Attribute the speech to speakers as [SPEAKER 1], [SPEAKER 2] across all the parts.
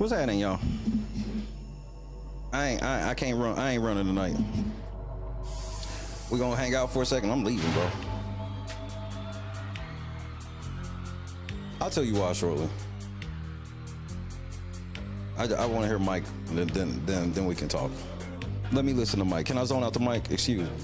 [SPEAKER 1] What's happening, y'all? I can't run. I ain't running tonight. We gonna hang out for a second. I'm leaving, bro. I'll tell you why shortly. I want to hear Mike, and then we can talk. Let me listen to Mike. Can I zone out the mic? Excuse me.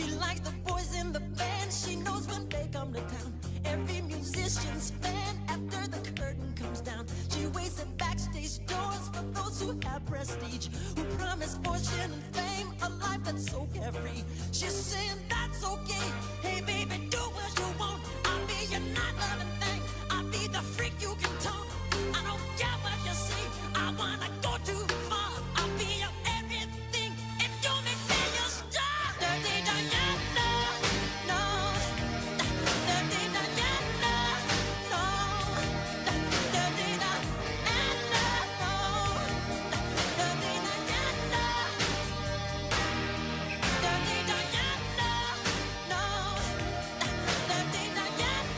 [SPEAKER 2] She likes the boys in the band. She knows when they come to town. Every musician's fan after the curtain comes down. She waits at backstage doors for those who have prestige, who promise fortune and fame, a life that's so carefree. She's saying that's okay. Hey baby, do what you want. I'll be your not loving thing. I'll be the freak you can talk. I don't care what you say. I wanna go too far. I'll be your everything. If you make me your star. Dirty Diana, no. Dirty Diana, no. Dirty Diana, no. Dirty Diana. Dirty Diana, no. Dirty Diana, no. Dirty Diana,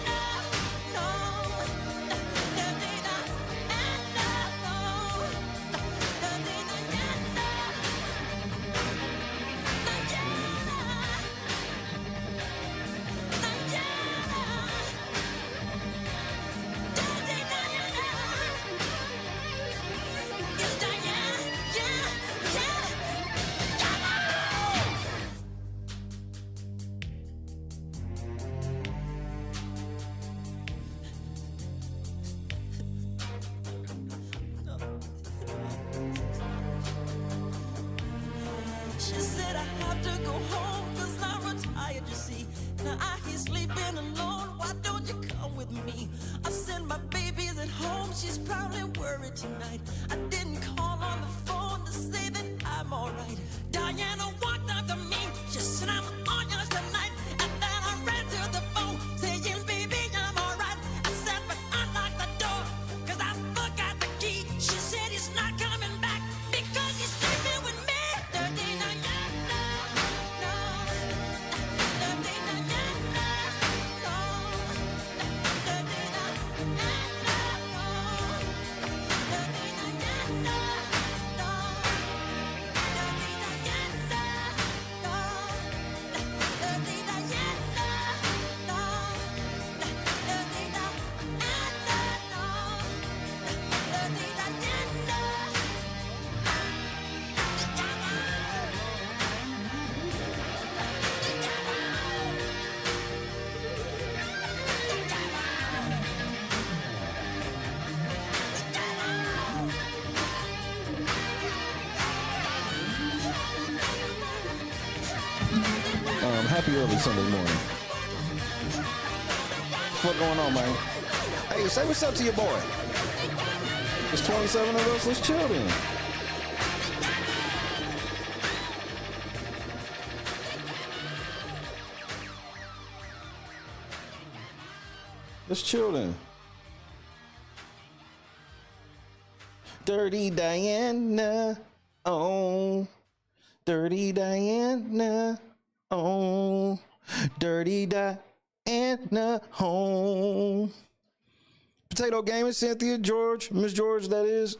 [SPEAKER 2] no. Dirty Diana. She said I have to go home cause I'm retired, you see. Now I hear sleeping alone, why don't you come with me? I said my baby's at home, she's probably worried tonight. I didn't call on the phone to say that I'm alright. Diana walked up to me, she said I'm on yours tonight. And then I ran to the phone, saying baby I'm alright. I said but unlock the door, cause I forgot the key. She said he's not coming back because he's sleeping with me. Dirty Diana, no. Dirty Diana, no. Dirty Diana, no. Dirty Diana, no. Dirty Diana, no. Dirty Diana, no. Dirty Diana, no. Dirty Diana.
[SPEAKER 1] Happy early Sunday morning. What's going on, man? Hey, say what's up to your boy. There's 27 of us. Let's chill then. Let's chill then. Dirty Diana, oh. Dirty Diana, oh. Dirty Diana, home. Potato Gaming, Cynthia, George, Miss George, that is.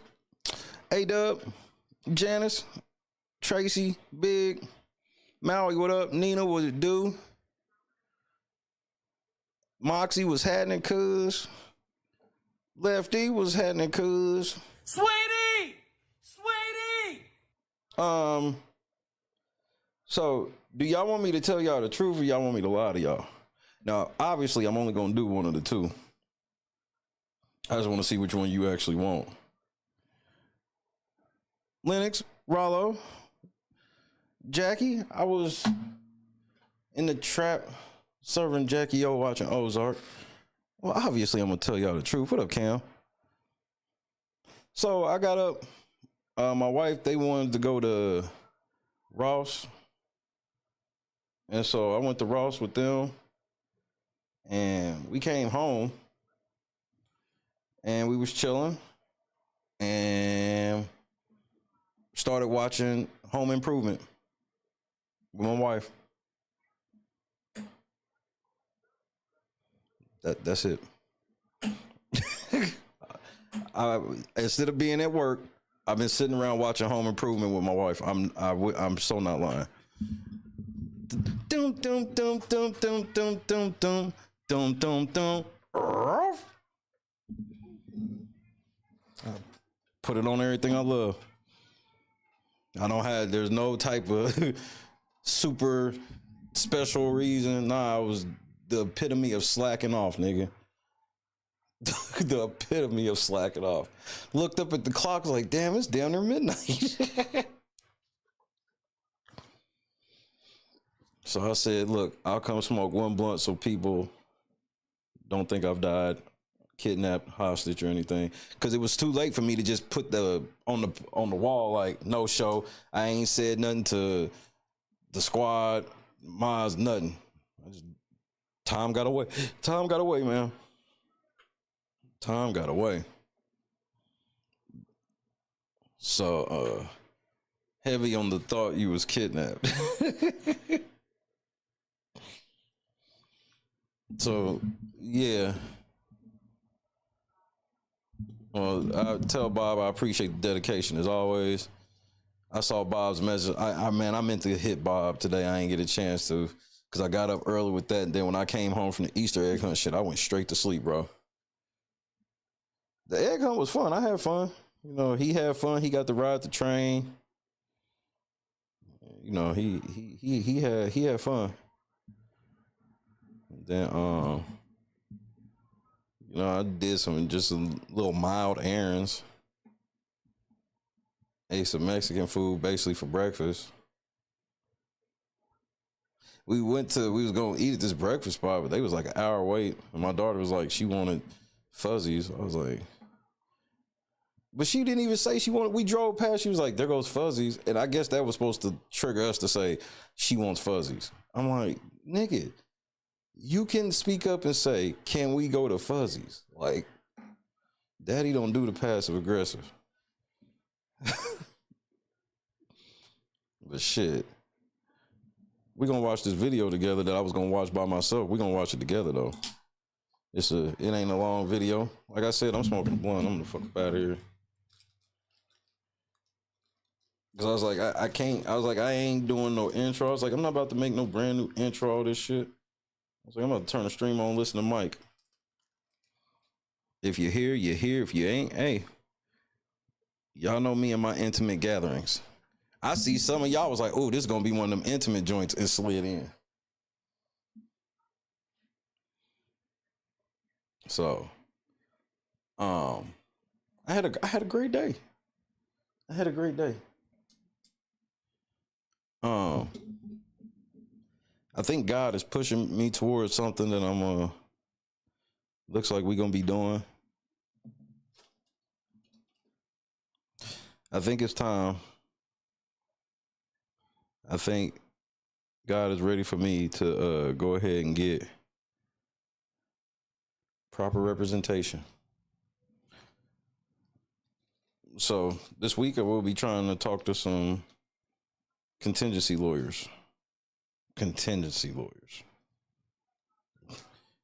[SPEAKER 1] A-Dub, Janice, Tracy, Big, Maui, what up? Nina, what it do? Moxie was happening, cuz. Lefty was happening, cuz.
[SPEAKER 3] Sweetie! Sweetie!
[SPEAKER 1] So, do y'all want me to tell y'all the truth or y'all want me to lie to y'all? Now, obviously, I'm only going to do one of the two. I just want to see which one you actually want. Lennox, Rollo, Jackie, I was in the trap serving Jackie O watching Ozark. Well, obviously, I'm going to tell y'all the truth. What up, Cam? So, I got up. My wife, they wanted to go to Ross. And so I went to Ross with them. And we came home. And we was chilling. And started watching Home Improvement with my wife. That's it. Instead of being at work, I've been sitting around watching Home Improvement with my wife. I'm so not lying. Dum dum dum dum dum dum dum dum dum dum dum. Put it on everything I love. There's no type of super special reason. Nah, it was the epitome of slacking off, nigga. The epitome of slacking off. Looked up at the clock, was like, damn, it's down near midnight. So I said, look, I'll come smoke one blunt so people don't think I've died, kidnapped, hostage, or anything. Because it was too late for me to just put the on the wall like no show. I ain't said nothing to the squad, Maz, nothing. Time got away. Time got away, man. Time got away. So heavy on the thought you was kidnapped. So yeah. Well, I tell Bob I appreciate the dedication as always. I saw Bob's message. I meant to hit Bob today. I ain't get a chance to because I got up early with that. And then when I came home from the Easter egg hunt shit, I went straight to sleep, bro. The egg hunt was fun. I had fun. You know, he had fun. He got to ride the train. You know, he had fun. And then you know, I did some little mild errands. Ate some Mexican food basically for breakfast. We was gonna eat at this breakfast spot, but they was like an hour wait. And my daughter was like, she wanted fuzzies. I was like, but she didn't even say she wanted. We drove past. She was like, there goes fuzzies. And I guess that was supposed to trigger us to say she wants fuzzies. I'm like, nigga, you can speak up and say, can we go to fuzzies? Like, daddy don't do the passive aggressive. But shit, we gonna watch this video together that I was gonna watch by myself. We gonna watch it together though. It ain't a long video. Like I said, I'm smoking a blunt. I'm gonna fuck up out of here. Cause I was like, I can't. I was like, I ain't doing no intro. I was like, I'm not about to make no brand new intro. All this shit. I was like, I'm about to turn the stream on, listen to Mike. If you're here, you're here. If you ain't, hey, y'all know me and my intimate gatherings. I see some of y'all was like, oh, this is gonna be one of them intimate joints and slid in. So, I had a great day. I had a great day. I think God is pushing me towards something that I'm looks like we're gonna be doing. I think it's time. I think God is ready for me to go ahead and get proper representation. So this week I will be trying to talk to some contingency lawyers. Contingency lawyers.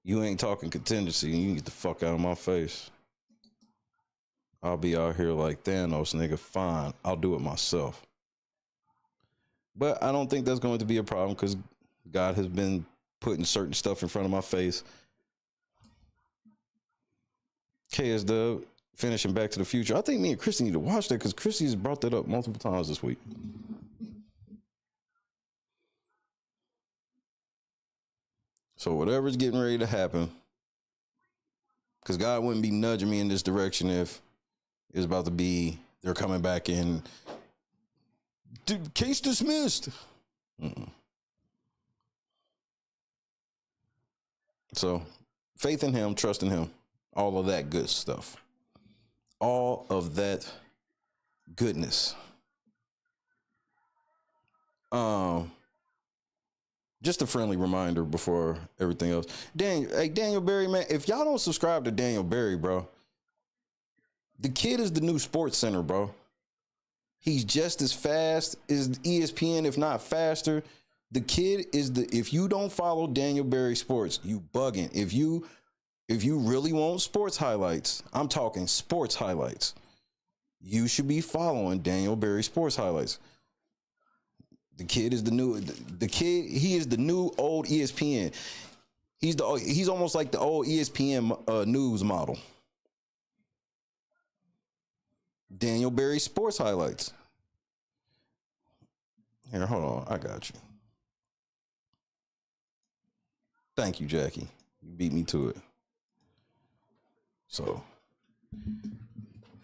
[SPEAKER 1] You ain't talking contingency, you can get the fuck out of my face. I'll be out here like Thanos, nigga. Fine, I'll do it myself. But I don't think that's going to be a problem because God has been putting certain stuff in front of my face. KS Dub finishing Back to the Future. I think me and Christy need to watch that because Christy's brought that up multiple times this week. So whatever's getting ready to happen, because God wouldn't be nudging me in this direction if it's about to be they're coming back in. Case dismissed. So faith in him, trust in him, all of that good stuff. All of that goodness. Just a friendly reminder before everything else. Daniel Berry, man, if y'all don't subscribe to Daniel Berry, bro, the kid is the new Sports Center, bro. He's just as fast as ESPN, if not faster. The kid is if you don't follow Daniel Berry Sports, you bugging. If you really want sports highlights, I'm talking sports highlights, you should be following Daniel Berry Sports Highlights. The kid is he is the new old ESPN. He's almost like the old ESPN news model. Daniel Berry Sports Highlights. Here, hold on. I got you. Thank you, Jackie. You beat me to it. So,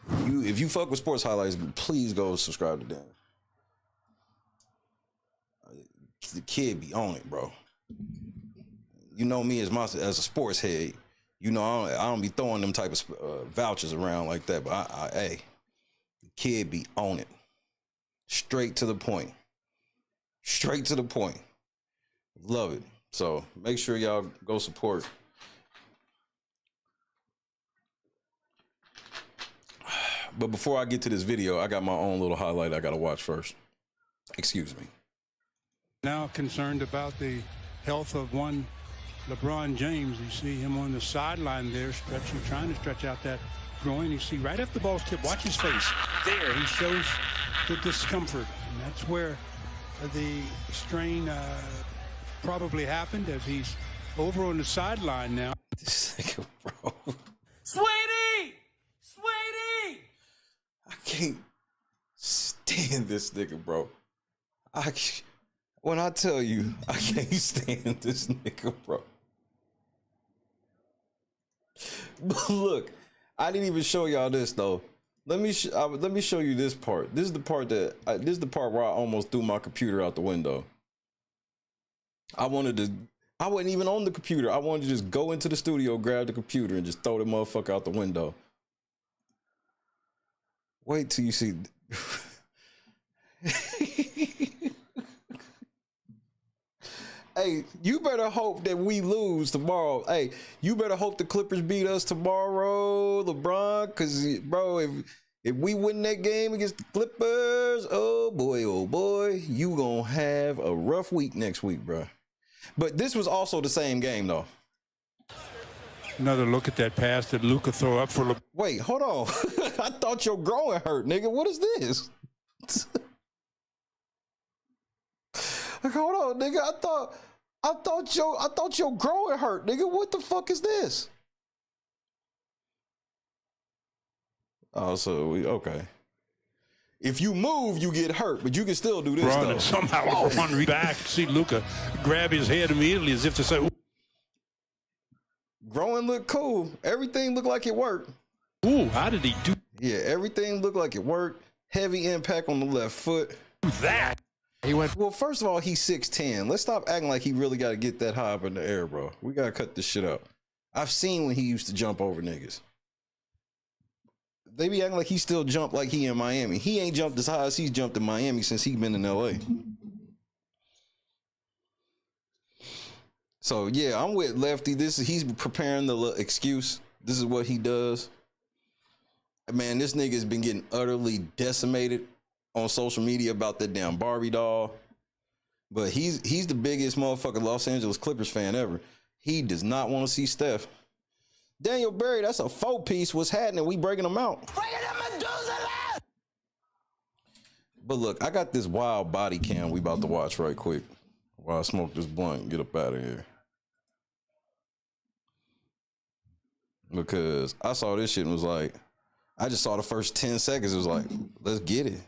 [SPEAKER 1] if you fuck with sports highlights, please go subscribe to them. The kid be on it, bro. You know me as a sports head. You know I don't be throwing them type of vouchers around like that. But hey, the kid be on it. Straight to the point. Straight to the point. Love it. So make sure y'all go support. But before I get to this video, I got my own little highlight I gotta watch first. Excuse me.
[SPEAKER 4] Now concerned about the health of one LeBron James. You see him on the sideline there, stretching, trying to stretch out that groin. You see right after the ball's tipped, watch his face. There, he shows the discomfort. And that's where the strain probably happened, as he's over on the sideline now.
[SPEAKER 1] This nigga, bro.
[SPEAKER 3] Sweetie! Sweetie!
[SPEAKER 1] I can't stand this nigga, bro. When I tell you, I can't stand this nigga, bro. But look, I didn't even show y'all this though. Let me show you this part. This is the part where I almost threw my computer out the window. I wasn't even on the computer. I wanted to just go into the studio, grab the computer, and just throw the motherfucker out the window. Wait till you see. Hey, you better hope that we lose tomorrow. Hey, you better hope the Clippers beat us tomorrow, LeBron, because, bro, if we win that game against the Clippers, oh boy, you gonna have a rough week next week, bro. But this was also the same game, though.
[SPEAKER 4] Another look at that pass that Luka throw up for LeBron.
[SPEAKER 1] Wait, hold on. I thought your groin hurt, nigga. What is this? Hold on, nigga. I thought your groin hurt, nigga. What the fuck is this? Oh, so okay. If you move, you get hurt, but you can still do this.
[SPEAKER 4] Run and somehow run back. See Luka grab his head immediately as if to say,
[SPEAKER 1] groin looked cool. Everything looked like it worked.
[SPEAKER 4] "Ooh, how did he do?"
[SPEAKER 1] Yeah, everything looked like it worked. Heavy impact on the left foot.
[SPEAKER 4] That.
[SPEAKER 5] He went.
[SPEAKER 1] Well, first of all, he's 6'10". Let's stop acting like he really got to get that high up in the air, bro. We got to cut this shit out. I've seen when he used to jump over niggas. They be acting like he still jumped like he in Miami. He ain't jumped as high as he's jumped in Miami since he's been in LA. So, yeah, I'm with Lefty. He's preparing the excuse. This is what he does. Man, this nigga's been getting utterly decimated on social media about that damn Barbie doll. But he's the biggest motherfucking Los Angeles Clippers fan ever. He does not want to see Steph. Daniel Berry, that's a 4-piece. What's happening? We breaking them out. But look, I got this wild body cam we about to watch right quick while I smoke this blunt and get up out of here. Because I saw this shit and was like, I just saw the first 10 seconds. It was like, let's get it.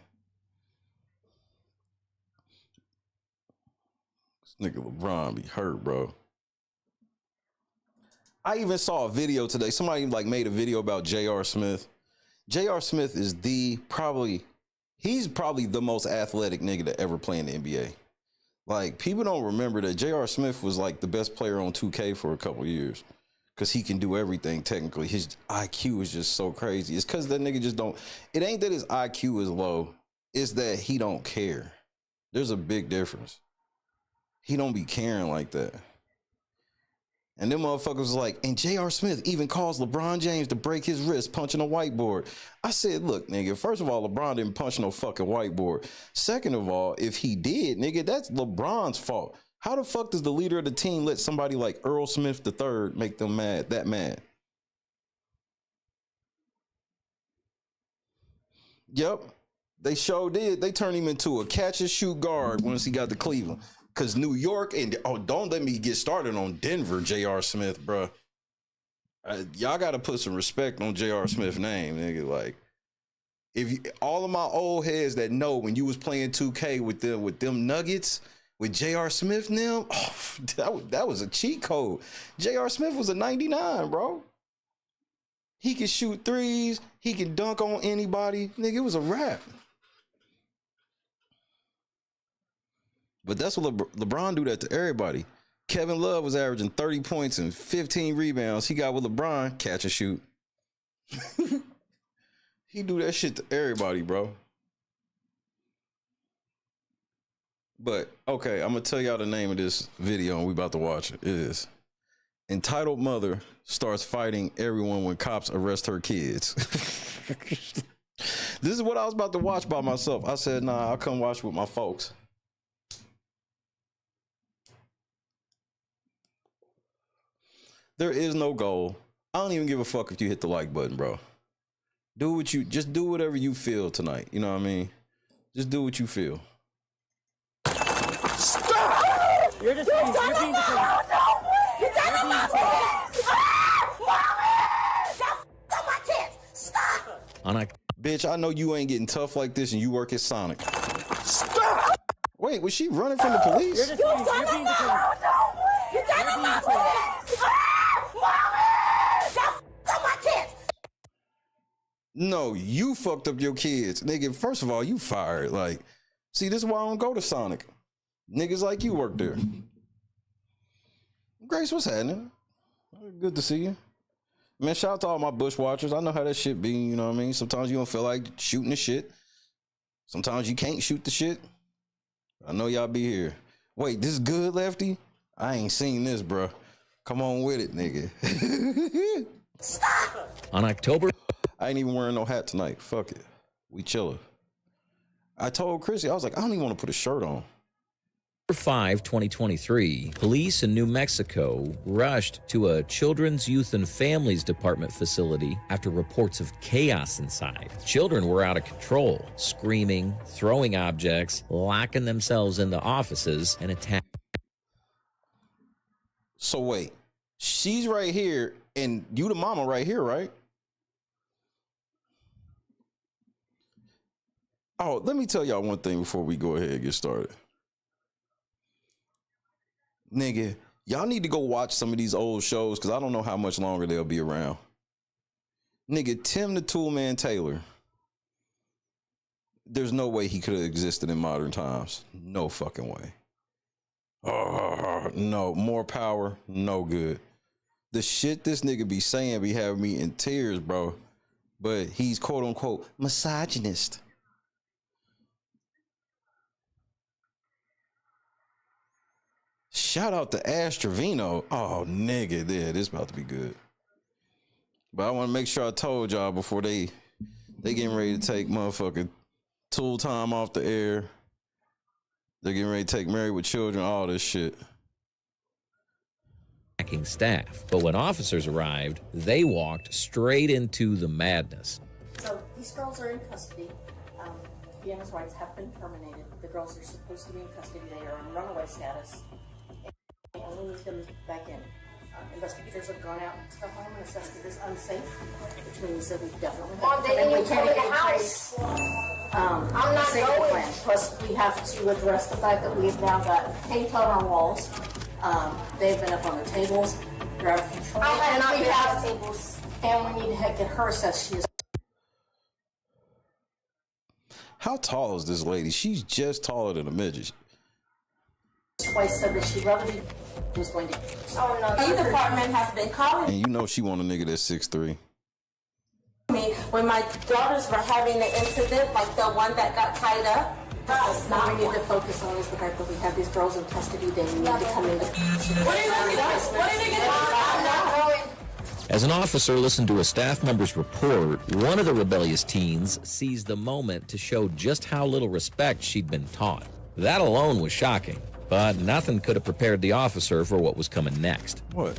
[SPEAKER 1] This nigga LeBron be hurt, bro. I even saw a video today. Somebody like made a video about J.R. Smith. J.R. Smith is he's probably the most athletic nigga to ever play in the NBA. Like, people don't remember that J.R. Smith was like the best player on 2K for a couple years. Because he can do everything technically. His IQ is just so crazy. It's because that nigga just don't. It ain't that his IQ is low. It's that he don't care. There's a big difference. He don't be caring like that. And them motherfuckers was like, and J.R. Smith even caused LeBron James to break his wrist punching a whiteboard. I said, look, nigga, first of all, LeBron didn't punch no fucking whiteboard. Second of all, if he did, nigga, that's LeBron's fault. How the fuck does the leader of the team let somebody like Earl Smith III make them mad, that mad? Yep, they sure did. They turned him into a catch and shoot guard once he got to Cleveland. Because New York and, don't let me get started on Denver, J.R. Smith, bro. Y'all got to put some respect on J.R. Smith's name, nigga. Like, all of my old heads that know when you was playing 2K with them Nuggets, with J.R. Smith now, that was a cheat code. J.R. Smith was a 99, bro. He could shoot threes. He can dunk on anybody. Nigga, it was a wrap. But that's what LeBron do that to everybody. Kevin Love was averaging 30 points and 15 rebounds. He got with LeBron, catch and shoot. He do that shit to everybody, bro. But, okay, I'm going to tell y'all the name of this video and we about to watch it. It is Entitled Mother Starts Fighting Everyone When Cops Arrest Her Kids. This is what I was about to watch by myself. I said, nah, I'll come watch with my folks. There is no goal. I don't even give a fuck if you hit the like button, bro. Just do whatever you feel tonight. You know what I mean? Just do what you feel.
[SPEAKER 3] Stop! You're being detained. You're being detained.
[SPEAKER 1] Bitch, I know you ain't getting tough like this and you work at Sonic. Stop! Wait, was she running from the police?
[SPEAKER 3] You're being detained.
[SPEAKER 1] No, you fucked up your kids. Nigga, first of all, you fired. Like, see, this is why I don't go to Sonic. Niggas like you work there. Grace, what's happening? Good to see you. Man, shout out to all my bush watchers. I know how that shit be, you know what I mean? Sometimes you don't feel like shooting the shit. Sometimes you can't shoot the shit. I know y'all be here. Wait, this is good, Lefty? I ain't seen this, bro. Come on with it, nigga.
[SPEAKER 5] Stop!
[SPEAKER 6] On October...
[SPEAKER 1] I ain't even wearing no hat tonight. Fuck it. We chillin'. I told Chrissy, I was like, I don't even want to put a shirt on.
[SPEAKER 6] 5, 2023, police in New Mexico rushed to a Children's Youth and Families Department facility after reports of chaos inside. Children were out of control, screaming, throwing objects, locking themselves into offices, and attacking.
[SPEAKER 1] So wait, she's right here, and you the mama right here, right? Oh, let me tell y'all one thing before we go ahead and get started. Nigga, y'all need to go watch some of these old shows because I don't know how much longer they'll be around. Nigga, Tim the Toolman Taylor. There's no way he could have existed in modern times. No fucking way. No, more power, no good. The shit this nigga be saying be having me in tears, bro. But he's quote unquote misogynist. Shout out to Ash Trevino. Oh, nigga, yeah, this about to be good. But I want to make sure I told y'all before they getting ready to take motherfucking Tool Time off the air. They're getting ready to take Married with Children, all this shit.
[SPEAKER 6] Staff. But when officers arrived, they walked straight into the madness.
[SPEAKER 5] So these girls are in custody. Deanna's rights have been terminated. The girls are supposed to be in custody. They are on runaway status. And we need them back in. Investigators have gone out to the home and assessed it as unsafe, which means that we definitely
[SPEAKER 7] Mom, they didn't even come in the house.
[SPEAKER 5] I'm not going. Plus, we have to address the fact that we've now got paint on our walls. They've been up on the tables. They're out of control.
[SPEAKER 7] I had big house tables.
[SPEAKER 5] And we need to get her assessed. She is.
[SPEAKER 1] How tall is this lady? She's just taller than a midget.
[SPEAKER 5] Twice said that she rather was going to.
[SPEAKER 7] Oh no, the department has been calling
[SPEAKER 1] And you know she want a nigga that's 6'3".
[SPEAKER 7] me when my daughters were having the incident, like the one that got tied up.
[SPEAKER 5] That's not what we need to focus on is the fact that we have these girls in custody. They need to come in.
[SPEAKER 7] What are you looking at? What are you looking at? I'm not going.
[SPEAKER 6] As an officer listened to a staff member's report, one of the rebellious teens seized the moment to show just how little respect she'd been taught. That alone was shocking, but nothing could have prepared the officer for what was coming next.
[SPEAKER 1] What?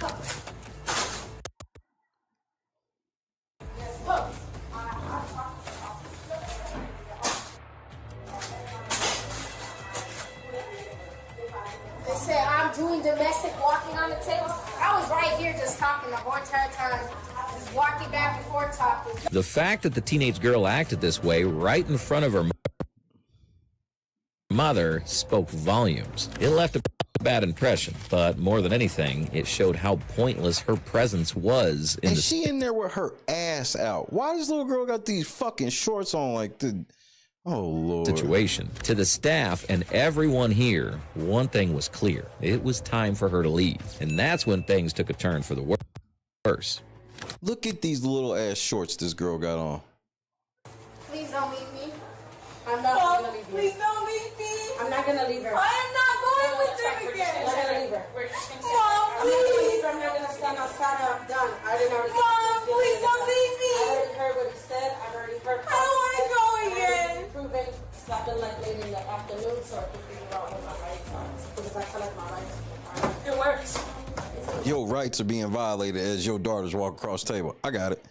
[SPEAKER 7] They said I'm doing domestic walking on the tables. I was right here just talking the whole entire time, just walking back and forth talking.
[SPEAKER 6] The fact that the teenage girl acted this way right in front of her mother spoke volumes. It left a bad impression, but more than anything, it showed how pointless her presence was in
[SPEAKER 1] And
[SPEAKER 6] the
[SPEAKER 1] she in there with her ass out. Why this little girl got these fucking shorts on like the... Oh, Lord.
[SPEAKER 6] situation. To the staff and everyone here, one thing was clear. It was time for her to leave. And that's when things took a turn for the worse.
[SPEAKER 1] Look at these little ass shorts this girl got on.
[SPEAKER 7] Please don't leave me. I'm not gonna leave you.
[SPEAKER 5] Please don't leave me.
[SPEAKER 7] I'm not gonna leave her.
[SPEAKER 5] I am not going with them again.
[SPEAKER 7] I'm not gonna leave her.
[SPEAKER 5] Mom,
[SPEAKER 7] I'm not gonna leave
[SPEAKER 5] please.
[SPEAKER 7] her. I'm not gonna stand outside. I'm done. I didn't already.
[SPEAKER 5] Mom, please don't leave me.
[SPEAKER 7] I already heard what he said. I've already heard.
[SPEAKER 5] I don't want to go again.
[SPEAKER 7] Proven. Stopping like late in the afternoon so I can figure out what my rights are. Because I feel like my rights are.
[SPEAKER 5] It works.
[SPEAKER 1] Your rights are being violated as your daughters walk across the table. I got it.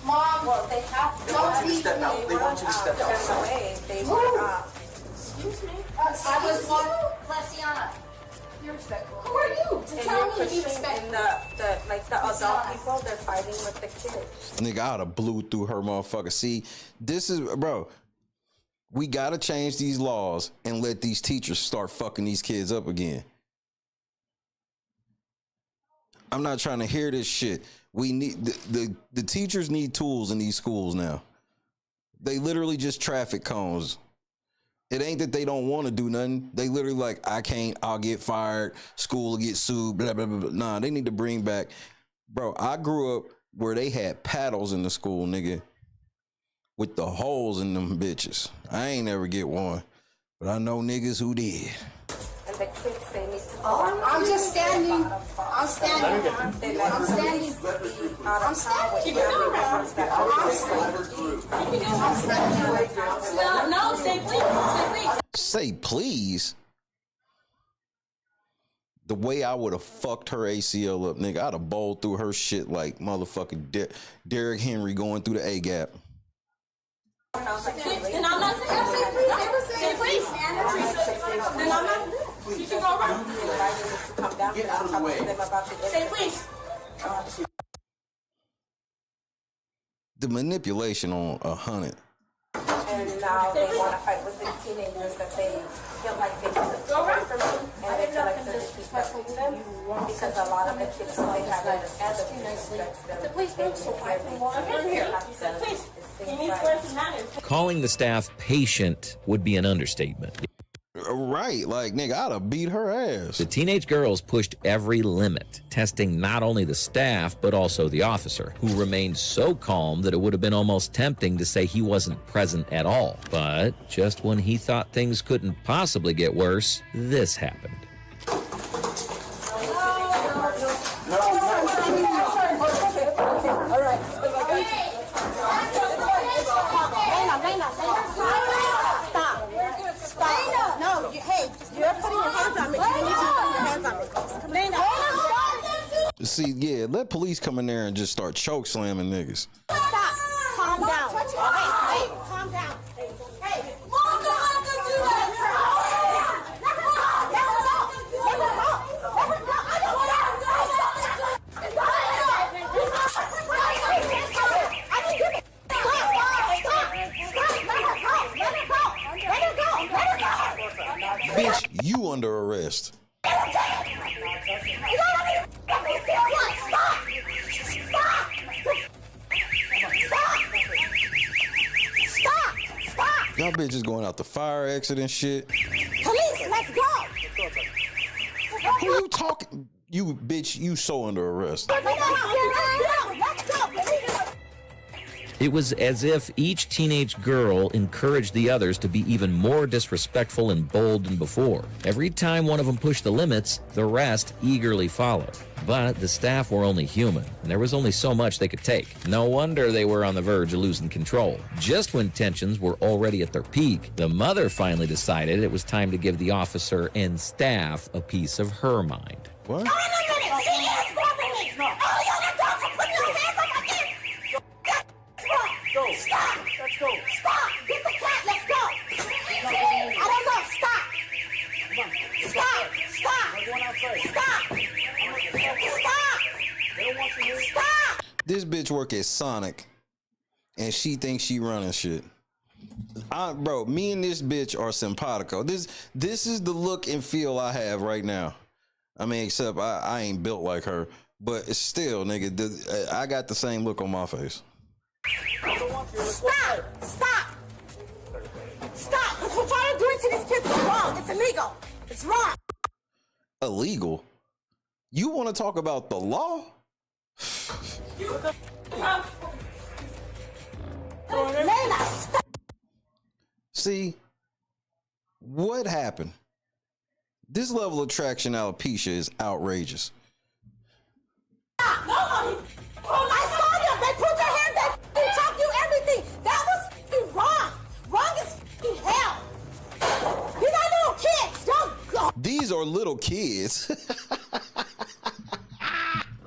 [SPEAKER 7] Mom, well, they have to. Don't leave me.
[SPEAKER 8] They want you to step out.
[SPEAKER 7] They were excuse me. I was one. Lesiana. You're respectful. Who are you to tell me to be respectful?
[SPEAKER 9] The adult people, they're fighting with the kids.
[SPEAKER 1] Nigga, I'd have blew through her motherfucker. See, this is, bro, we gotta change these laws and let these teachers start fucking these kids up again. I'm not trying to hear this shit. We need, the teachers need tools in these schools now. They literally just traffic cones. It ain't that they don't want to do nothing. They literally like, I can't, I'll get fired, school will get sued, blah, blah, blah, blah. Nah, they need to bring back. Bro, I grew up where they had paddles in the school, nigga, with the holes in them bitches. I ain't never get one, but I know niggas who did.
[SPEAKER 9] And the kids, they need to
[SPEAKER 7] I'm just standing. I'm standing. I'm standing.
[SPEAKER 9] I'm standing.
[SPEAKER 5] Keep it going. No, say please. Say please.
[SPEAKER 1] Say please. The way I would have fucked her ACL up, nigga, I'd have bowled through her shit like motherfucking Derrick Henry going through the A gap.
[SPEAKER 5] And I'm not say please. Then I'm not. You can go around.
[SPEAKER 8] Get out of the way.
[SPEAKER 5] Say please.
[SPEAKER 1] The manipulation on 100.
[SPEAKER 9] And now they want to fight with the teenagers that they feel like they need to go away from me. And they feel like they're disrespecting them. Because a lot of the kids, so they have understanding respects them.
[SPEAKER 5] The police bring so I'm here. Please. He needs words and manners.
[SPEAKER 6] Calling the staff patient would be an understatement.
[SPEAKER 1] Right, like, nigga, I'd have beat her ass.
[SPEAKER 6] The teenage girls pushed every limit, testing not only the staff, but also the officer, who remained so calm that it would have been almost tempting to say he wasn't present at all. But just when he thought things couldn't possibly get worse, this happened.
[SPEAKER 9] You're putting your hands on me. You need to put your hands on me.
[SPEAKER 1] See, yeah, let police come in there and just start choke slamming niggas.
[SPEAKER 7] Stop. Calm down. Hey, calm down. Hey, Mom, don't have to do that. Let her go. Let her go. Let her go. Let her go. I don't want her to go. I can give it. Stop. Let her go. Let her go. Let her go. Let her go.
[SPEAKER 1] Bitch, you under arrest. Y'all bitches going out the fire exit and shit.
[SPEAKER 7] Police, let's go.
[SPEAKER 1] Who you talking? You bitch, you so under arrest.
[SPEAKER 7] Let's go.
[SPEAKER 6] It was as if each teenage girl encouraged the others to be even more disrespectful and bold than before. Every time one of them pushed the limits, the rest eagerly followed. But the staff were only human, and there was only so much they could take. No wonder they were on the verge of losing control. Just when tensions were already at their peak, the mother finally decided it was time to give the officer and staff a piece of her mind.
[SPEAKER 1] What?
[SPEAKER 7] Wait a minute. She is grabbing me. All y'all adults are putting your hands on my kids. Go. Stop.
[SPEAKER 8] Let's go.
[SPEAKER 7] Stop. Get the cat. Let's go. I don't know. Stop. Stop. Stop.
[SPEAKER 8] We're going outside.
[SPEAKER 7] Stop. Stop.
[SPEAKER 1] bitch work at Sonic, and she thinks she running shit. Bro, me and this bitch are simpatico. This is the look and feel I have right now. I mean, except I ain't built like her, but it's still, nigga, I got the same look on my face.
[SPEAKER 7] Stop! Stop! Stop! Because what y'all are doing to these kids is wrong. It's illegal. It's wrong.
[SPEAKER 1] Illegal? You want to talk about the law?
[SPEAKER 7] Layla, stop!
[SPEAKER 1] See, what happened? This level of traction alopecia is outrageous.
[SPEAKER 7] I saw them. They put their hand there. They taught you everything. That was wrong. Wrong as hell. These are little kids. Don't go.
[SPEAKER 1] These are little kids.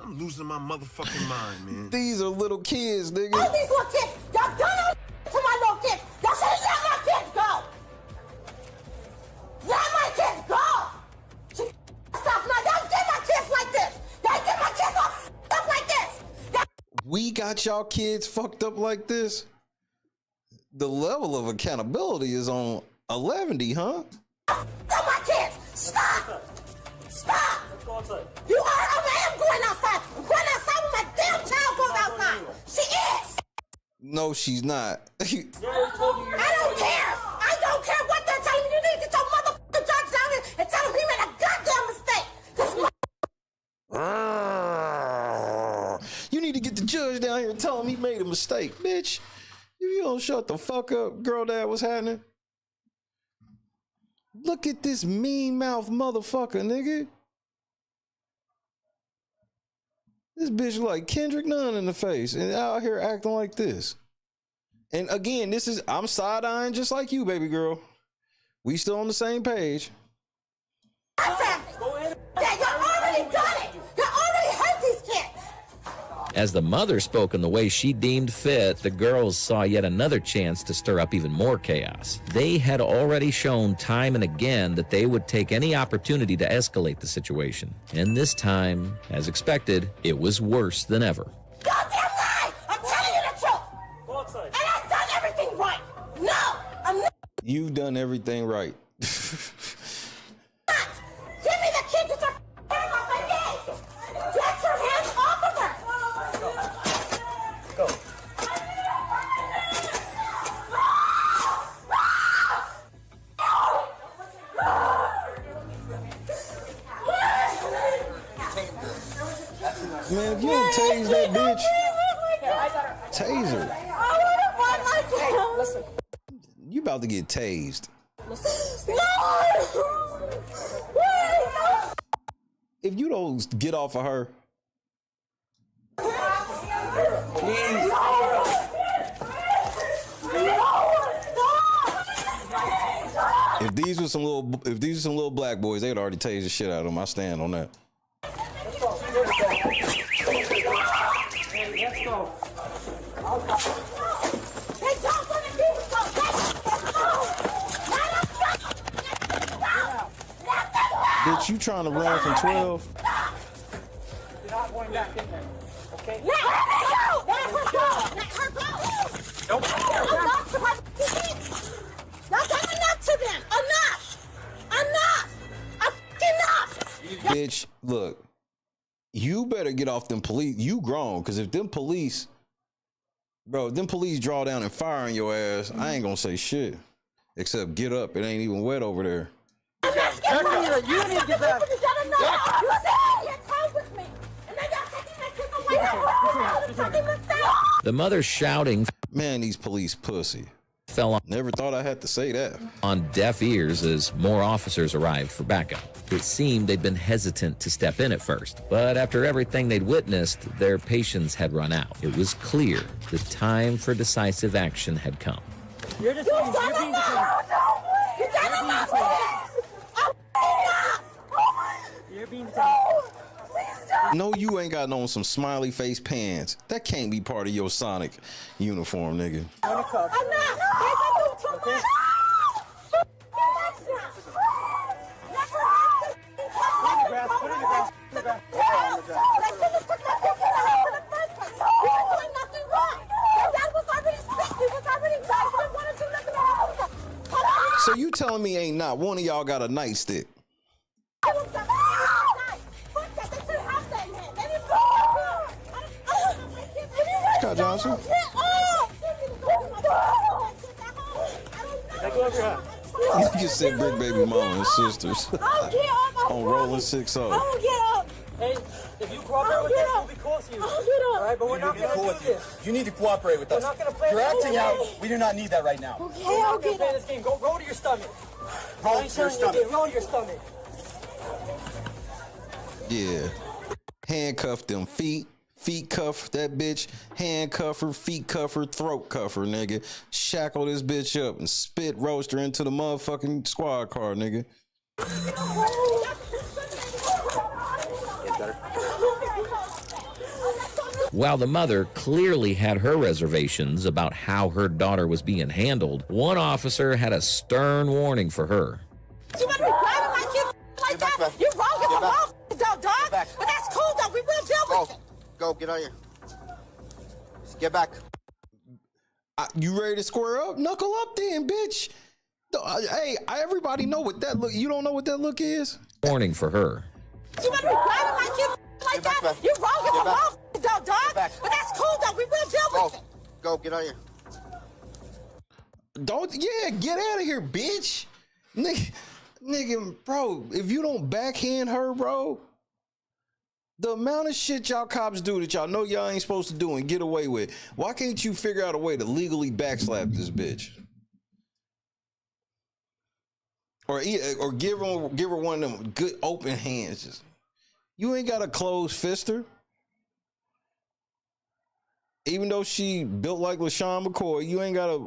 [SPEAKER 10] I'm losing my motherfucking mind, man.
[SPEAKER 1] These are little kids, nigga.
[SPEAKER 7] All these little kids. Y'all done all to my little kids. Y'all should let my kids go. Let my kids go. Stop now. Don't get my kids like this. Don't get my kids all up like this.
[SPEAKER 1] We got y'all kids fucked up like this? The level of accountability is on 11, huh?
[SPEAKER 7] Stop my kids. Stop. Stop. Let's go outside. You are. I am going outside. I'm going outside when my damn child goes outside. She is.
[SPEAKER 1] No, she's not.
[SPEAKER 7] I don't care. I don't care what they're telling me. You need to get your motherfucking judge down here and tell him he made a goddamn mistake.
[SPEAKER 1] You need to get the judge down here and tell him he made a mistake, bitch. If you don't shut the fuck up, girl, dad, what's happening? Look at this mean mouth motherfucker, nigga. This bitch like Kendrick Nunn in the face and out here acting like this. And again, I'm side-eyeing just like you, baby girl. We still on the same page.
[SPEAKER 7] Yeah, you already done it. You already hurt these kids.
[SPEAKER 6] As the mother spoke in the way she deemed fit, the girls saw yet another chance to stir up even more chaos. They had already shown time and again that they would take any opportunity to escalate the situation. And this time, as expected, it was worse than ever.
[SPEAKER 7] Goddamn lie! I'm telling you the truth. Go outside. And I've done everything right. No, I'm not.
[SPEAKER 1] You've done everything right.
[SPEAKER 7] Give me the kid. Get your hands off my kid. Get your hands off of her.
[SPEAKER 3] Go.
[SPEAKER 1] Man, if you don't tase that bitch, tase her.
[SPEAKER 7] I wouldn't want my kid. Listen.
[SPEAKER 1] You about to get tased.
[SPEAKER 7] No! Wait, no!
[SPEAKER 1] If you don't get off of her, if these were some little black boys, they'd already tased the shit out of them. I stand on that.
[SPEAKER 3] Let's go.
[SPEAKER 7] They don't want to do so.
[SPEAKER 1] Bitch, you trying to run from 12?
[SPEAKER 3] You're not going back in there. Okay?
[SPEAKER 7] Let her go! Let her go! Let her go!
[SPEAKER 3] Nope.
[SPEAKER 7] Enough to my kids! Y'all done enough to them! Enough! Enough! Enough!
[SPEAKER 1] Bitch, look. You better get off them police. You grown, because if them police draw down and fire on your ass, I ain't gonna say shit. Except get up. It ain't even wet over there.
[SPEAKER 3] You need to get back.
[SPEAKER 7] You said you had time with me, and then y'all taking my kids away.
[SPEAKER 6] The mother shouting
[SPEAKER 1] Man, these police pussy.
[SPEAKER 6] fell on
[SPEAKER 1] Never thought I had to say that.
[SPEAKER 6] deaf ears as more officers arrived for backup. It seemed they'd been hesitant to step in at first, but after everything they'd witnessed, their patience had run out. It was clear the time for decisive action had come.
[SPEAKER 3] You're just being detained.
[SPEAKER 7] You done enough!
[SPEAKER 3] You're being detained.
[SPEAKER 1] No, you ain't got on some smiley face pants. That can't be part of your Sonic uniform, nigga.
[SPEAKER 7] I'm not! They gonna do too much!
[SPEAKER 3] Put it in the grass. Put it in the grass.
[SPEAKER 7] They shouldn't have took my picture in the house in the first place. You're doing
[SPEAKER 1] So you telling me ain't not one of y'all got a nightstick? Scott Johnson. You just said Brick Baby Mama and sisters on rolling 6-0.
[SPEAKER 3] Hey, if you cooperate with us, we'll be cool with you. All right, but we're not going to do this.
[SPEAKER 11] You need to cooperate with us.
[SPEAKER 3] We're not going to play.
[SPEAKER 11] You're acting out. We do not need that right now.
[SPEAKER 3] Okay, I'll get play this game. Go roll to your stomach.
[SPEAKER 11] Roll to your stomach.
[SPEAKER 3] Roll to your stomach.
[SPEAKER 1] Yeah. Handcuff them feet. Feet cuff that bitch. Handcuff her, feet cuff her, throat cuff her, nigga. Shackle this bitch up and spit roast her into the motherfucking squad car, nigga.
[SPEAKER 6] While the mother clearly had her reservations about how her daughter was being handled, one officer had a stern warning for her.
[SPEAKER 7] You better be grabbing my kid like that. You're wrong as a motherfucker, dog. But that's cool, though. We will deal with it.
[SPEAKER 11] Go, get out here. Just get back.
[SPEAKER 1] You ready to square up? Knuckle up then, bitch. Hey, everybody know what that look. You don't know what that look is?
[SPEAKER 6] Warning for her.
[SPEAKER 7] You better be grabbing my kid like that. You're wrong as a motherfucker, dog. But that's cool, though. We will deal with it.
[SPEAKER 11] Go, get out here.
[SPEAKER 1] Get out of here, bitch. Nigga, bro, if you don't backhand her, bro, the amount of shit y'all cops do that y'all know y'all ain't supposed to do and get away with, why can't you figure out a way to legally backslap this bitch? Or give her one of them good open hands. Just, you ain't got a closed fister. Even though she built like LaShawn McCoy, you ain't got a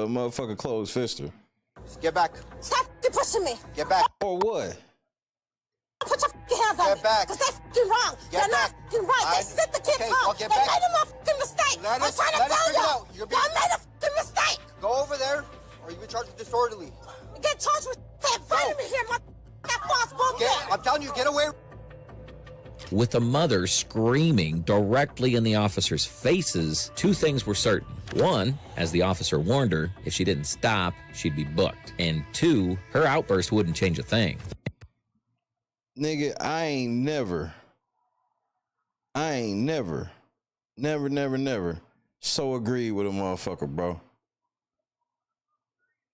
[SPEAKER 1] motherfucker closed fister.
[SPEAKER 11] Just get back.
[SPEAKER 7] Stop pushing me.
[SPEAKER 11] Get back.
[SPEAKER 1] Or what?
[SPEAKER 7] Put your hands on me.
[SPEAKER 11] Get back.
[SPEAKER 7] Because they're fucking wrong. They're not fucking right. They sent the kids home. They made a fucking mistake. I'm trying to tell y'all. Y'all made a fucking mistake.
[SPEAKER 11] Go over there, or you've been charged with disorderly.
[SPEAKER 7] Get charged with in front of me here, that false bullshit.
[SPEAKER 11] I'm telling you, get away.
[SPEAKER 6] With the mother screaming directly in the officers' faces, two things were certain. One, as the officer warned her, if she didn't stop, she'd be booked. And two, her outburst wouldn't change a thing.
[SPEAKER 1] Nigga, I ain't never so agreed with a motherfucker, bro.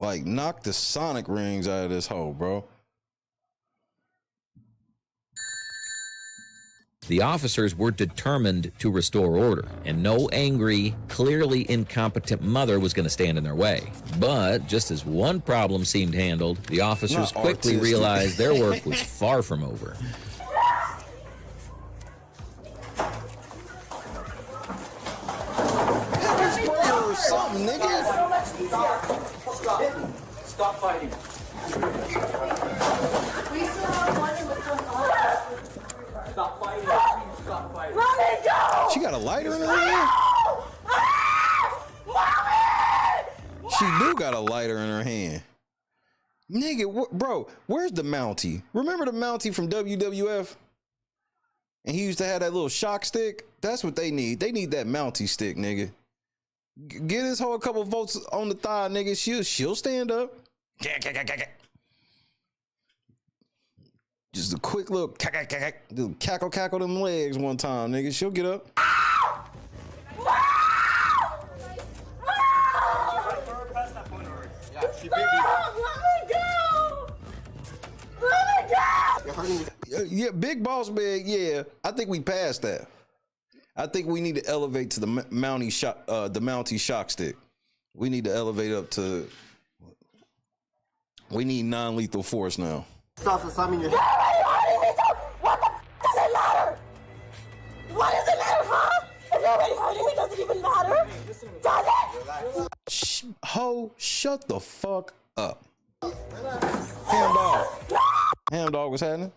[SPEAKER 1] Like, knock the sonic rings out of this hole, bro.
[SPEAKER 6] The officers were determined to restore order, and no angry, clearly incompetent mother was going to stand in their way. But just as one problem seemed handled, the officers quickly realized their work was far from over.
[SPEAKER 1] Or something, nigga.
[SPEAKER 3] Stop fighting. Stop fighting. Stop fighting.
[SPEAKER 7] Let me go!
[SPEAKER 1] She got a lighter in her hand? She do got a lighter in her hand. Nigga, bro, where's the Mountie? Remember the Mountie from WWF? And he used to have that little shock stick? That's what they need. They need that Mountie stick, nigga. Get this whole couple votes on the thigh, nigga. She'll stand up. Just a quick little cackle them legs one time, nigga. She'll get up. Yeah, big boss man. Yeah, I think we passed that. I think we need to elevate to the Mountie shock stick. We need to elevate up to. We need non-lethal force now.
[SPEAKER 11] Stop slamming your head.
[SPEAKER 7] What the f does it matter? What does it matter, huh? If you're already hurting me, does it even matter? Does it?
[SPEAKER 1] Ho, shut the fuck up. Ham dog. Ham dog, what's happening?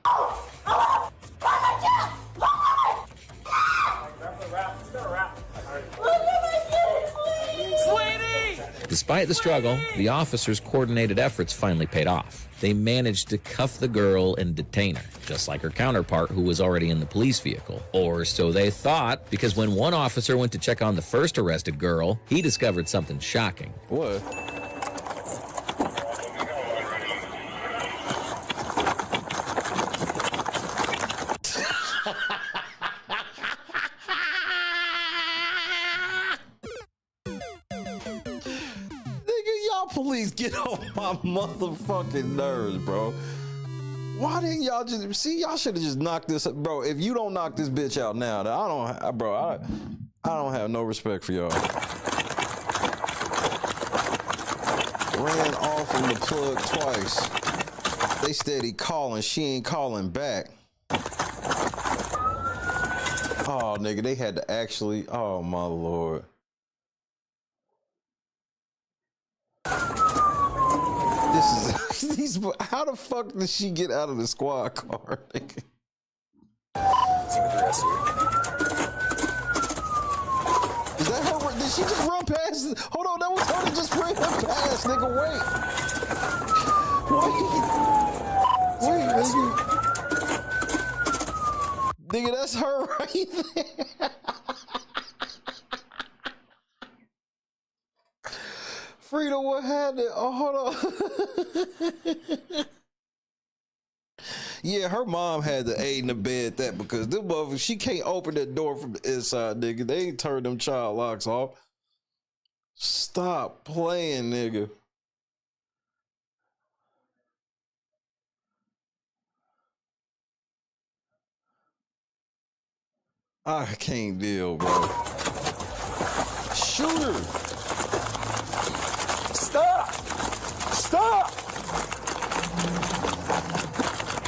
[SPEAKER 6] Despite the struggle, the officers' coordinated efforts finally paid off. They managed to cuff the girl and detain her, just like her counterpart who was already in the police vehicle. Or so they thought, because when one officer went to check on the first arrested girl, he discovered something shocking.
[SPEAKER 1] What? get on my motherfucking nerves, bro. Why didn't y'all just see? Y'all should have just knocked this, bro. If you don't knock this bitch out now, then I don't have no respect for y'all. Ran off in the plug twice. They steady calling. She ain't calling back. Oh, nigga, they had to actually. Oh my lord. This is these. How the fuck did she get out of the squad car? Nigga? Is that her? Did she just run past? Hold on, that was her that just ran past, nigga. Wait, nigga, that's her right there. Frida, what happened? Oh, hold on. Yeah, her mom had to aid in the bed that because this motherfucker, she can't open that door from the inside, nigga. They ain't turned them child locks off. Stop playing, nigga. I can't deal, bro. Shoot her.
[SPEAKER 3] Stop! Stop!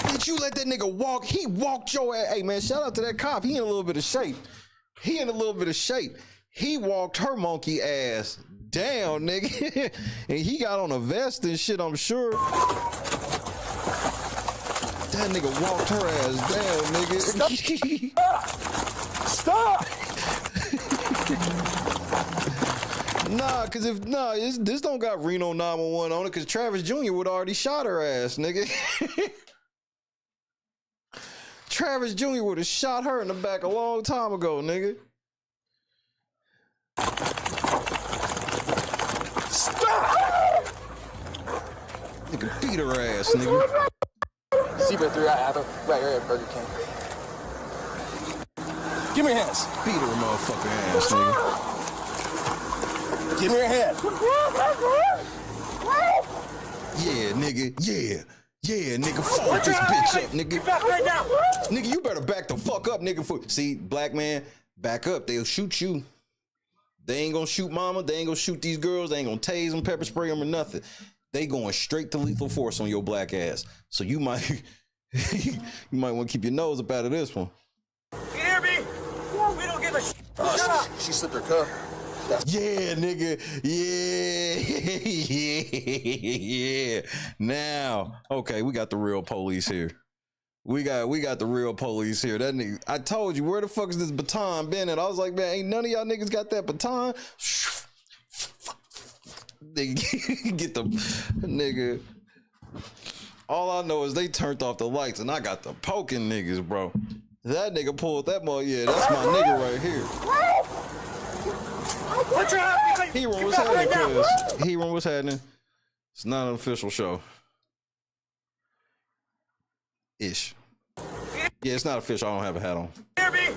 [SPEAKER 1] Did you let that nigga walk? He walked your ass. Hey, man, shout out to that cop. He in a little bit of shape. He walked her monkey ass down, nigga. And he got on a vest and shit, I'm sure. That nigga walked her ass down, nigga.
[SPEAKER 3] Stop!
[SPEAKER 1] Nah, cause this don't got Reno 911 on it, cause Travis Jr. would already shot her ass, nigga. Travis Jr. would have shot her in the back a long time ago, nigga.
[SPEAKER 3] Stop!
[SPEAKER 1] Nigga beat her ass, nigga.
[SPEAKER 3] Zebra 3, I have it. Right here at Burger King. Give me your hands.
[SPEAKER 1] Beat her motherfucking ass, nigga.
[SPEAKER 3] Give me your hand.
[SPEAKER 1] Yeah, nigga. Yeah, nigga. Fuck this bitch up, nigga.
[SPEAKER 3] Get back right now.
[SPEAKER 1] Nigga, you better back the fuck up, nigga. See, black man, back up. They'll shoot you. They ain't gonna shoot mama. They ain't gonna shoot these girls. They ain't gonna tase them, pepper spray them, or nothing. They going straight to lethal force on your black ass. So you might want to keep your nose up out of this one.
[SPEAKER 3] You hear me? We don't give a shit. Shut up.
[SPEAKER 11] She slipped her cuff.
[SPEAKER 1] Yeah, nigga. Yeah. Now, okay, we got the real police here. We got the real police here. That nigga, I told you, where the fuck is this baton been? And I was like, man, ain't none of y'all niggas got that baton. Nigga, get the nigga. All I know is they turned off the lights and I got the poking niggas, bro. That nigga pulled that mother. Yeah, that's my nigga right here.
[SPEAKER 3] Put your hand.
[SPEAKER 1] Hero, what's happening, cuz? Hero, what's happening? It's not an official show. Ish. Yeah, it's not official. I don't have a hat on.
[SPEAKER 3] Hear me?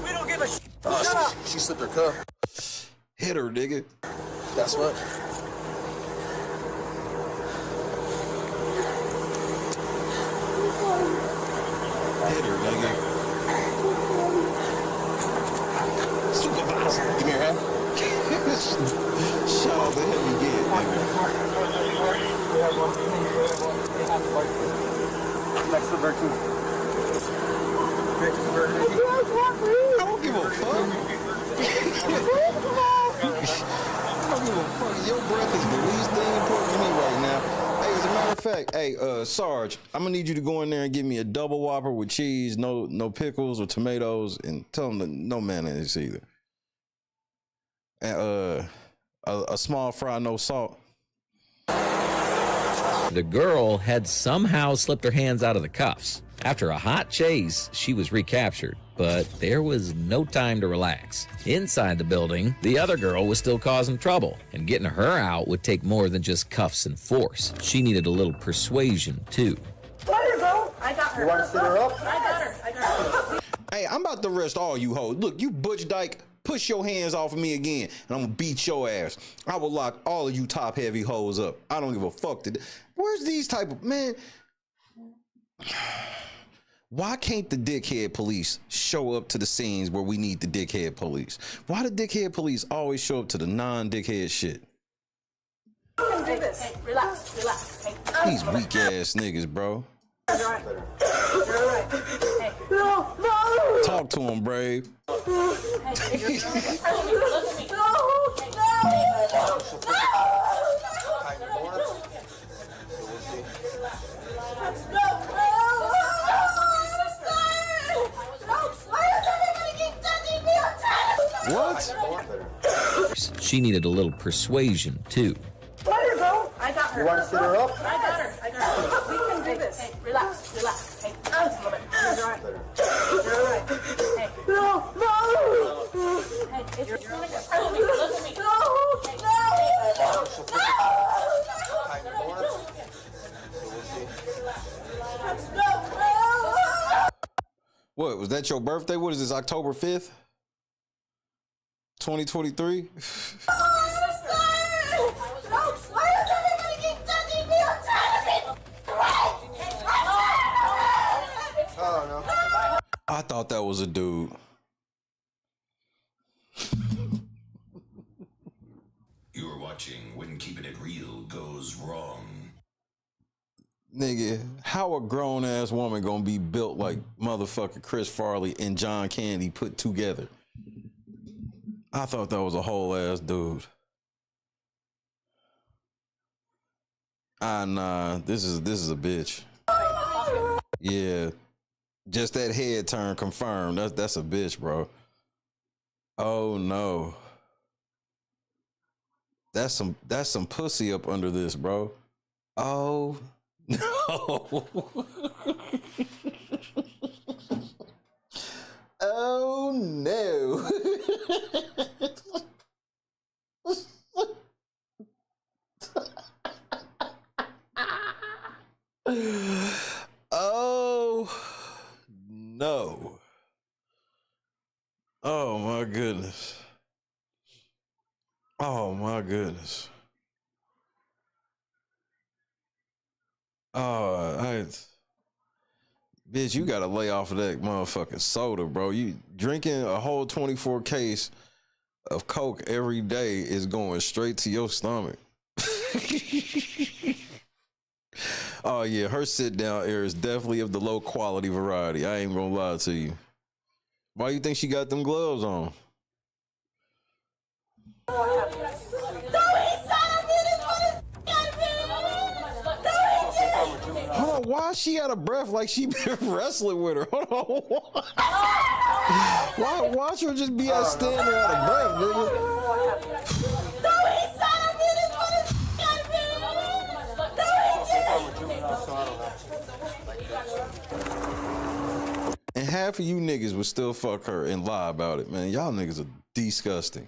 [SPEAKER 3] We don't give a shit. Shut up.
[SPEAKER 11] She slipped her cuff.
[SPEAKER 1] Hit her, nigga.
[SPEAKER 11] That's what.
[SPEAKER 1] Hit her, nigga. Supervisor.
[SPEAKER 11] Give me your hand.
[SPEAKER 1] Shout out to him again, nigga.
[SPEAKER 3] Next to Burger King.
[SPEAKER 1] I don't give a fuck. I don't give a fuck. Your breath is the least thing important to me right now. Hey, as a matter of fact, hey, Sarge, I'm gonna need you to go in there and give me a double Whopper with cheese, no pickles or tomatoes, and tell them no mayonnaise either. And a small fry, no salt.
[SPEAKER 6] The girl had somehow slipped her hands out of the cuffs. After a hot chase, she was recaptured, but there was no time to relax. Inside the building, the other girl was still causing trouble, and getting her out would take more than just cuffs and force. She needed a little persuasion, too.
[SPEAKER 7] Let her go. I got her.
[SPEAKER 11] You want to sit her up?
[SPEAKER 7] I got her.
[SPEAKER 1] Hey, I'm about to arrest all you hoes. Look, you butch dyke push your hands off of me again, and I'm gonna beat your ass. I will lock all of you top heavy hoes up. I don't give a fuck. Where's these type of man? Why can't the dickhead police show up to the scenes where we need the dickhead police? Why the dickhead police always show up to the non-dickhead shit?
[SPEAKER 9] You can do this. Hey, relax, relax. Hey,
[SPEAKER 1] these weak ass niggas, bro.
[SPEAKER 9] You're all right. You're all right. Hey.
[SPEAKER 7] No, no.
[SPEAKER 1] Talk to him, Brave.
[SPEAKER 9] Hey, you're look at me.
[SPEAKER 1] What?
[SPEAKER 6] She needed a little persuasion, too.
[SPEAKER 9] Let her go. I got her.
[SPEAKER 11] You want to sit her up?
[SPEAKER 9] I got her. I got her. We can do this. Hey, relax, relax. Hey, just a little bit. You're all right. You're all right. Hey.
[SPEAKER 7] No, no.
[SPEAKER 9] Hey, if you're look at me. Look at me.
[SPEAKER 1] What, was that your birthday? What is this, October 5th? 2023? I thought that was a dude.
[SPEAKER 12] You are watching When Keeping It Real Goes Wrong.
[SPEAKER 1] Nigga, how a grown ass woman gonna be built like motherfucking Chris Farley and John Candy put together? I thought that was a whole ass dude. Nah, this is a bitch. Yeah. Just that head turn confirmed. That's a bitch, bro. Oh no. That's some pussy up under this, bro. Oh no. Oh no. Oh no. Oh my goodness. Oh my goodness. Bitch, you gotta lay off of that motherfucking soda, bro. You drinking a whole 24 case of Coke every day is going straight to your stomach. Oh yeah, her sit down air is definitely of the low quality variety. I ain't gonna lie to you. Why you think she got them gloves on? Hold on, why is she out of breath like she been wrestling with her? Hold on. Why should just be out standing there out of breath, nigga? And half of you niggas would still fuck her and lie about it, man. Y'all niggas are disgusting.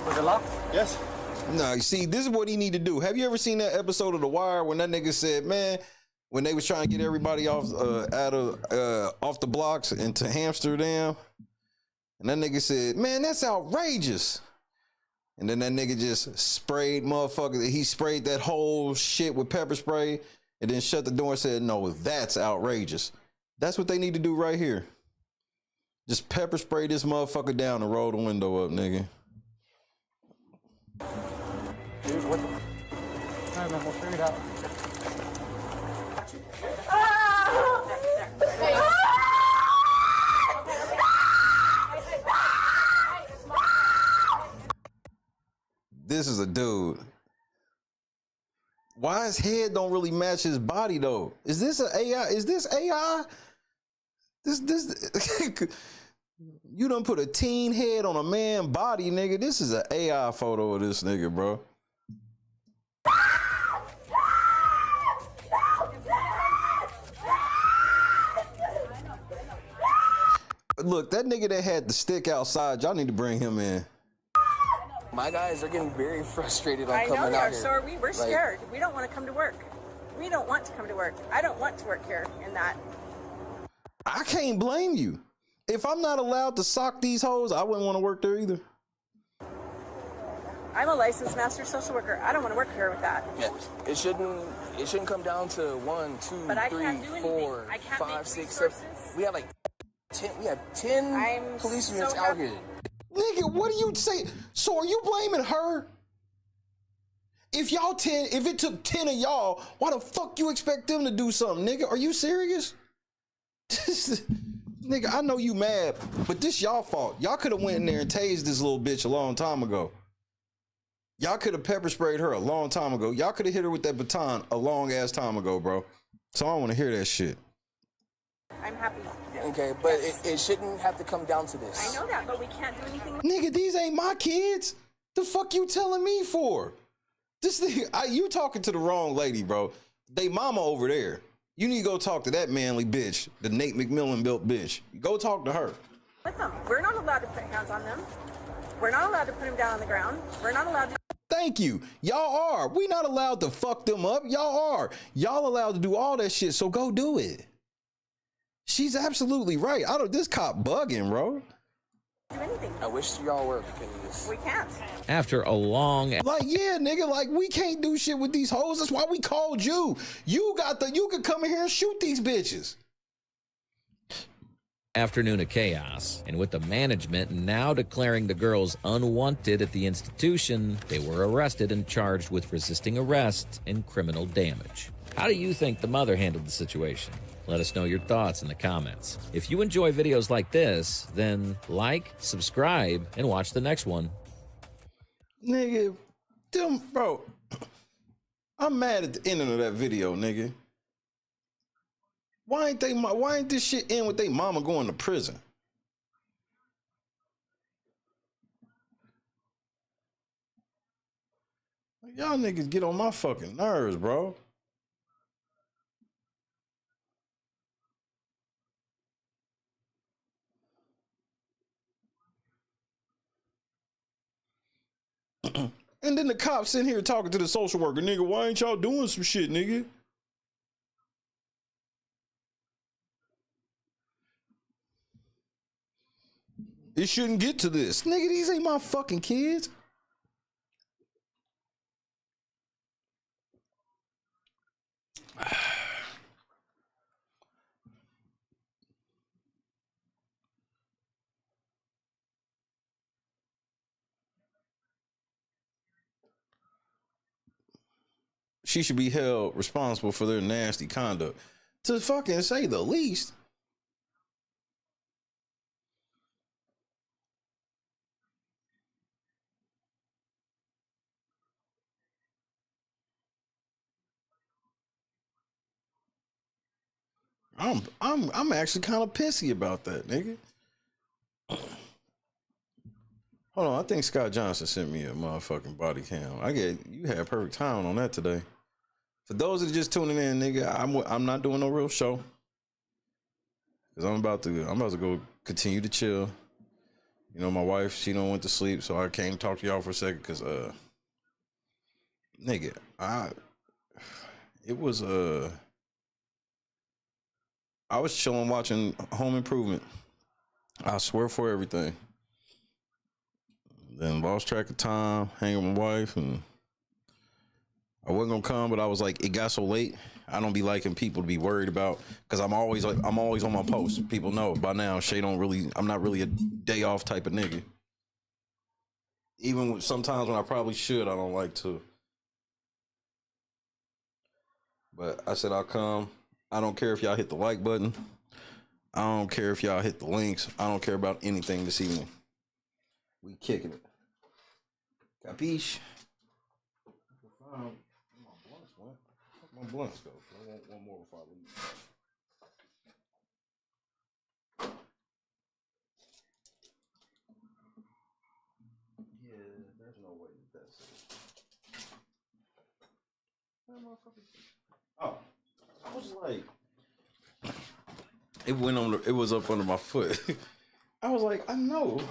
[SPEAKER 11] Was it locked? Yes.
[SPEAKER 1] No, you see, this is what he need to do. Have you ever seen that episode of The Wire when that nigga said, man, when they was trying to get everybody off off the blocks into Amsterdam, and that nigga said, man, that's outrageous. And then that nigga just sprayed motherfucker. He sprayed that whole shit with pepper spray and then shut the door and said, no, that's outrageous. That's what they need to do right here. Just pepper spray this motherfucker down and roll the window up, nigga.
[SPEAKER 3] Dude, what the? All right, man, we'll figure it out.
[SPEAKER 1] This is a dude. Why his head don't really match his body though? Is this an AI? Is this AI? This you done put a teen head on a man body, nigga. This is an AI photo of this nigga, bro. Look, that nigga that had the stick outside, y'all need to bring him in.
[SPEAKER 8] My guys are getting very frustrated on
[SPEAKER 9] I know
[SPEAKER 8] coming
[SPEAKER 9] they
[SPEAKER 8] out
[SPEAKER 9] are.
[SPEAKER 8] here.
[SPEAKER 9] So are we. We're scared. We don't want to come to work. We don't want to come to work. I don't want to work here in that.
[SPEAKER 1] I can't blame you. if I'm not allowed to sock these hoes, I wouldn't want to work there either.
[SPEAKER 9] I'm a licensed master social worker. I don't want to work here with that.
[SPEAKER 8] Yeah. It shouldn't come down to 1, 2,
[SPEAKER 9] But I
[SPEAKER 8] 3,
[SPEAKER 9] can't do
[SPEAKER 8] 4,
[SPEAKER 9] anything. I can't
[SPEAKER 8] 5,
[SPEAKER 9] make
[SPEAKER 8] 6, 7.
[SPEAKER 9] resources.
[SPEAKER 8] We have like 10. We have 10 police units out here.
[SPEAKER 1] Nigga, what do you say? So are you blaming her? If it took 10 of y'all, why the fuck you expect them to do something, nigga? Are you serious? Nigga, I know you mad, but this y'all fault. Y'all could have went in there and tased this little bitch a long time ago. Y'all could have pepper sprayed her a long time ago. Y'all could have hit her with that baton a long ass time ago, bro. So I don't want to hear that shit.
[SPEAKER 9] I'm happy.
[SPEAKER 8] Okay, but it shouldn't have to come down to this.
[SPEAKER 9] I know that, but we can't do anything.
[SPEAKER 1] Nigga, these ain't my kids. The fuck you telling me for? This thing, you talking to the wrong lady, bro. They mama over there. You need to go talk to that manly bitch, the Nate McMillan built bitch. Go talk to her.
[SPEAKER 9] With them. We're not allowed to put hands on them. We're not allowed to put them down on the ground. We're not allowed to.
[SPEAKER 1] Thank you. Y'all are. We not allowed to fuck them up. Y'all are. Y'all allowed to do all that shit, so go do it. She's absolutely right. This cop bugging, bro.
[SPEAKER 9] Do anything.
[SPEAKER 8] I wish y'all were because
[SPEAKER 9] we can't.
[SPEAKER 6] After a long,
[SPEAKER 1] like, yeah, nigga, like we can't do shit with these hoes. That's why we called you. You could come in here and shoot these bitches.
[SPEAKER 6] afternoon of chaos, and with the management now declaring the girls unwanted at the institution, they were arrested and charged with resisting arrest and criminal damage. How do you think the mother handled the situation? Let us know your thoughts in the comments. If you enjoy videos like this, then like, subscribe, and watch the next one.
[SPEAKER 1] Nigga, bro, I'm mad at the ending of that video, nigga. Why ain't this shit end with they mama going to prison? Y'all niggas get on my fucking nerves, bro. And then the cops sitting here talking to the social worker, nigga, why ain't y'all doing some shit, nigga? It shouldn't get to this. Nigga, these ain't my fucking kids. She should be held responsible for their nasty conduct, to fucking say the least. I'm actually kind of pissy about that, nigga. Hold on, I think Scott Johnson sent me a motherfucking body cam. You had perfect timing on that today. For those that are just tuning in, nigga, I'm not doing no real show. Cause I'm about to go continue to chill. You know, my wife, she don't went to sleep, so I came to talk to y'all for a second. Cause nigga, I was chilling watching Home Improvement. I swear for everything. Then lost track of time, hanging with my wife, and I wasn't gonna come, but I was like, it got so late. I don't be liking people to be worried about, because I'm always on my post. People know by now. I'm not really a day off type of nigga. Even sometimes when I probably should, I don't like to. But I said I'll come. I don't care if y'all hit the like button. I don't care if y'all hit the links. I don't care about anything this evening. We kicking it. Capiche? My blunts go. I want one more before I leave. Yeah, there's no way that's it. Oh, I was like, it was up under my foot. I was like, I know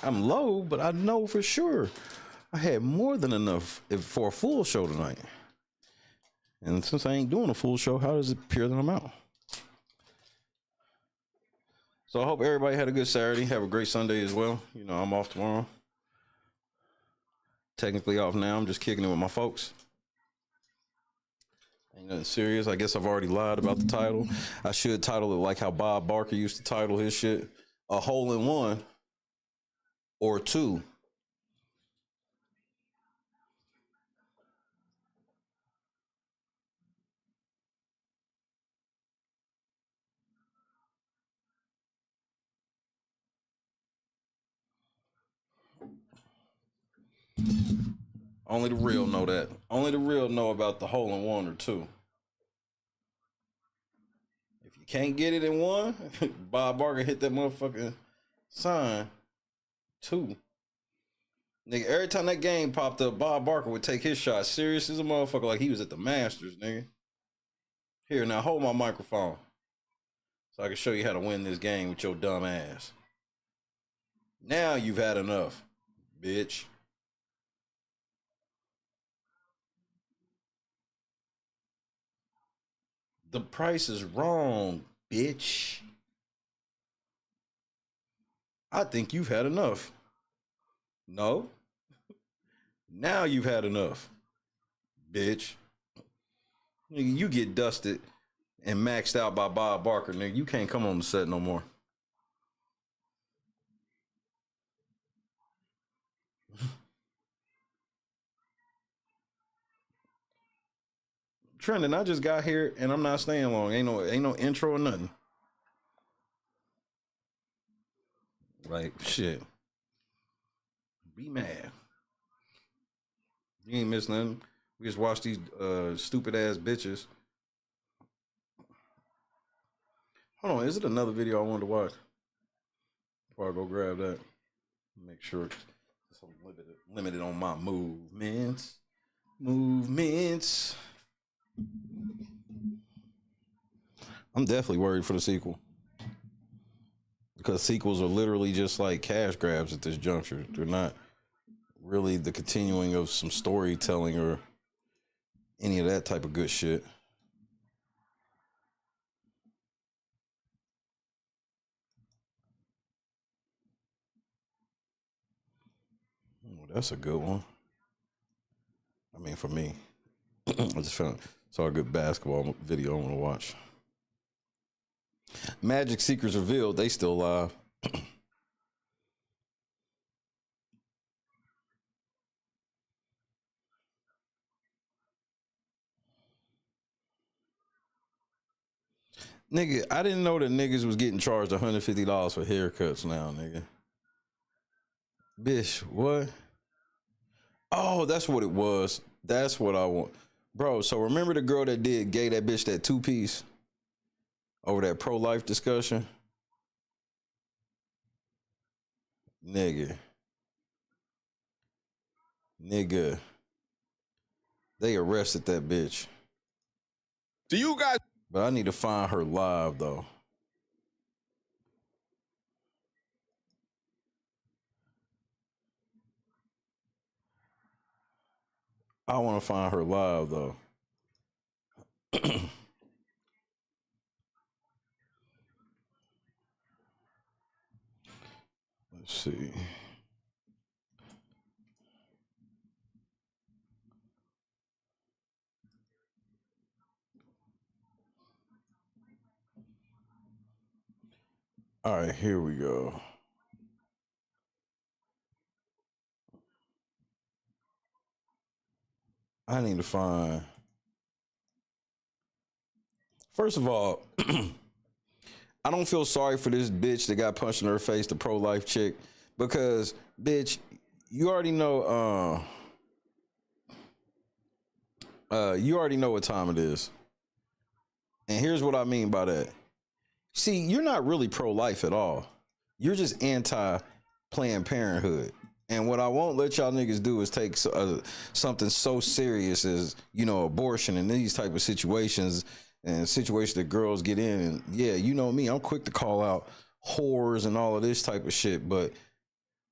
[SPEAKER 1] I'm low, but I know for sure I had more than enough for a full show tonight. And since I ain't doing a full show, how does it appear that I'm out? So I hope everybody had a good Saturday. Have a great Sunday as well. You know, I'm off tomorrow. Technically off now. I'm just kicking it with my folks. Ain't nothing serious. I guess I've already lied about the title. I should title it like how Bob Barker used to title his shit. A hole in one or two. Only the real know that. Only the real know about the hole in one or two. If you can't get it in one, Bob Barker hit that motherfucking sign. Two. Nigga, every time that game popped up, Bob Barker would take his shot serious as a motherfucker like he was at the Masters, nigga. Here, now hold my microphone so I can show you how to win this game with your dumb ass. Now you've had enough, bitch. The price is wrong, bitch. I think you've had enough. No. Now you've had enough, bitch. Nigga, you get dusted and maxed out by Bob Barker, nigga. You can't come on the set no more. Trending, I just got here and I'm not staying long. Ain't no intro or nothing. Like, shit. Be mad. You ain't missed nothing. We just watched these stupid ass bitches. Hold on, is it another video I wanted to watch? Before I go grab that. Make sure it's limited on my movements. I'm definitely worried for the sequel. Because sequels are literally just like cash grabs at this juncture. They're not really the continuing of some storytelling or any of that type of good shit. Oh, that's a good one. I mean, for me, I just saw a good basketball video I want to watch. Magic Secrets Revealed, they still live. Nigga, I didn't know that niggas was getting charged $150 for haircuts now, nigga. Bitch, what? Oh, that's what it was. That's what I want. Bro, so remember the girl that gave that bitch that two-piece over that pro-life discussion? Nigga. They arrested that bitch.
[SPEAKER 10] Do you guys?
[SPEAKER 1] But I need to find her live, though. I want to find her live, though. Let's see. All right, here we go. I need to find. First of all, I don't feel sorry for this bitch that got punched in her face, the pro-life chick, because, bitch, you already know. You already know what time it is, and here's what I mean by that. See, you're not really pro-life at all. You're just anti-Planned Parenthood. And what I won't let y'all niggas do is take something so serious as, you know, abortion and these type of situations and situations that girls get in. And yeah, you know me, I'm quick to call out whores and all of this type of shit. But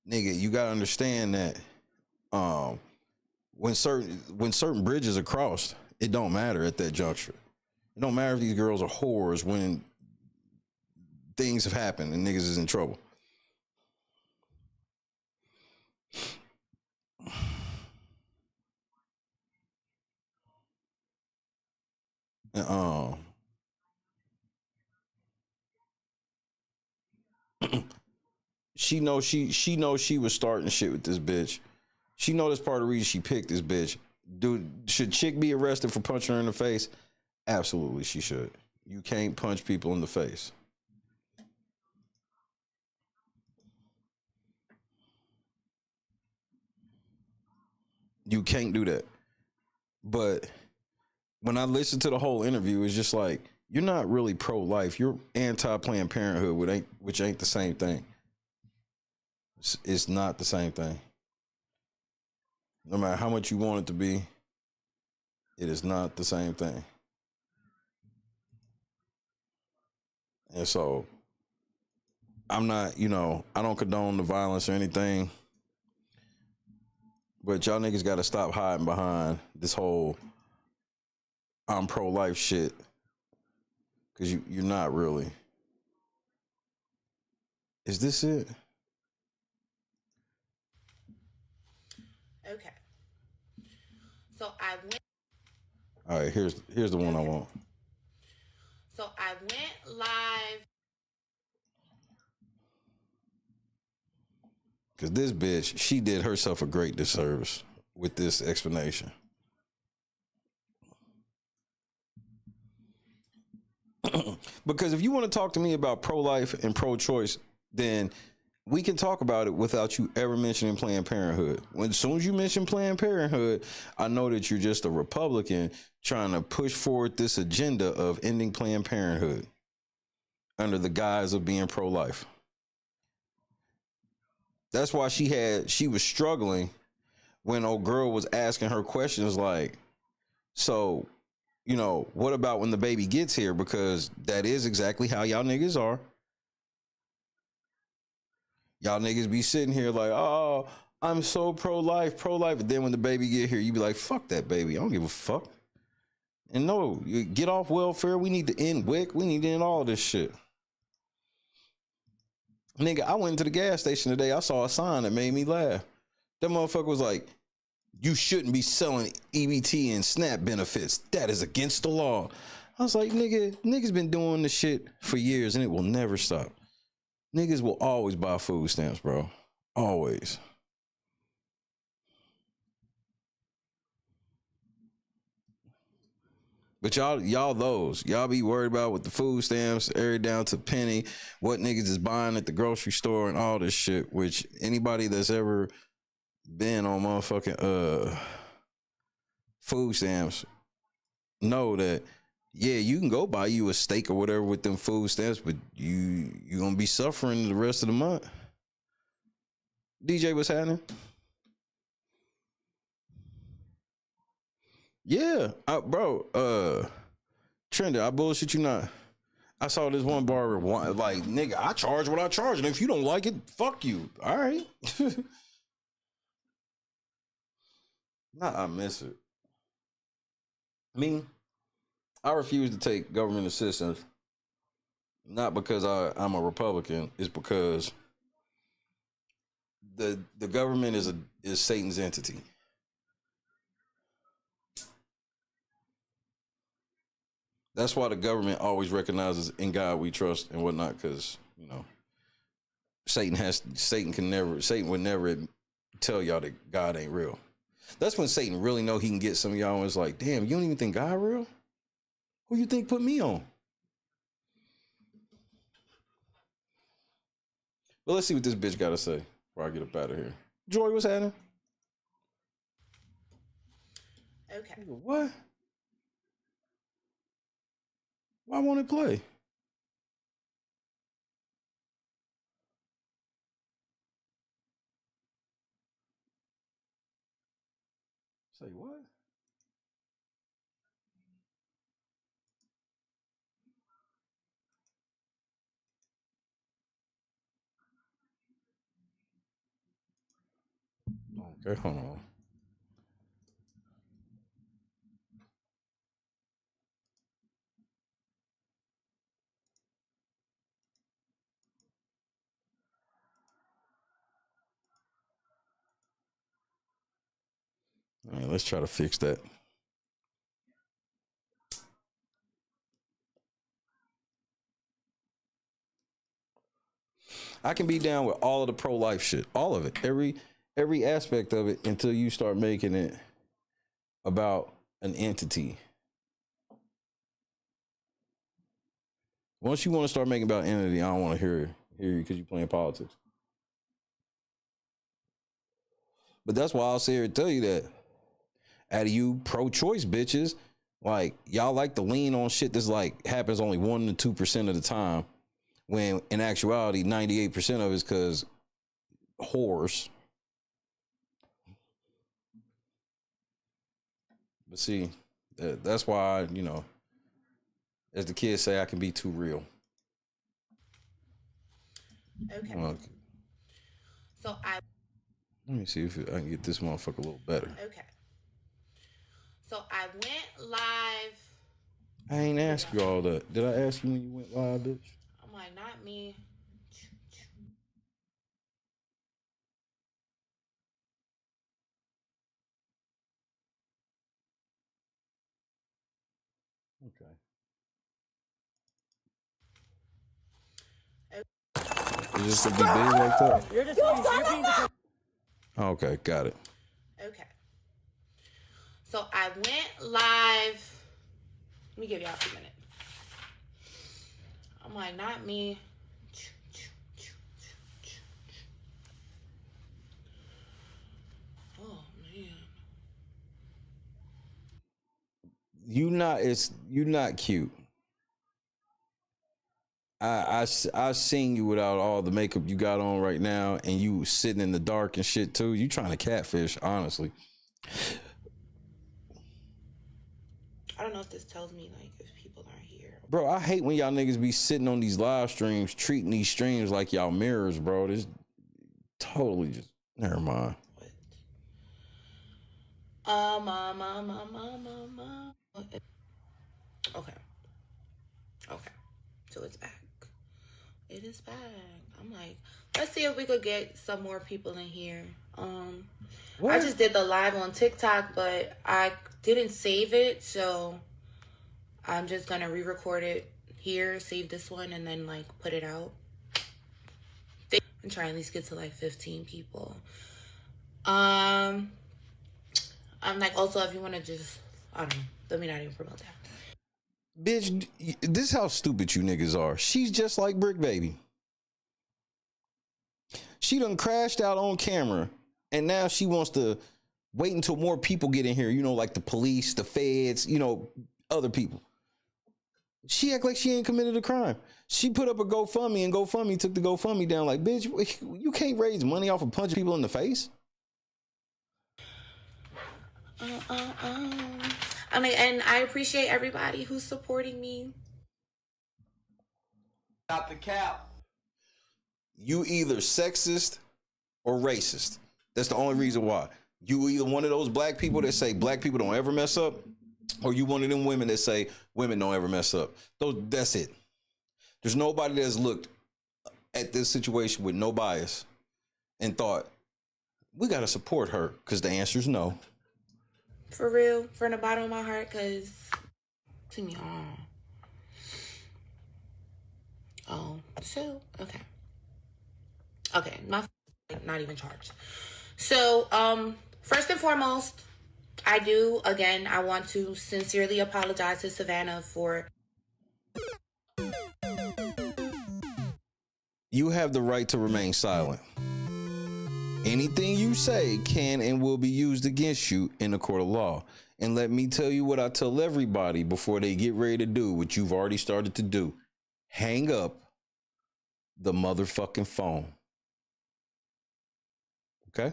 [SPEAKER 1] nigga, you gotta understand that when certain bridges are crossed, it don't matter at that juncture. It don't matter if these girls are whores when things have happened and niggas is in trouble. And, she knows she was starting shit with this bitch. She know that's part of the reason she picked this bitch. Dude, should chick be arrested for punching her in the face? Absolutely, she should. You can't punch people in the face. You can't do that. But when I listened to the whole interview, it's just like, you're not really pro-life. You're anti-Planned Parenthood, which ain't the same thing. It's not the same thing. No matter how much you want it to be, it is not the same thing. And so, I'm not, I don't condone the violence or anything. But y'all niggas got to stop hiding behind this whole I'm pro-life shit. Because you're not really. Is this it?
[SPEAKER 13] Okay. So I went.
[SPEAKER 1] All right, here's the one I want.
[SPEAKER 13] So I went live.
[SPEAKER 1] Because this bitch, she did herself a great disservice with this explanation. Because if you want to talk to me about pro-life and pro-choice, then we can talk about it without you ever mentioning Planned Parenthood. As soon as you mention Planned Parenthood, I know that you're just a Republican trying to push forward this agenda of ending Planned Parenthood under the guise of being pro-life. That's why she was struggling when old girl was asking her questions like, so, what about when the baby gets here? Because that is exactly how y'all niggas are. Y'all niggas be sitting here like, oh, I'm so pro-life. And then when the baby get here, you be like, fuck that baby. I don't give a fuck. And no, you get off welfare. We need to end WIC. We need to end all this shit. Nigga, I went to the gas station today. I saw a sign that made me laugh. That motherfucker was like, you shouldn't be selling EBT and SNAP benefits. That is against the law. I was like, niggas been doing this shit for years and it will never stop. Niggas will always buy food stamps, bro. Always. But y'all be worried about with the food stamps, every down to penny, what niggas is buying at the grocery store and all this shit, which anybody that's ever been on motherfucking food stamps know that, yeah, you can go buy you a steak or whatever with them food stamps, but you gonna be suffering the rest of the month. DJ, what's happening? Yeah, Trenda, I bullshit you not. I saw this one barber like, nigga, I charge what I charge, and if you don't like it, fuck you. All right. Nah, I miss it. Me, I refuse to take government assistance, not because I'm a Republican. It's because the government is Satan's entity. That's why the government always recognizes in God we trust and whatnot, because Satan would never tell y'all that God ain't real. That's when Satan really know he can get some of y'all and it's like, damn, you don't even think God real? Who you think put me on? Well, let's see what this bitch got to say before I get up out of here. Joy, what's happening?
[SPEAKER 13] Okay.
[SPEAKER 1] What? Why won't it play? Say what? Okay, hold on. All right, let's try to fix that. I can be down with all of the pro-life shit, all of it, every aspect of it, until you start making it about an entity. Once you want to start making about an entity, I don't want to hear you because you're playing politics. But that's why I'll sit here and tell you that out of you pro-choice bitches, like y'all like to lean on shit that's like happens only 1 to 2% of the time, when in actuality 98% of it is because whores. But see, that's why, you know, as the kids say, I can be too real.
[SPEAKER 13] Okay. So
[SPEAKER 1] Let me see if I can get this motherfucker a little better.
[SPEAKER 13] Okay. So I went live.
[SPEAKER 1] I ain't ask you all that. Did I ask you when you went live, bitch?
[SPEAKER 13] I'm like, not me.
[SPEAKER 1] Okay. Is this to be big like that?
[SPEAKER 3] You're just
[SPEAKER 1] Okay, got it.
[SPEAKER 13] Okay. So I went live. Let me give y'all a few minutes. I'm like, not me. Oh man.
[SPEAKER 1] You not cute. I seen you without all the makeup you got on right now, and you sitting in the dark and shit too. You trying to catfish, honestly.
[SPEAKER 13] I don't know if this tells me like if people aren't here.
[SPEAKER 1] Bro, I hate when y'all niggas be sitting on these live streams, treating these streams like y'all mirrors, bro. This totally just never mind.
[SPEAKER 13] Okay. Okay. So it's back. It is back. I'm like, let's see if we could get some more people in here. I just did the live on TikTok, but I didn't save it, so I'm just gonna re-record it here, save this one, and then like put it out. And try at least get to like 15 people. I'm like, also if you want to just, I don't know, let me not even promote that.
[SPEAKER 1] Bitch, this is how stupid you niggas are. She's just like Brick Baby. She done crashed out on camera, and now she wants to wait until more people get in here, you know, like the police, the feds, you know, other people. She act like she ain't committed a crime. She put up a GoFundMe, and GoFundMe took the GoFundMe down. Like, bitch, you can't raise money off of punching people in the face.
[SPEAKER 13] I mean, and I appreciate everybody who's supporting me.
[SPEAKER 11] Not the cap.
[SPEAKER 1] You either sexist or racist. That's the only reason why. You either one of those black people that say black people don't ever mess up, or you one of them women that say women don't ever mess up. That's it. There's nobody that's looked at this situation with no bias and thought, we got to support her, because the answer is no.
[SPEAKER 13] For real, from the bottom of my heart, because to me, so okay, my not even charged. So first and foremost, I want to sincerely apologize to Savannah for.
[SPEAKER 1] You have the right to remain silent. Anything you say can and will be used against you in the court of law. And let me tell you what I tell everybody before they get ready to do what you've already started to do. Hang up the motherfucking phone. Okay?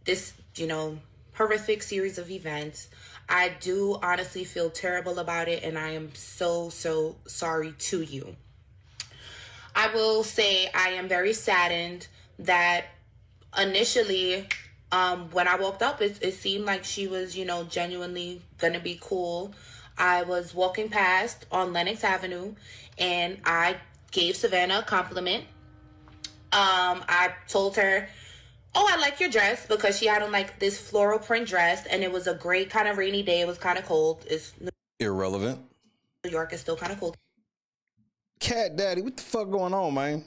[SPEAKER 13] This, horrific series of events. I do honestly feel terrible about it, and I am so, so sorry to you. I will say I am very saddened that initially, when I woke up, it seemed like she was, genuinely gonna be cool. I was walking past on Lenox Avenue, and I gave Savannah a compliment. I told her, oh, I like your dress, because she had on like this floral print dress, and it was a great kind of rainy day. It was kind of cold. It's
[SPEAKER 1] Irrelevant.
[SPEAKER 13] New York is still kind of cold.
[SPEAKER 1] Cat Daddy, what the fuck going on, man?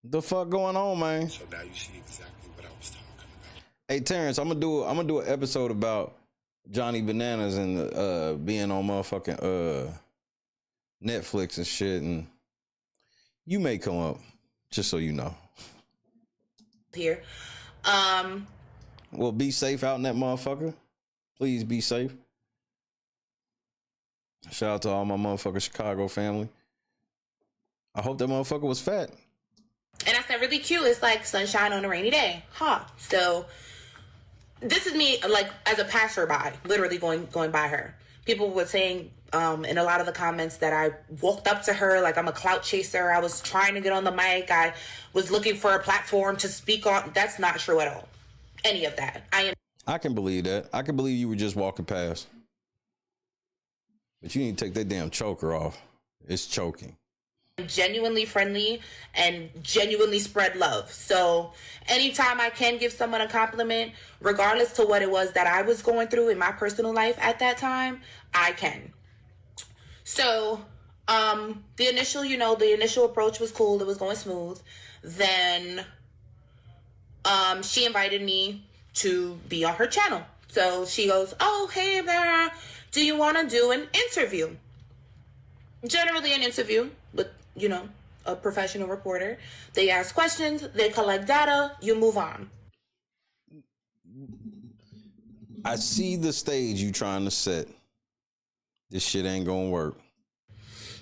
[SPEAKER 1] The fuck going on, man?
[SPEAKER 10] So now you see exactly what I was talking about.
[SPEAKER 1] Hey Terrence, I'm gonna do an episode about Johnny Bananas and being on motherfucking Netflix and shit, and you may come up, just so you know.
[SPEAKER 13] Here.
[SPEAKER 1] Well, be safe out in that motherfucker. Please be safe. Shout out to all my motherfucking Chicago family. I hope that motherfucker was fat.
[SPEAKER 13] And I said, really cute. It's like sunshine on a rainy day. Huh. So this is me, like, as a passerby, literally going by her. People were saying in a lot of the comments that I walked up to her like I'm a clout chaser. I was trying to get on the mic. I was looking for a platform to speak on. That's not true at all. Any of that.
[SPEAKER 1] I can believe that. I can believe you were just walking past. But you need to take that damn choker off. It's choking.
[SPEAKER 13] Genuinely friendly and genuinely spread love. So anytime I can give someone a compliment, regardless to what it was that I was going through in my personal life at that time, I can. So the initial approach was cool. It was going smooth. Then she invited me to be on her channel. So she goes, oh, hey there, do you want to do an interview? Generally an interview with, a professional reporter. They ask questions, they collect data, you move on.
[SPEAKER 1] I see the stage you trying to set. This shit ain't gonna work.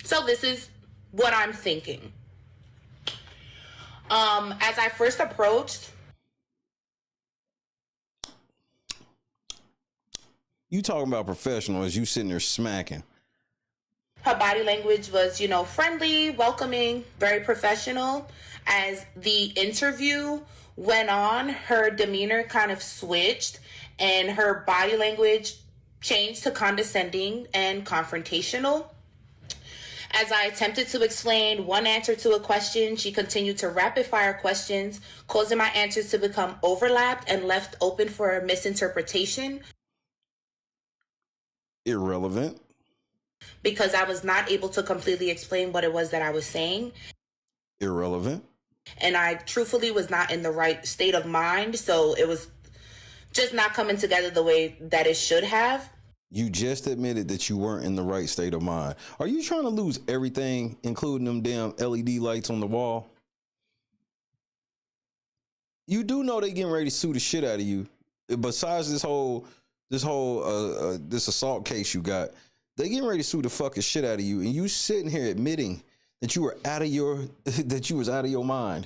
[SPEAKER 13] So this is what I'm thinking. As I first approached,
[SPEAKER 1] you talking about professional as you sitting there smacking.
[SPEAKER 13] her body language was, friendly, welcoming, very professional. As the interview went on, her demeanor kind of switched and her body language changed to condescending and confrontational. As I attempted to explain one answer to a question, she continued to rapid fire questions, causing my answers to become overlapped and left open for misinterpretation.
[SPEAKER 1] Irrelevant.
[SPEAKER 13] Because I was not able to completely explain what it was that I was saying.
[SPEAKER 1] Irrelevant.
[SPEAKER 13] And I truthfully was not in the right state of mind, so it was just not coming together the way that it should have.
[SPEAKER 1] You just admitted that you weren't in the right state of mind. Are you trying to lose everything, including them damn LED lights on the wall? You do know they getting ready to sue the shit out of you. Besides this assault case you got, they getting ready to sue the fucking shit out of you, and you sitting here admitting that you were out of your mind.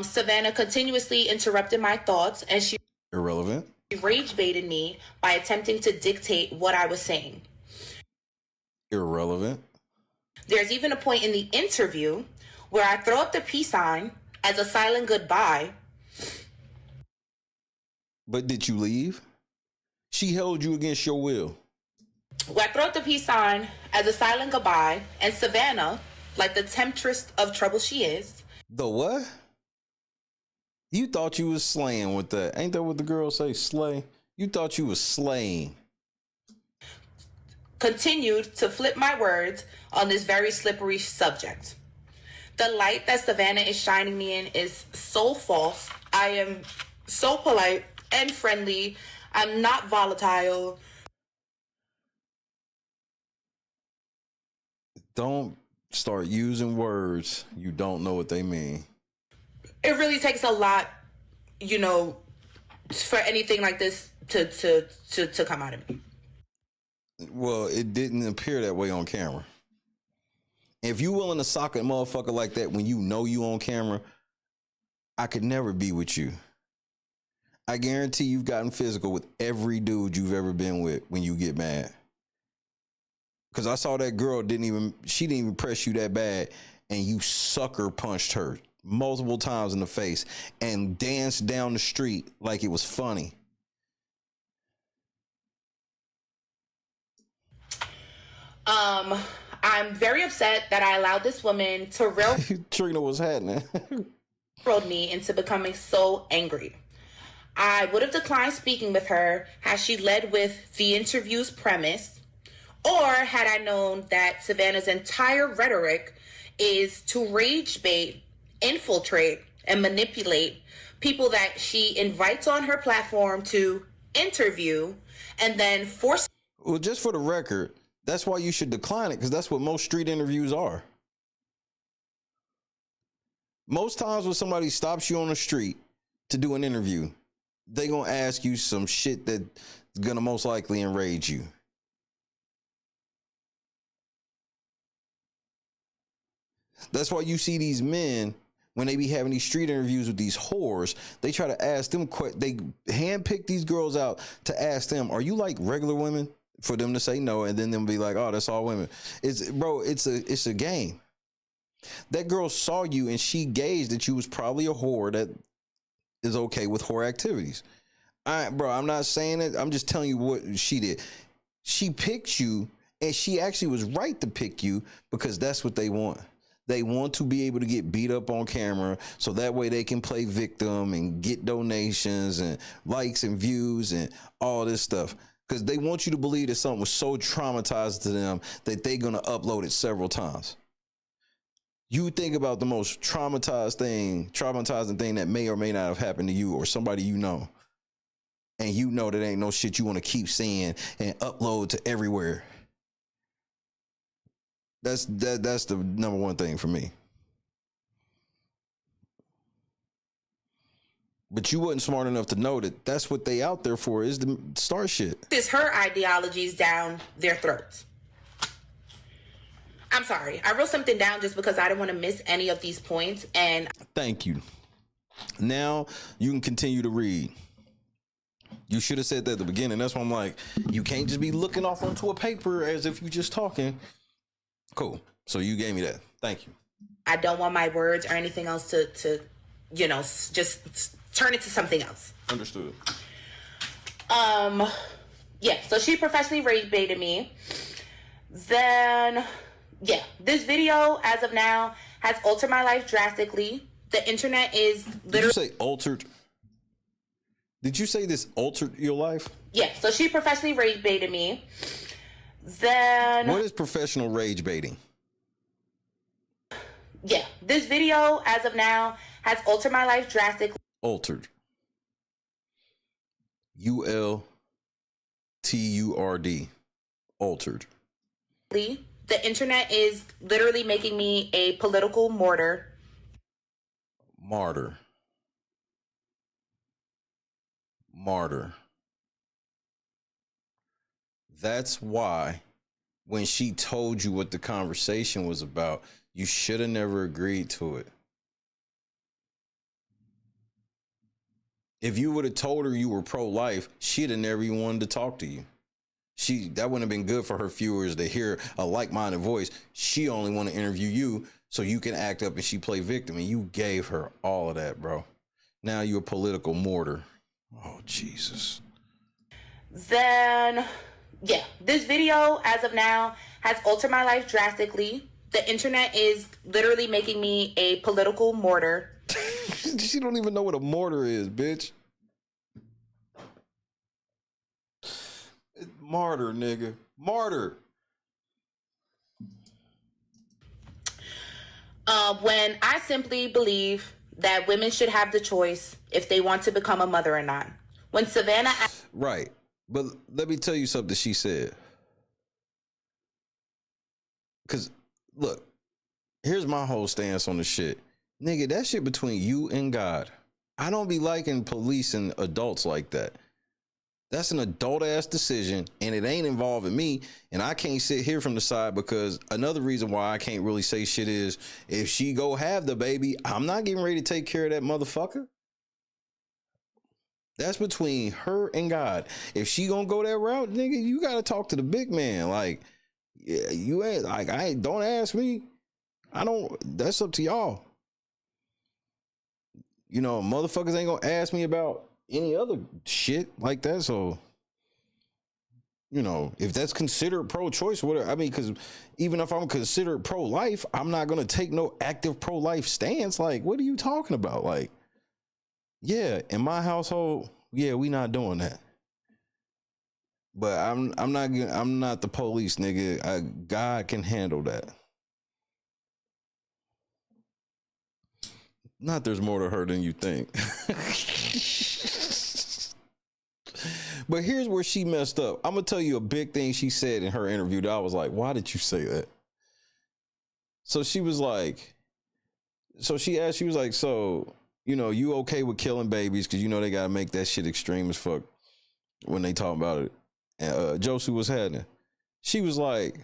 [SPEAKER 13] Savannah continuously interrupted my thoughts, and she
[SPEAKER 1] Irrelevant.
[SPEAKER 13] rage baited me by attempting to dictate what I was saying.
[SPEAKER 1] Irrelevant.
[SPEAKER 13] There's even a point in the interview where I throw up the peace sign as a silent goodbye.
[SPEAKER 1] But did you leave? She held you against your will.
[SPEAKER 13] Where I throw up the peace sign as a silent goodbye, and Savannah, like the temptress of trouble she is.
[SPEAKER 1] The what? You thought you was slaying with that. Ain't that what the girls say, slay? You thought you was slaying.
[SPEAKER 13] Continued to flip my words on this very slippery subject. The light that Savannah is shining me in is so false. I am so polite and friendly. I'm not volatile.
[SPEAKER 1] Don't start using words you don't know what they mean.
[SPEAKER 13] It really takes a lot, for anything like this to come out of me.
[SPEAKER 1] Well, it didn't appear that way on camera. If you willing to sock a motherfucker like that when you know you on camera, I could never be with you. I guarantee you've gotten physical with every dude you've ever been with when you get mad. Because I saw that girl she didn't even press you that bad, and you sucker punched her multiple times in the face and danced down the street like it was funny.
[SPEAKER 13] I'm very upset that I allowed this woman to
[SPEAKER 1] Trina, what's happening?
[SPEAKER 13] railroad me into becoming so angry. I would have declined speaking with her had she led with the interview's premise, or had I known that Savannah's entire rhetoric is to rage bait, infiltrate, and manipulate people that she invites on her platform to interview and then force.
[SPEAKER 1] Well, just for the record, that's why you should decline it, because that's what most street interviews are. Most times when somebody stops you on the street to do an interview, they gonna ask you some shit that's gonna most likely enrage you. That's why you see these men, when they be having these street interviews with these whores, they try to ask them, they handpick these girls out to ask them, are you like regular women? For them to say no, and then them be like, oh, that's all women. It's a game. That girl saw you and she gauged that you was probably a whore that is okay with whore activities. I'm not saying it. I'm just telling you what she did. She picked you, and she actually was right to pick you because that's what they want. They want to be able to get beat up on camera so that way they can play victim and get donations and likes and views and all this stuff. Because they want you to believe that something was so traumatized to them that they're going to upload it several times. You think about the most traumatizing thing that may or may not have happened to you or somebody you know. And you know that ain't no shit you want to keep seeing and upload to everywhere. That's the number one thing for me. But you wasn't smart enough to know that that's what they out there for, is to start shit.
[SPEAKER 13] Is her ideologies down their throats. I'm sorry. I wrote something down just because I didn't want to miss any of these points. And
[SPEAKER 1] thank you. Now you can continue to read. You should have said that at the beginning. That's why I'm like, you can't just be looking off onto a paper as if you just talking. Cool. So you gave me that. Thank you.
[SPEAKER 13] I don't want my words or anything else to just turn it to something else.
[SPEAKER 1] Understood.
[SPEAKER 13] Yeah, so she professionally rage baited me. Then, yeah, this video, as of now, has altered my life drastically. The internet is literally...
[SPEAKER 1] Did you say altered? Did you say this altered your life?
[SPEAKER 13] Yeah, so she professionally rage baited me. Then...
[SPEAKER 1] What is professional rage baiting?
[SPEAKER 13] Yeah, this video, as of now, has altered my life drastically.
[SPEAKER 1] Altered. ULTURD. Altered.
[SPEAKER 13] The internet is literally making me a political martyr.
[SPEAKER 1] Martyr. That's why when she told you what the conversation was about, you should have never agreed to it. If you would have told her you were pro-life, she'd have never even wanted to talk to you. That wouldn't have been good for her viewers to hear a like-minded voice. She only want to interview you so you can act up and she play victim. And you gave her all of that, bro. Now you're a political martyr. Oh, Jesus.
[SPEAKER 13] Then, yeah, this video, as of now, has altered my life drastically. The internet is literally making me a political martyr.
[SPEAKER 1] She don't even know what a mortar is, bitch. Martyr, nigga. Martyr.
[SPEAKER 13] When I simply believe that women should have the choice if they want to become a mother or not. When Savannah...
[SPEAKER 1] Right. But let me tell you something she said. Because, look, here's my whole stance on the shit. Nigga, that shit between you and God. I don't be liking policing adults like that. That's an adult-ass decision, and it ain't involving me, and I can't sit here from the side because another reason why I can't really say shit is if she go have the baby, I'm not getting ready to take care of that motherfucker. That's between her and God. If she gonna go that route, nigga, you gotta talk to the big man. Like, yeah, you ain't like don't ask me. That's up to y'all. You know, motherfuckers ain't gonna ask me about any other shit like that. So you know, if that's considered pro-choice, whatever. I mean, because even if I'm considered pro-life, I'm not gonna take no active pro-life stance. Like, what are you talking about? Like, yeah, in my household, yeah, we not doing that. But I'm not the police, nigga. God can handle that. Not there's more to her than you think. But here's where she messed up. I'm gonna tell you a big thing she said in her interview that I was like, why did you say that? So she was like, so she asked, she was like, so, you know, you okay with killing babies? Cause you know they gotta make that shit extreme as fuck when they talk about it. And Josie was happening. She was like,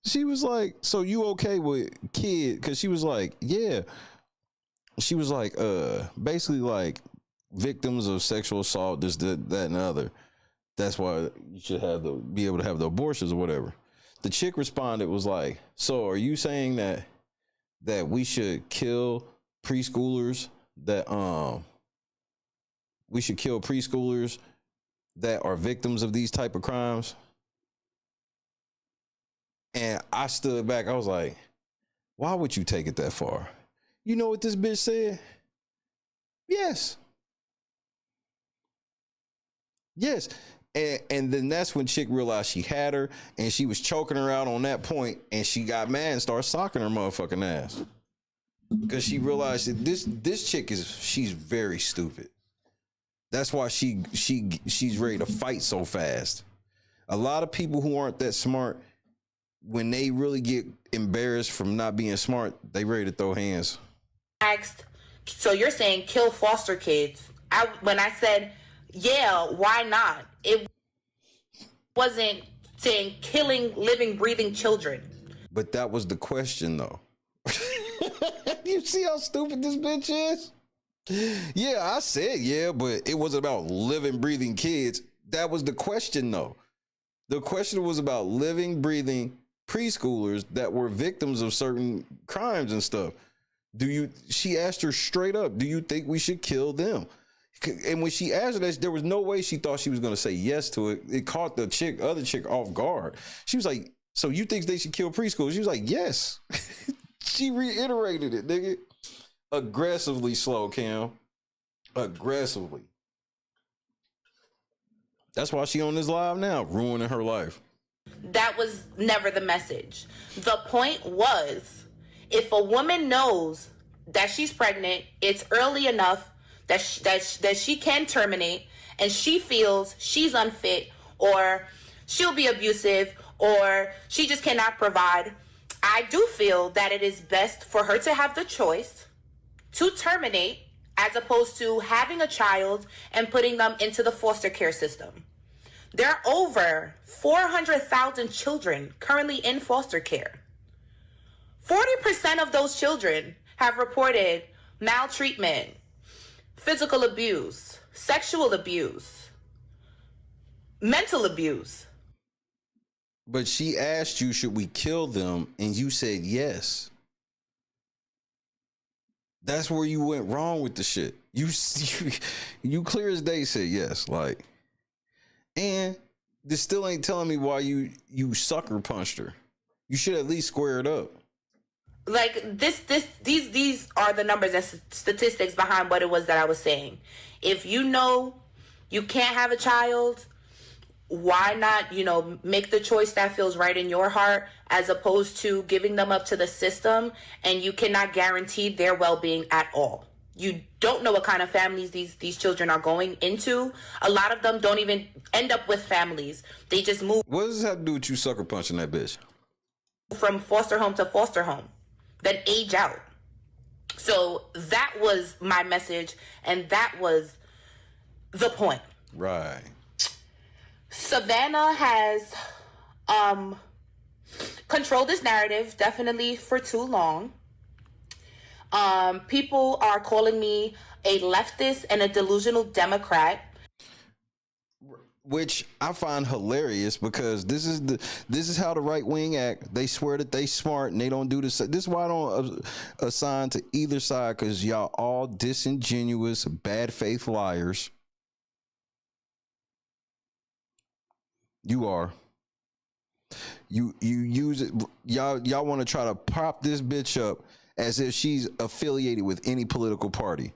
[SPEAKER 1] she was like, so you okay with kid? Cause she was like, yeah. She was like, basically like victims of sexual assault, this, that, and the other. That's why you should be able to have the abortions or whatever. The chick responded, was like, so are you saying that we should kill preschoolers that are victims of these type of crimes? And I stood back. I was like, why would you take it that far? You know what this bitch said? Yes. Yes. And then that's when chick realized she had her and she was choking her out on that point, and she got mad and started socking her motherfucking ass. Because she realized that this chick she's very stupid. That's why she's ready to fight so fast. A lot of people who aren't that smart, when they really get embarrassed from not being smart, they ready to throw hands.
[SPEAKER 13] So you're saying kill foster kids? When I said, yeah, why not? It wasn't saying killing living, breathing children.
[SPEAKER 1] But that was the question, though. You see how stupid this bitch is? Yeah, I said yeah, but it wasn't about living, breathing kids. That was the question, though. The question was about living, breathing preschoolers that were victims of certain crimes and stuff. She asked her straight up, do you think we should kill them? And when she asked her that, there was no way she thought she was going to say yes to it. It caught the other chick off guard. She was like, so you think they should kill preschoolers? She was like, yes. She reiterated it, nigga. Aggressively slow, Cam. Aggressively. That's why she on this live now, ruining her life.
[SPEAKER 13] That was never the message. The point was, if a woman knows that she's pregnant, it's early enough that she can terminate, and she feels she's unfit, or she'll be abusive, or she just cannot provide, I do feel that it is best for her to have the choice to terminate, as opposed to having a child and putting them into the foster care system. There are over 400,000 children currently in foster care. 40% of those children have reported maltreatment, physical abuse, sexual abuse, mental abuse.
[SPEAKER 1] But she asked you, should we kill them? And you said yes. That's where you went wrong with the shit. You clear as day said yes. Like, and this still ain't telling me why you sucker punched her. You should at least square it up.
[SPEAKER 13] Like these are the numbers and statistics behind what it was that I was saying. If you know you can't have a child, why not, make the choice that feels right in your heart, as opposed to giving them up to the system, and you cannot guarantee their well-being at all. You don't know what kind of families these children are going into. A lot of them don't even end up with families. They just move.
[SPEAKER 1] What does this have to do with you sucker punching that bitch?
[SPEAKER 13] From foster home to foster home, then age out. So that was my message, and that was the point.
[SPEAKER 1] Right.
[SPEAKER 13] Savannah has controlled this narrative definitely for too long. People are calling me a leftist and a delusional Democrat,
[SPEAKER 1] which I find hilarious, because this is how the right wing act. They swear that they smart and they don't do this. This is why I don't assign to either side, because y'all all disingenuous, bad faith liars. You are. You use it. Y'all want to try to prop this bitch up as if she's affiliated with any political party.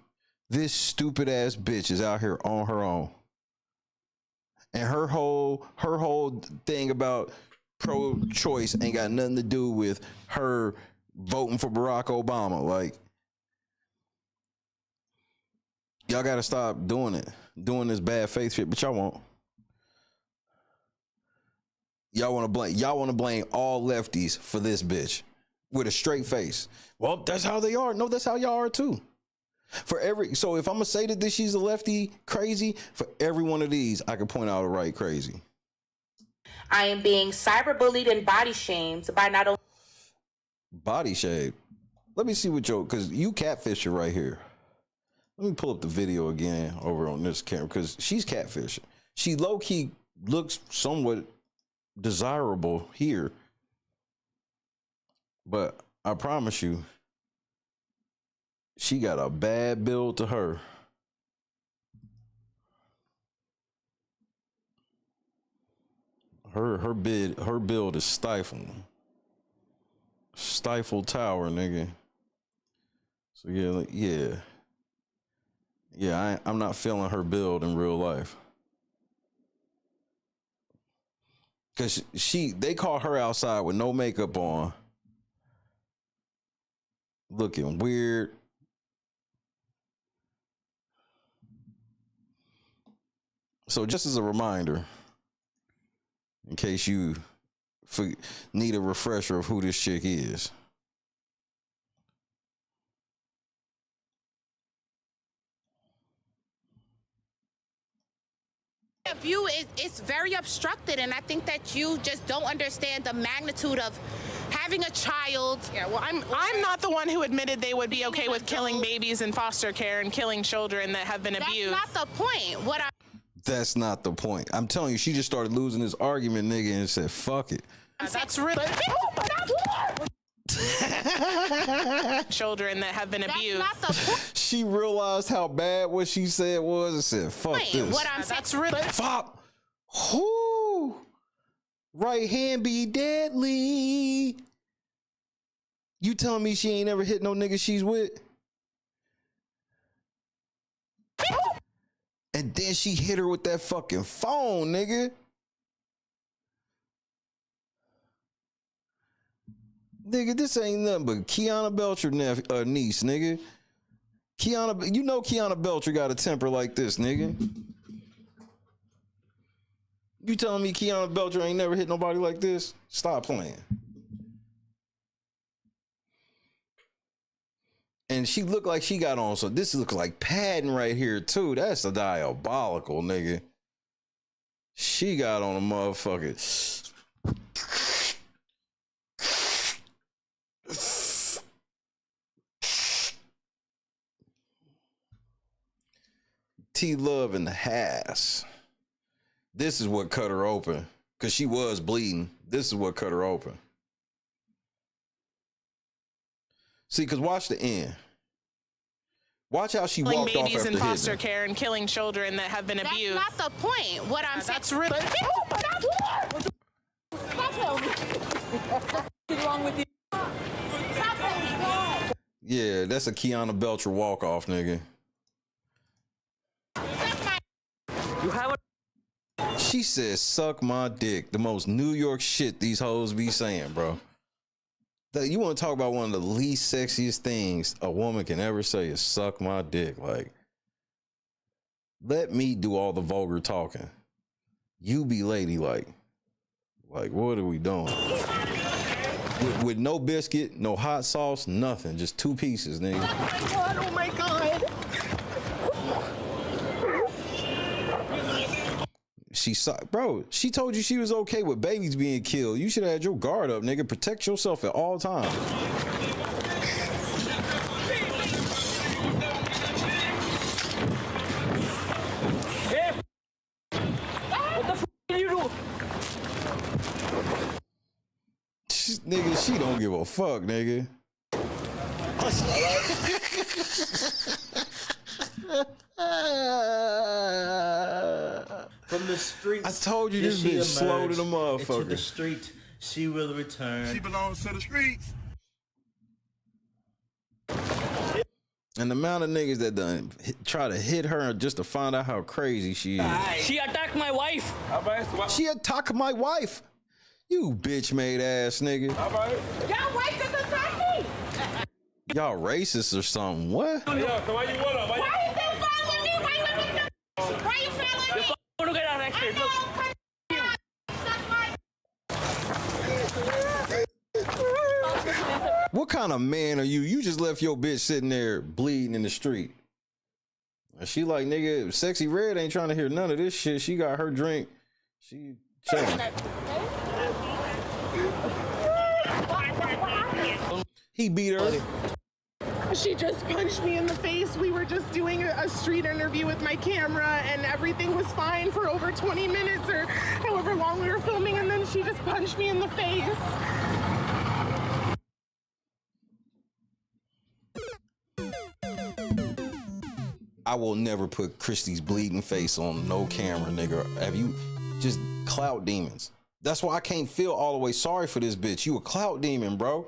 [SPEAKER 1] This stupid ass bitch is out here on her own. And her whole thing about pro-choice ain't got nothing to do with her voting for Barack Obama. Like, y'all gotta stop doing this bad faith shit, but y'all won't. Y'all want to blame all lefties for this bitch with a straight face. Well, that's how they are. No, that's how y'all are too. So if I'm gonna say that she's a lefty crazy, for every one of these, I can point out a right crazy.
[SPEAKER 13] I am being cyberbullied and body shamed by not only
[SPEAKER 1] body shame. Let me see what because you catfishing right here. Let me pull up the video again over on this camera because she's catfishing. She low key looks somewhat desirable here, but I promise you, she got a bad build to her. Her build is stifling. Stifle tower, nigga. So yeah. I'm not feeling her build in real life. Cause they caught her outside with no makeup on, looking weird. So just as a reminder, in case you need a refresher of who this chick is.
[SPEAKER 14] View is very obstructed, and I think that you just don't understand the magnitude of having a child.
[SPEAKER 15] Yeah, well, I'm not the one who admitted they would be okay with killing babies in foster care and killing children that have been abused.
[SPEAKER 14] That's not the point.
[SPEAKER 1] That's not the point. I'm telling you, she just started losing this argument, nigga, and said, "Fuck it."
[SPEAKER 15] That's really children that have been abused.
[SPEAKER 14] That's not the point.
[SPEAKER 1] She realized how bad what she said was and said, "Fuck this."
[SPEAKER 15] That's really
[SPEAKER 1] fuck. Whoo. Right hand be deadly. You telling me she ain't never hit no nigga she's with? And then she hit her with that fucking phone, nigga. Nigga, this ain't nothing but Kiana Belcher niece, nigga. You know Kiana Belcher got a temper like this, nigga. You telling me Kiana Belcher ain't never hit nobody like this? Stop playing. And she looked like she got on, so this looks like padding right here too. That's a diabolical, nigga. She got on a motherfucker. T-Love in the house. This is what cut her open. Because she was bleeding. This is what cut her open. See, because watch the end. Watch how she walked off
[SPEAKER 15] babies
[SPEAKER 1] after
[SPEAKER 15] in foster
[SPEAKER 1] hitting.
[SPEAKER 15] care and killing children that have been abused.
[SPEAKER 14] That's not the point. What I'm saying.
[SPEAKER 15] That's really
[SPEAKER 3] What's wrong with you?
[SPEAKER 1] Yeah, that's a Kiana Belcher walk-off, nigga.
[SPEAKER 3] You have
[SPEAKER 1] She said, "Suck my dick." The most New York shit these hoes be saying, bro. You want to talk about one of the least sexiest things a woman can ever say is "suck my dick." Like, let me do all the vulgar talking. You be ladylike. Like, what are we doing? With no biscuit, no hot sauce, nothing. Just 2 pieces, nigga.
[SPEAKER 3] Oh my god.
[SPEAKER 1] Bro, she told you she was okay with babies being killed. You should have had your guard up, nigga. Protect yourself at all times.
[SPEAKER 3] Hey. What the f did you do?
[SPEAKER 1] Nigga, she don't give a fuck, nigga.
[SPEAKER 16] From the streets.
[SPEAKER 1] I told you this bitch slow to the motherfucker.
[SPEAKER 16] Into the street, she will return.
[SPEAKER 10] She belongs to the streets.
[SPEAKER 1] And the amount of niggas that done try to hit her just to find out how crazy she is.
[SPEAKER 3] She attacked my wife.
[SPEAKER 1] She attacked my wife. You bitch made ass nigga.
[SPEAKER 14] Your wife just attacked me.
[SPEAKER 1] Y'all racist or something? What?
[SPEAKER 3] Why you want her?
[SPEAKER 14] Why is that following me? Why you following me?
[SPEAKER 3] Wanna get out next year?
[SPEAKER 1] What kind of man are you? You just left your bitch sitting there bleeding in the street. And she like, nigga, Sexy Red ain't trying to hear none of this shit. She got her drink. She chilling. He beat her.
[SPEAKER 15] She just punched me in the face. We were just doing a street interview with my camera and everything was fine for over 20 minutes or however long we were filming, and then she just punched me in the face.
[SPEAKER 1] I will never put Christy's bleeding face on no camera, nigga. Have you just clout demons? That's why I can't feel all the way sorry for this bitch. You a clout demon, bro.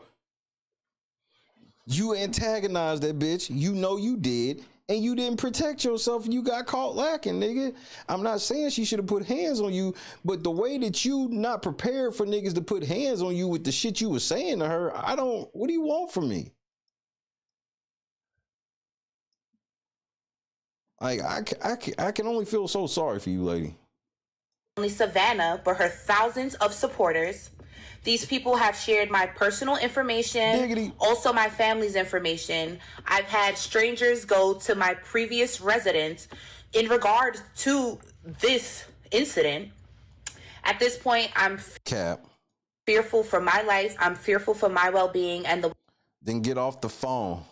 [SPEAKER 1] You antagonized that bitch. You know you did. And you didn't protect yourself and you got caught lacking, nigga. I'm not saying she should have put hands on you, but the way that you not prepared for niggas to put hands on you with the shit you was saying to her, what do you want from me? Like, I can only feel so sorry for you, lady.
[SPEAKER 13] Only Savannah, but her thousands of supporters. These people have shared my personal information,
[SPEAKER 1] Diggity.
[SPEAKER 13] Also my family's information. I've had strangers go to my previous residence in regard to this incident. At this point, I'm fearful for my life. I'm fearful for my well-being and the
[SPEAKER 1] Then get off the phone.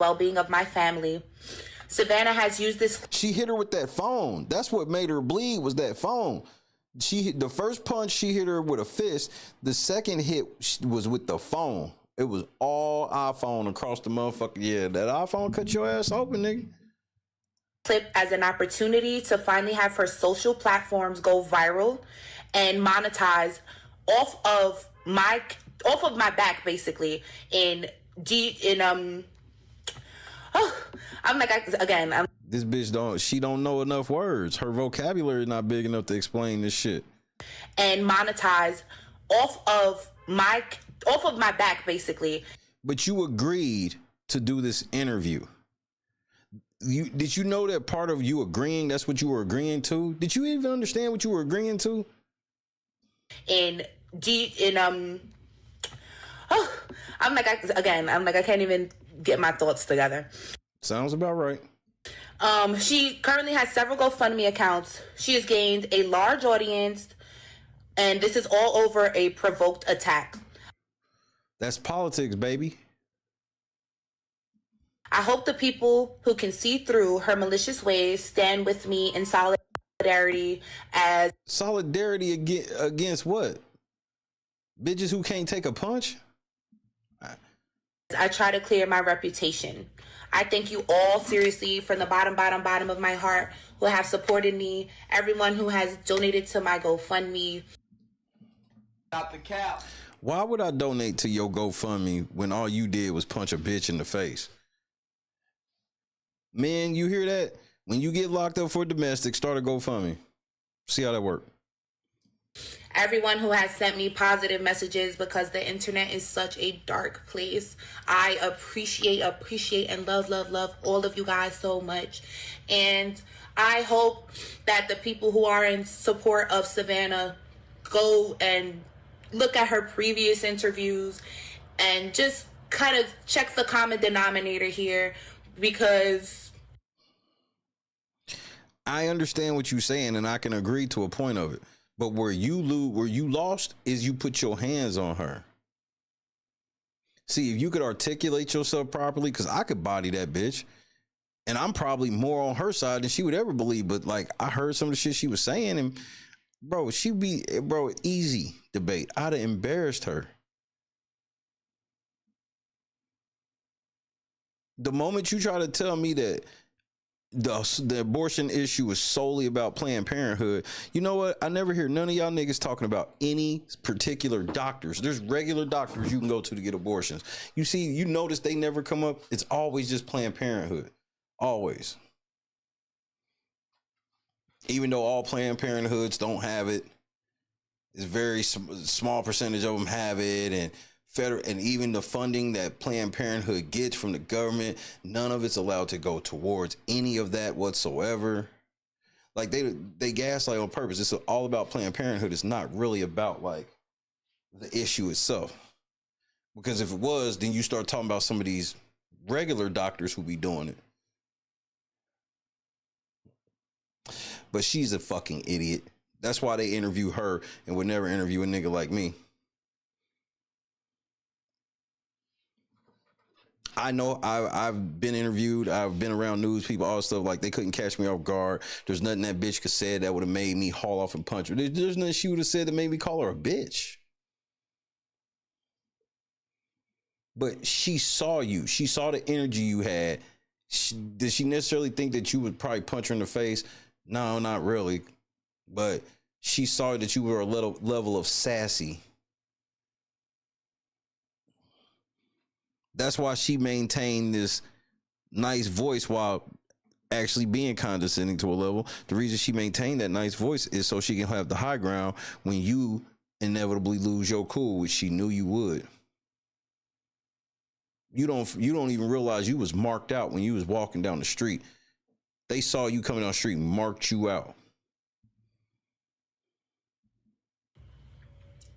[SPEAKER 13] well-being of my family. Savannah has used this.
[SPEAKER 1] She hit her with that phone. That's what made her bleed, was that phone. The first punch, she hit her with a fist. The second hit was with the phone. It was all iPhone across the motherfucker. Yeah, that iPhone cut your ass open, nigga.
[SPEAKER 13] Clip as an opportunity to finally have her social platforms go viral and monetize off of my back, basically.
[SPEAKER 1] This bitch she don't know enough words. Her vocabulary is not big enough to explain this shit.
[SPEAKER 13] And monetize off of my back, basically.
[SPEAKER 1] But you agreed to do this interview. Did you know that part of you agreeing, that's what you were agreeing to? Did you even understand what you were agreeing to?
[SPEAKER 13] I can't even get my thoughts together.
[SPEAKER 1] Sounds about right.
[SPEAKER 13] She currently has several GoFundMe accounts. She has gained a large audience, and this is all over a provoked attack.
[SPEAKER 1] That's politics, baby.
[SPEAKER 13] I hope the people who can see through her malicious ways stand with me in solidarity as...
[SPEAKER 1] Solidarity against what? Bitches who can't take a punch?
[SPEAKER 13] I try to clear my reputation. I thank you all seriously from the bottom of my heart who have supported me. Everyone who has donated to my GoFundMe.
[SPEAKER 16] Not the cap.
[SPEAKER 1] Why would I donate to your GoFundMe when all you did was punch a bitch in the face? Man, you hear that? When you get locked up for domestic, start a GoFundMe. See how that works.
[SPEAKER 13] Everyone who has sent me positive messages, because the internet is such a dark place. I appreciate and love all of you guys so much. And I hope that the people who are in support of Savannah go and look at her previous interviews and just kind of check the common denominator here, because
[SPEAKER 1] I understand what you're saying and I can agree to a point of it. But where you lost is you put your hands on her. See, if you could articulate yourself properly, because I could body that bitch, and I'm probably more on her side than she would ever believe. But like, I heard some of the shit she was saying, and bro, easy debate. I'd have embarrassed her. The moment you try to tell me that the abortion issue is solely about Planned Parenthood. You know what? I never hear none of y'all niggas talking about any particular doctors. There's regular doctors you can go to get abortions. You notice they never come up. It's always just Planned Parenthood. Always. Even though all Planned Parenthoods don't have it, it's very small percentage of them have it, and federal, and even the funding that Planned Parenthood gets from the government, none of it's allowed to go towards any of that whatsoever. Like they gaslight on purpose. It's all about Planned Parenthood. It's not really about like the issue itself. Because if it was, then you start talking about some of these regular doctors who be doing it. But she's a fucking idiot. That's why they interview her and would never interview a nigga like me. I know I've been interviewed. I've been around news people, all stuff. Like, they couldn't catch me off guard. There's nothing that bitch could say that would have made me haul off and punch her. There's nothing she would have said that made me call her a bitch. But she saw you. She saw the energy you had. Did she necessarily think that you would probably punch her in the face? No, not really. But she saw that you were a little level of sassy. That's why she maintained this nice voice while actually being condescending to a level. The reason she maintained that nice voice is so she can have the high ground when you inevitably lose your cool, which she knew you would. You don't even realize you was marked out when you was walking down the street. They saw you coming down the street and marked you out.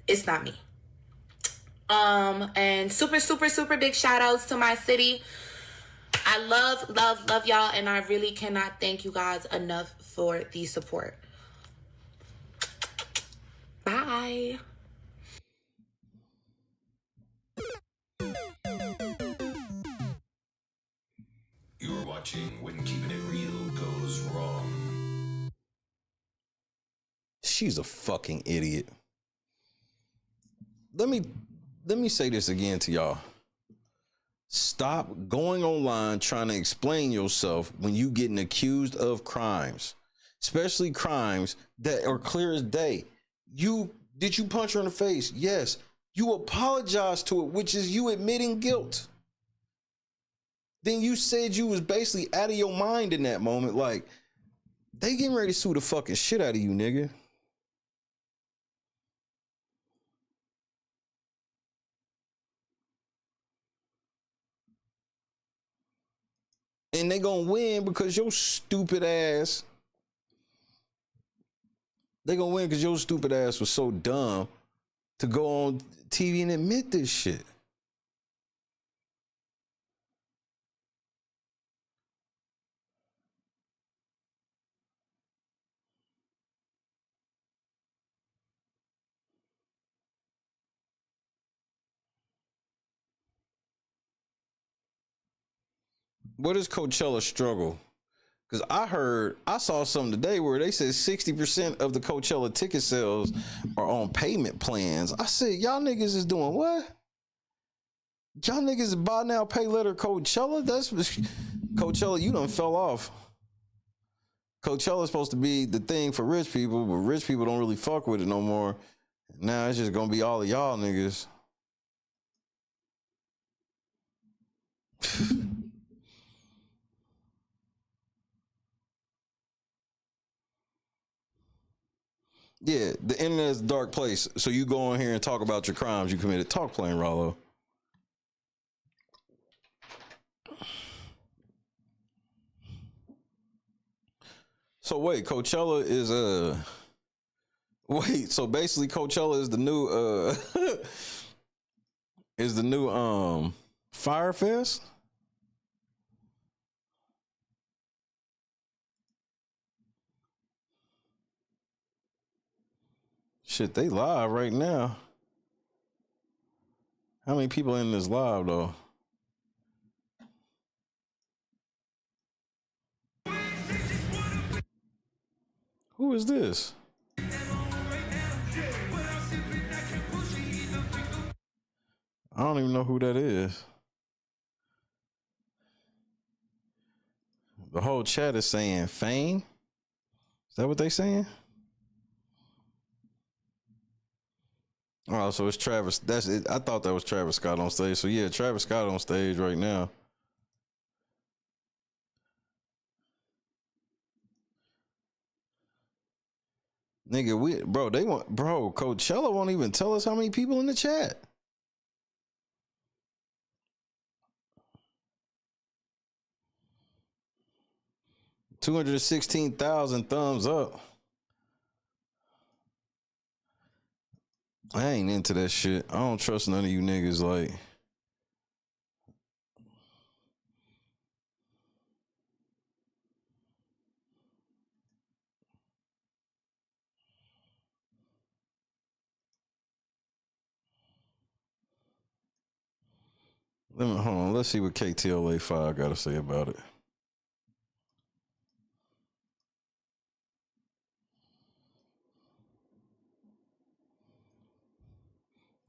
[SPEAKER 13] It's not me. And super big shout outs to my city. I love y'all, and I really cannot thank you guys enough for the support. Bye.
[SPEAKER 12] You're watching When Keeping It Real Goes Wrong.
[SPEAKER 1] She's a fucking idiot. Let me say this again to y'all. Stop going online trying to explain yourself when you getting accused of crimes, especially crimes that are clear as day. Did you punch her in the face? Yes. You apologized to it, which is you admitting guilt. Then you said you was basically out of your mind in that moment. Like, they getting ready to sue the fucking shit out of you, nigga. And they gonna win because your stupid ass. They gonna win because your stupid ass was so dumb to go on TV and admit this shit. What is Coachella struggle? Because I saw something today where they said 60% of the Coachella ticket sales are on payment plans. I said, y'all niggas is doing what? Y'all niggas buy now, pay later Coachella? That's Coachella, you done fell off. Coachella is supposed to be the thing for rich people, but rich people don't really fuck with it no more. Now it's just gonna be all of y'all niggas. Yeah, the internet's a dark place. So you go on here and talk about your crimes you committed. Talk plain, Rollo. So wait, Coachella is so basically Coachella is the new Fire Fest? Shit, they live right now. How many people in this live though? Who is this? I don't even know who that is. The whole chat is saying fame. Is that what they saying? Oh, so it's Travis. That's it. I thought that was Travis Scott on stage. So yeah, Travis Scott on stage right now. Nigga, Coachella won't even tell us how many people in the chat. $216,000 thumbs up. I ain't into that shit. I don't trust none of you niggas. Like, hold on. Let's see what KTLA 5 got to say about it.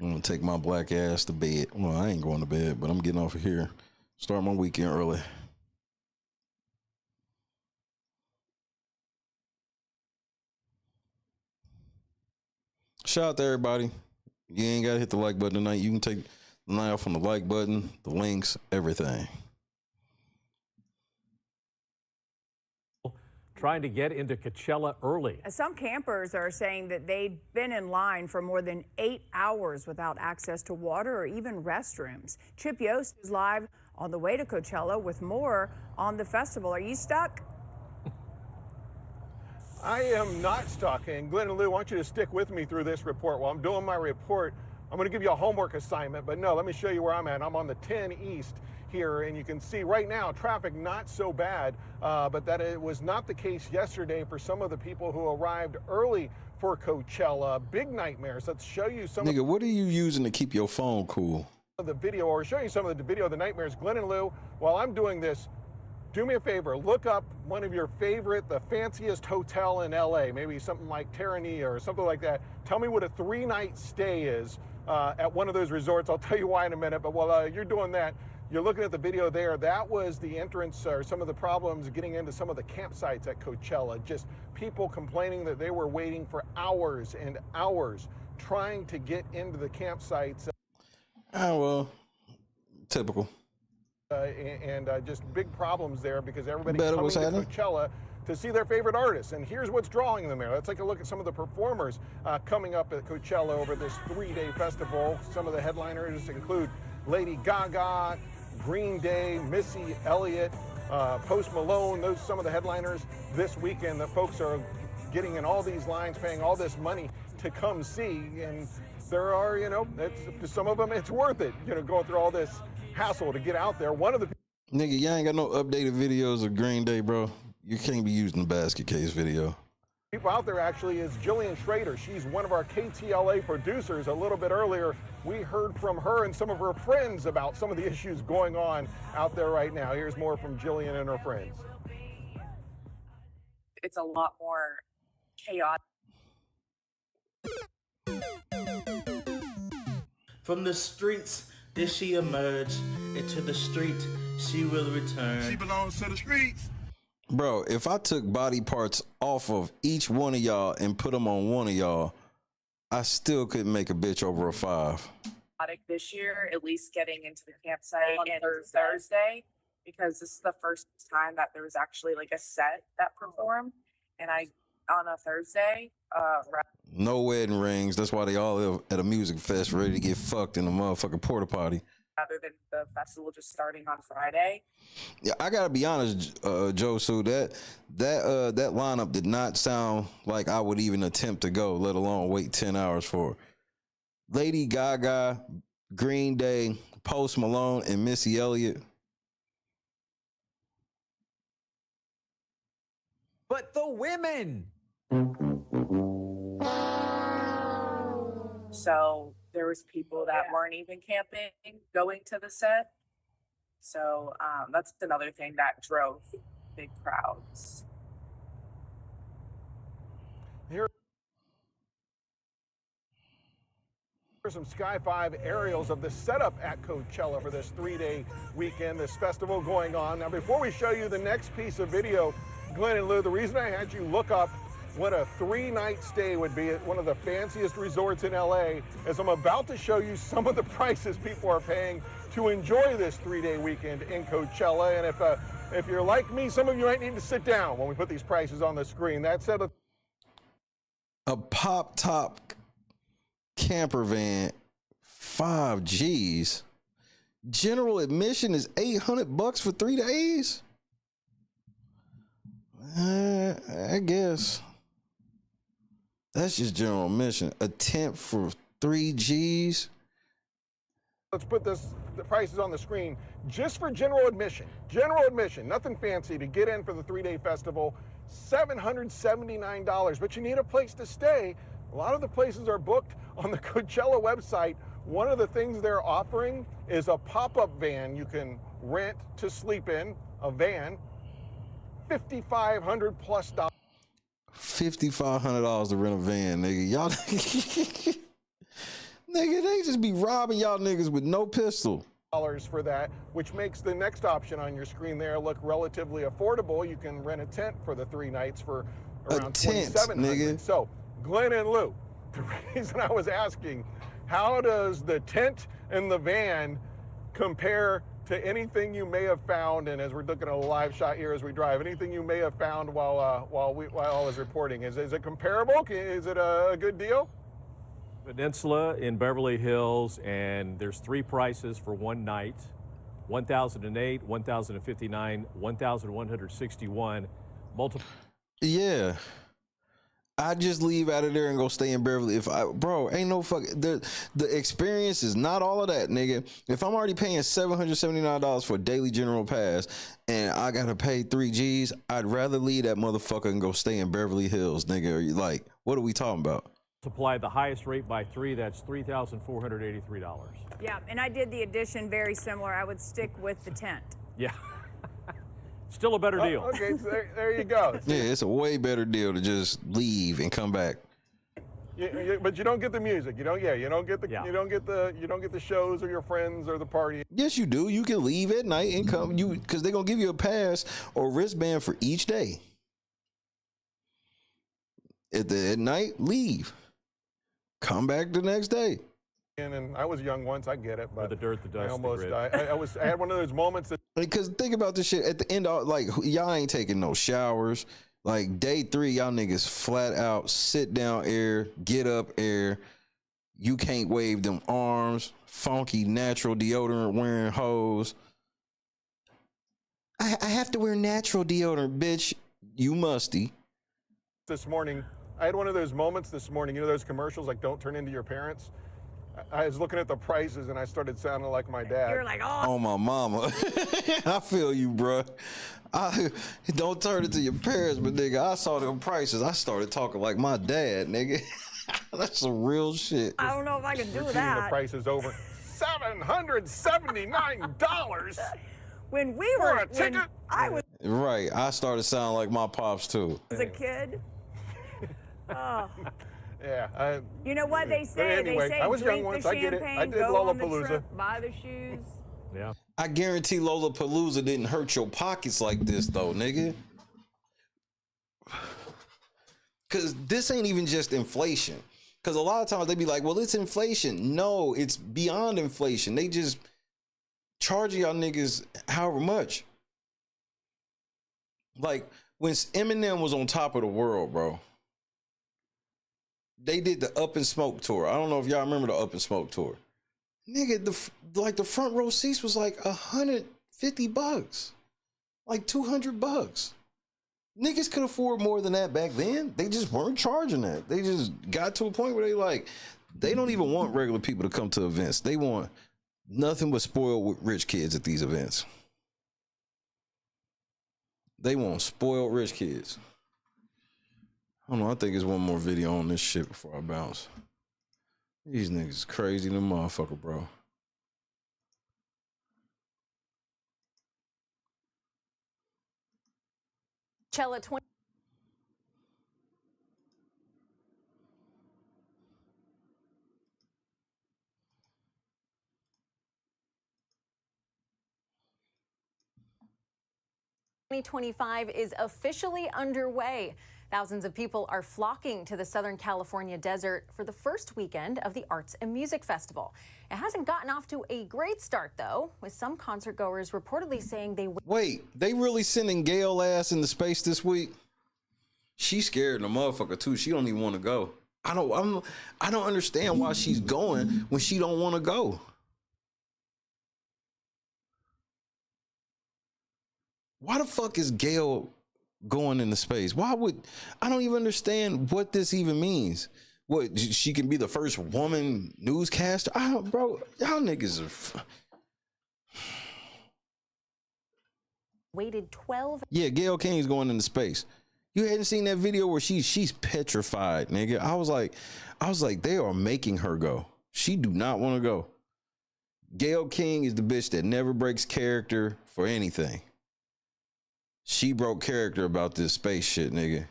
[SPEAKER 1] I'm gonna take my black ass to bed. Well, I ain't going to bed, but I'm getting off of here. Start my weekend early. Shout out to everybody. You ain't gotta hit the like button tonight. You can take the night off on the like button, the links, everything.
[SPEAKER 17] Trying to get into Coachella early.
[SPEAKER 18] Some campers are saying that they'd been in line for more than 8 hours without access to water or even restrooms. Chip Yost is live on the way to Coachella with more on the festival. Are you stuck?
[SPEAKER 19] I am not stuck, and Glenn and Lou, I want you to stick with me through this report. While I'm doing my report, I'm going to give you a homework assignment, but no, let me show you where I'm at. I'm on the 10 East here, and you can see right now traffic not so bad, but that it was not the case yesterday for some of the people who arrived early for Coachella. Big nightmares. Let's show you some.
[SPEAKER 1] Nigga, what are you using to keep your phone cool?
[SPEAKER 19] Of the video, or show you some of the video of the nightmares. Glenn and Lou, while I'm doing this, do me a favor, look up one of your favorite, the fanciest hotel in LA, maybe something like Terranea or something like that. Tell me what a 3-night stay is at one of those resorts. I'll tell you why in a minute, but while you're doing that, you're looking at the video there. That was the entrance, or some of the problems getting into some of the campsites at Coachella. Just people complaining that they were waiting for hours and hours trying to get into the campsites.
[SPEAKER 1] Oh, well, typical.
[SPEAKER 19] And just big problems there because everybody's
[SPEAKER 1] Better
[SPEAKER 19] coming
[SPEAKER 1] what's
[SPEAKER 19] to
[SPEAKER 1] happening?
[SPEAKER 19] Coachella to see their favorite artists. And here's what's drawing them there. Let's take a look at some of the performers coming up at Coachella over this 3-day festival. Some of the headliners include Lady Gaga, Green Day, Missy Elliott, Post Malone. Those are some of the headliners this weekend that folks are getting in all these lines, paying all this money to come see. And there are, to some of them, it's worth it, going through all this hassle to get out there. One of the
[SPEAKER 1] Nigga, y'all ain't got no updated videos of Green Day, bro. You can't be using the basket case video.
[SPEAKER 19] people out there actually is Jillian Schrader. She's one of our KTLA producers. A little bit earlier, we heard from her and some of her friends about some of the issues going on out there right now. Here's more from Jillian and her friends.
[SPEAKER 20] It's a lot more chaotic.
[SPEAKER 16] From the streets did she emerge, into the street she will return.
[SPEAKER 10] She belongs to the streets.
[SPEAKER 1] Bro, if I took body parts off of each one of y'all and put them on one of y'all, I still couldn't make a bitch over a 5.
[SPEAKER 20] This year, at least getting into the campsite on Thursday, because this is the first time that there was actually like a set that performed, and on a Thursday,
[SPEAKER 1] No wedding rings. That's why they all live at a music fest ready to get fucked in a motherfucking porta potty.
[SPEAKER 20] rather than the festival just starting on Friday.
[SPEAKER 1] Yeah, I gotta be honest, Joe. So that lineup did not sound like I would even attempt to go, let alone wait 10 hours for it. Lady Gaga, Green Day, Post Malone, and Missy Elliott.
[SPEAKER 21] But the women.
[SPEAKER 20] So there was people that weren't even camping going to the set. So that's another thing that drove big crowds.
[SPEAKER 19] Here. Here's some Sky 5 aerials of the setup at Coachella for this 3-day weekend, this festival going on. Now, before we show you the next piece of video, Glenn and Lou, the reason I had you look up what a 3-night stay would be at one of the fanciest resorts in LA is I'm about to show you some of the prices people are paying to enjoy this 3-day weekend in Coachella. And if you're like me, some of you might need to sit down when we put these prices on the screen. That said,
[SPEAKER 1] a pop top camper van, 5 G's. General admission is $800 for 3 days. I guess that's just general admission. A tent for 3 G's.
[SPEAKER 19] let's put the prices on the screen just for general admission. General admission, nothing fancy to get in for the 3-day festival. $779, but you need a place to stay. A lot of the places are booked on the Coachella website. One of the things they're offering is a pop-up van you can rent to sleep in, a van, $5,500 plus.
[SPEAKER 1] $5,500 to rent a van, nigga. Y'all, nigga, they just be robbing y'all niggas with no pistol.
[SPEAKER 19] For that, which makes the next option on your screen there look relatively affordable. You can rent a tent for the 3 nights for around $2,700. So, Glenn and Lou, the reason I was asking, how does the tent and the van compare to anything you may have found? And as we're looking at a live shot here as we drive, anything you may have found while I was reporting, is it comparable? Is it a good deal?
[SPEAKER 17] Peninsula in Beverly Hills, and there's 3 prices for 1 night: $1,008, $1,059, $1,161. Multiple.
[SPEAKER 1] Yeah, I just leave out of there and go stay in Beverly. Bro, ain't no fuck. The experience is not all of that, nigga. If I'm already paying $779 for a daily general pass and I gotta pay 3 G's, I'd rather leave that motherfucker and go stay in Beverly Hills, nigga. Like, what are we talking about?
[SPEAKER 17] Multiply the highest rate by 3, that's $3,483.
[SPEAKER 18] Yeah, and I did the addition very similar. I would stick with the tent.
[SPEAKER 17] Yeah. Still a better deal.
[SPEAKER 19] Okay, so there you go.
[SPEAKER 1] Yeah, it's a way better deal to just leave and come back.
[SPEAKER 19] But you don't get the music. You don't get the shows or your friends or the party.
[SPEAKER 1] Yes, you do. You can leave at night and come because they're gonna give you a pass or wristband for each day. At night, leave. Come back the next day.
[SPEAKER 19] And I was young once, I get it, but
[SPEAKER 17] the dirt, the dust,
[SPEAKER 19] I almost died. I had one of those moments that,
[SPEAKER 1] because think about this shit at the end of, like, y'all ain't taking no showers. Like, day 3, y'all niggas flat out sit down air, get up air. You can't wave them arms. Funky natural deodorant wearing hoes. I have to wear natural deodorant, bitch. You musty.
[SPEAKER 19] This morning, I had one of those moments this morning, you know those commercials like don't turn into your parents? I was looking at the prices and I started sounding like my dad.
[SPEAKER 18] You're like, oh
[SPEAKER 1] my mama. I feel you, bro. Don't turn it to your parents, but nigga, I saw them prices. I started talking like my dad, nigga. That's some real shit.
[SPEAKER 18] I don't know if I can do
[SPEAKER 19] The
[SPEAKER 18] that.
[SPEAKER 19] price is over. $779.
[SPEAKER 18] When we
[SPEAKER 19] For
[SPEAKER 18] were,
[SPEAKER 19] a ticket?
[SPEAKER 18] when I was
[SPEAKER 1] Right. I started sounding like my pops too.
[SPEAKER 18] a kid. Oh.
[SPEAKER 19] Yeah.
[SPEAKER 18] You know what they say?
[SPEAKER 19] Anyway,
[SPEAKER 18] they say
[SPEAKER 19] I was
[SPEAKER 18] drink
[SPEAKER 19] young once.
[SPEAKER 18] the
[SPEAKER 19] I get it.
[SPEAKER 18] champagne,
[SPEAKER 19] I did
[SPEAKER 18] go on the
[SPEAKER 19] Lollapalooza.
[SPEAKER 18] trip, buy the shoes.
[SPEAKER 17] Yeah.
[SPEAKER 1] I guarantee Lollapalooza didn't hurt your pockets like this though, nigga. Cause this ain't even just inflation. Cause a lot of times they be like, well, it's inflation. No, it's beyond inflation. They just charging y'all niggas however much. Like when Eminem was on top of the world, bro. They did the Up and Smoke tour. I don't know if y'all remember the Up and Smoke tour. Nigga, the front row seats was like $150, like $200. Niggas could afford more than that back then. They just weren't charging that. They just got to a point where they don't even want regular people to come to events. They want nothing but spoiled rich kids at these events. They want spoiled rich kids. I don't know. I think there's one more video on this shit before I bounce. These niggas crazy than a motherfucker, bro.
[SPEAKER 2] Coachella 20. 2025 is officially underway. Thousands of people are flocking to the Southern California desert for the first weekend of the Arts and Music Festival. It hasn't gotten off to a great start, though, with some concert goers reportedly saying they...
[SPEAKER 1] Wait, they really sending Gail ass into space this week? She's scared of the motherfucker, too. She don't even want to go. I don't understand why she's going when she don't want to go. Why the fuck is Gail going into space? Why would I don't even understand what this even means. What, she can be the first woman newscaster? Bro, y'all niggas are
[SPEAKER 2] waited 12.
[SPEAKER 1] Yeah, Gail King's going into space. You hadn't seen that video where she's petrified, nigga. I was like, they are making her go. She do not want to go. Gail King is the bitch that never breaks character for anything. She broke character about this space shit, nigga.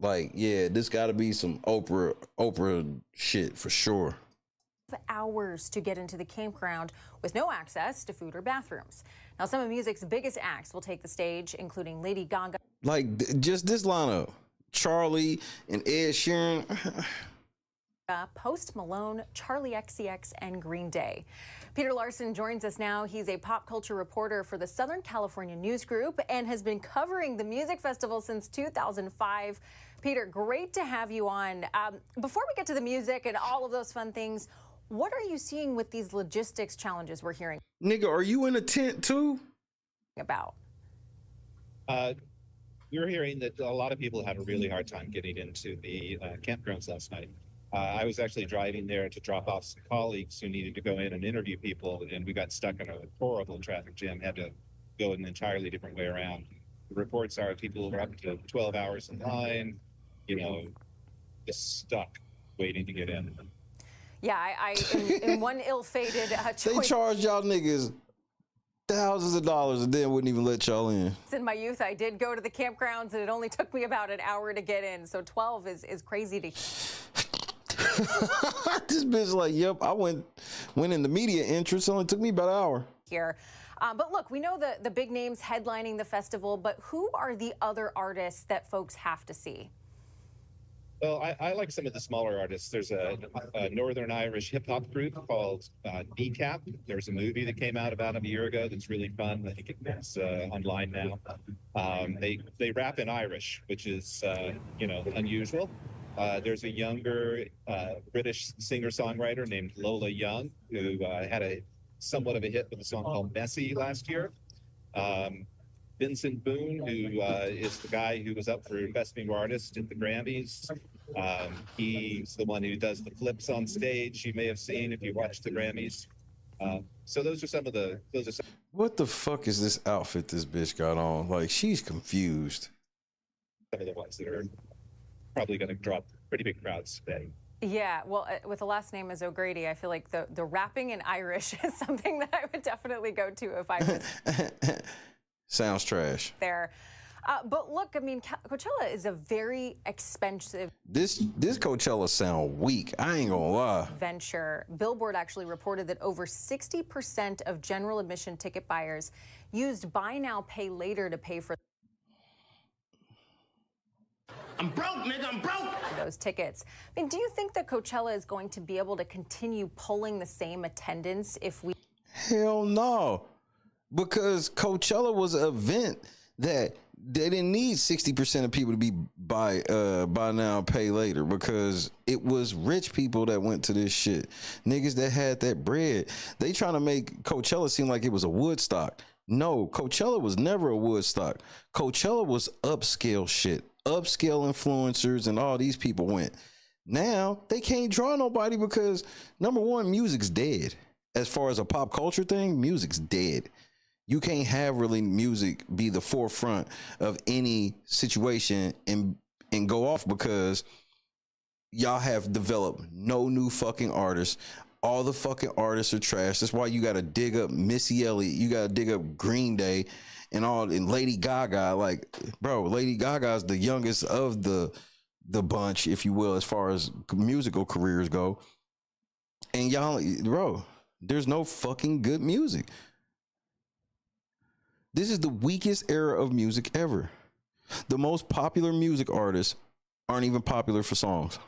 [SPEAKER 1] Like, yeah, this got to be some Oprah shit for sure.
[SPEAKER 2] Hours to get into the campground with no access to food or bathrooms. Now, some of music's biggest acts will take the stage, including Lady Gaga.
[SPEAKER 1] Like, just this lineup: Charlie and Ed Sheeran.
[SPEAKER 2] Post Malone, Charlie XCX, and Green Day. Peter Larson joins us now. He's a pop culture reporter for the Southern California News Group and has been covering the music festival since 2005. Peter, great to have you on. Before we get to the music and all of those fun things, what are you seeing with these logistics challenges we're hearing?
[SPEAKER 1] Nigga, are you in a tent too?
[SPEAKER 2] About.
[SPEAKER 22] We're hearing that a lot of people had a really hard time getting into the campgrounds last night. I was actually driving there to drop off some colleagues who needed to go in and interview people, and we got stuck in a horrible traffic jam, had to go an entirely different way around. The reports are people were up to 12 hours in line, you know, just stuck waiting to get in.
[SPEAKER 2] Yeah, in one ill-fated choice.
[SPEAKER 1] They charge y'all niggas thousands of dollars and then wouldn't even let y'all in.
[SPEAKER 2] In my youth, I did go to the campgrounds, and it only took me about an hour to get in. So 12 is crazy to
[SPEAKER 1] This bitch like, yep, I went in the media entrance. It only took me about an hour.
[SPEAKER 2] Here. But look, we know the big names headlining the festival, but who are the other artists that folks have to see?
[SPEAKER 22] Well, I like some of the smaller artists. There's a Northern Irish hip hop group called Kneecap. There's a movie that came out about a year ago that's really fun. I think it's online now. They rap in Irish, which is unusual. There's a younger British singer-songwriter named Lola Young who had a somewhat of a hit with a song called Messy last year. Vincent Boone, who is the guy who was up for Best New Artist at the Grammys. He's the one who does the flips on stage. You may have seen if you watched the Grammys. So those are some of the.
[SPEAKER 1] What the fuck is this outfit this bitch got on? Like, she's confused.
[SPEAKER 22] Some of the ones that are probably going to draw pretty big crowds today.
[SPEAKER 2] Yeah, well, with the last name as O'Grady, I feel like the rapping in Irish is something that I would definitely go to if I was
[SPEAKER 1] Sounds trash.
[SPEAKER 2] there. But look, I mean, Coachella is a very expensive
[SPEAKER 1] This Coachella sound weak. I ain't gonna lie.
[SPEAKER 2] venture. Billboard actually reported that over 60% of general admission ticket buyers used buy now, pay later to pay for
[SPEAKER 23] I'm broke, nigga, I'm broke.
[SPEAKER 2] those tickets. I mean, do you think that Coachella is going to be able to continue pulling the same attendance if we...
[SPEAKER 1] Hell no. Because Coachella was an event that they didn't need 60% of people to be buy now, pay later, because it was rich people that went to this shit. Niggas that had that bread. They trying to make Coachella seem like it was a Woodstock. No, Coachella was never a Woodstock. Coachella was upscale shit. Upscale influencers and all these people went. Now they can't draw nobody because, number one, music's dead. As far as a pop culture thing, music's dead. You can't have really music be the forefront of any situation and go off because y'all have developed no new fucking artists. All the fucking artists are trash. That's why you got to dig up Missy Elliott. You got to dig up Green Day and Lady Gaga. Like, bro, Lady Gaga is the youngest of the bunch, if you will, as far as musical careers go. And y'all, bro, there's no fucking good music. This is the weakest era of music ever. The most popular music artists aren't even popular for songs.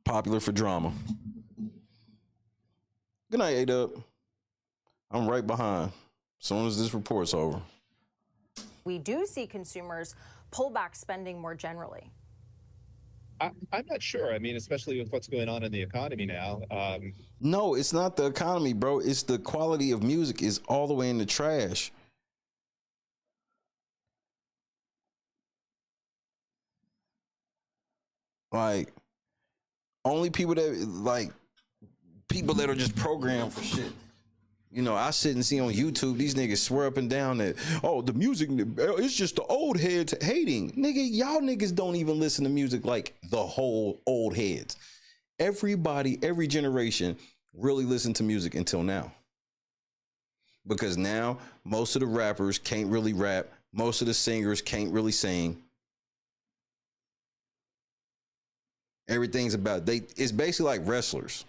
[SPEAKER 1] Popular for drama. Good night, A-Dub. I'm right behind. As soon as this report's over.
[SPEAKER 2] We do see consumers pull back spending more generally.
[SPEAKER 22] I'm not sure. I mean, especially with what's going on in the economy now.
[SPEAKER 1] No, it's not the economy, bro. It's the quality of music is all the way in the trash. Like, only people that are just programmed for shit. You know, I sit and see on YouTube, these niggas swear up and down that, oh, the music, it's just the old heads hating. Nigga, y'all niggas don't even listen to music like the whole old heads. Everybody, every generation really listened to music until now. Because now, most of the rappers can't really rap. Most of the singers can't really sing. Everything's about, it's basically like wrestlers.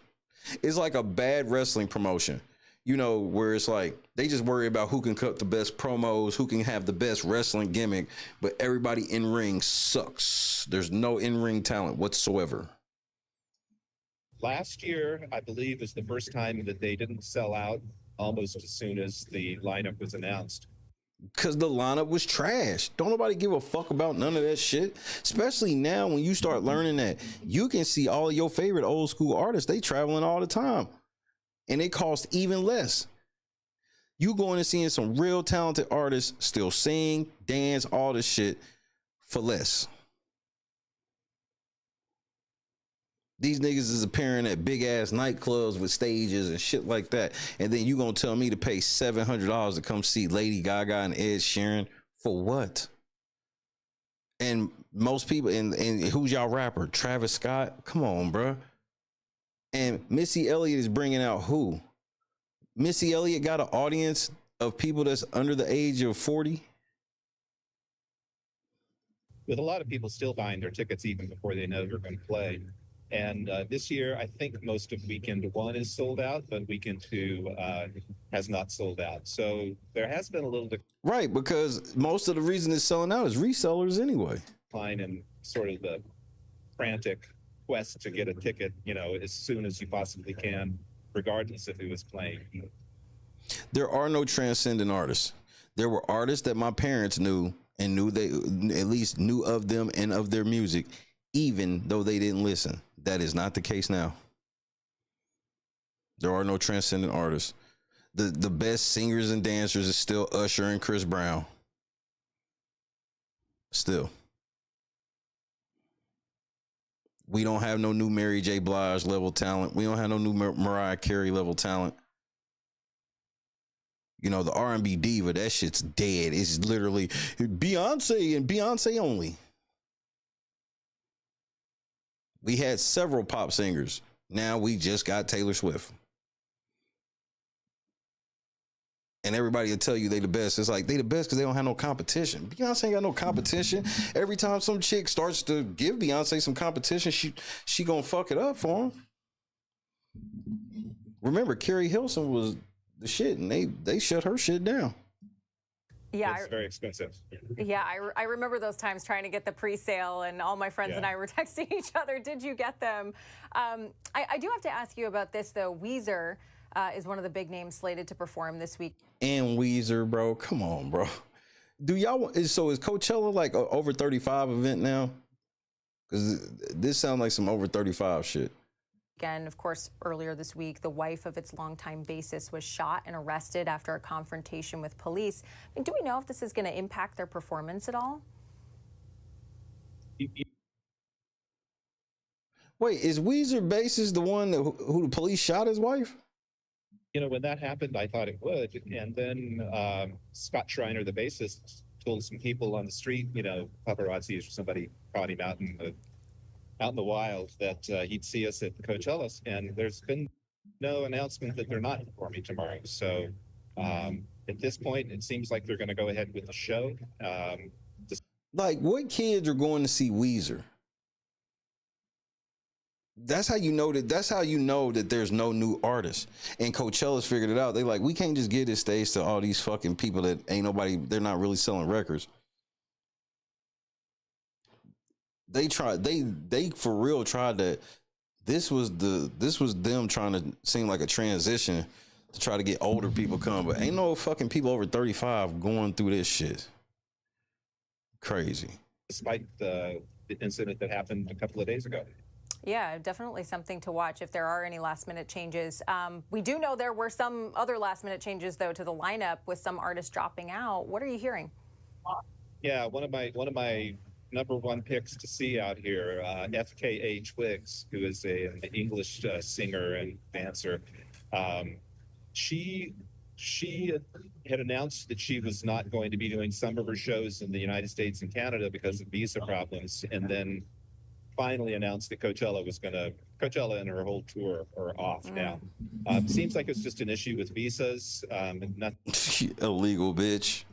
[SPEAKER 1] It's like a bad wrestling promotion. You know, where it's like they just worry about who can cut the best promos, who can have the best wrestling gimmick, but everybody in ring sucks. There's no in-ring talent whatsoever.
[SPEAKER 22] Last year, I believe, was the first time that they didn't sell out almost as soon as the lineup was announced.
[SPEAKER 1] Because the lineup was trash. Don't nobody give a fuck about none of that shit. Especially now when you start learning that you can see all of your favorite old school artists, they traveling all the time. And it costs even less. You going and seeing some real talented artists still sing, dance, all this shit for less. These niggas is appearing at big ass nightclubs with stages and shit like that. And then you gonna tell me to pay $700 to come see Lady Gaga and Ed Sheeran for what? And most people, and who's y'all rapper? Travis Scott? Come on, bro. And Missy Elliott is bringing out who? Missy Elliott got an audience of people that's under the age of 40.
[SPEAKER 22] With a lot of people still buying their tickets even before they know they're going to play. And this year, I think most of weekend one is sold out, but weekend two has not sold out. So there has been a little
[SPEAKER 1] Right, because most of the reason it's selling out is resellers anyway.
[SPEAKER 22] decline in sort of the frantic quest to get a ticket, you know, as soon as you possibly can, regardless of who is playing.
[SPEAKER 1] There are no transcendent artists. There were artists that my parents knew and knew they at least knew of them and of their music, even though they didn't listen. That is not the case now. There are no transcendent artists. The best singers and dancers is still Usher and Chris Brown. Still. We don't have no new Mary J. Blige level talent. We don't have no new Mariah Carey level talent. You know, the R&B diva, that shit's dead. It's literally Beyonce and Beyonce only. We had several pop singers. Now we just got Taylor Swift. And everybody will tell you they the best. It's like they the best because they don't have no competition. Beyonce ain't got no competition. Every time some chick starts to give Beyonce some competition, she gonna fuck it up for him. Remember, Carrie Hilson was the shit, and they shut her shit down.
[SPEAKER 2] Yeah,
[SPEAKER 22] It's very expensive.
[SPEAKER 2] Yeah, I remember those times trying to get the pre-sale, and all my friends and I were texting each other, did you get them? I do have to ask you about this, though. Weezer is one of the big names slated to perform this week.
[SPEAKER 1] And Weezer, bro. Come on, bro. Do y'all, so is Coachella like a over 35 event now? Because this sounds like some over 35 shit.
[SPEAKER 2] Again, of course, earlier this week, the wife of its longtime bassist was shot and arrested after a confrontation with police. I mean, do we know if this is going to impact their performance at all?
[SPEAKER 1] Wait, is Weezer bassist the one who the police shot his wife?
[SPEAKER 22] You know, when that happened, I thought it would. And then Scott Schreiner, the bassist, told some people on the street, you know, paparazzi or somebody caught him out in the wild, that he'd see us at the Coachella. And there's been no announcement that they're not performing tomorrow. So at this point, it seems like they're going to go ahead with the show.
[SPEAKER 1] Like, what kids are going to see Weezer? That's how you know that there's no new artists. And Coachella's figured it out. They like, we can't just give this stage to all these fucking people that ain't nobody, they're not really selling records. They tried, they for real tried that. This was them trying to seem like a transition to try to get older people come, but ain't no fucking people over 35 going through this shit. Crazy.
[SPEAKER 22] Despite the incident that happened a couple of days ago.
[SPEAKER 2] Yeah, definitely something to watch if there are any last-minute changes. We do know there were some other last-minute changes, though, to the lineup with some artists dropping out. What are you hearing?
[SPEAKER 22] Yeah, one of my number one picks to see out here, FKA Twigs, who is an English singer and dancer. She had announced that she was not going to be doing some of her shows in the United States and Canada because of visa problems, and then finally announced that Coachella and her whole tour are off now. Seems like it's just an issue with visas, and nothing
[SPEAKER 1] illegal, bitch.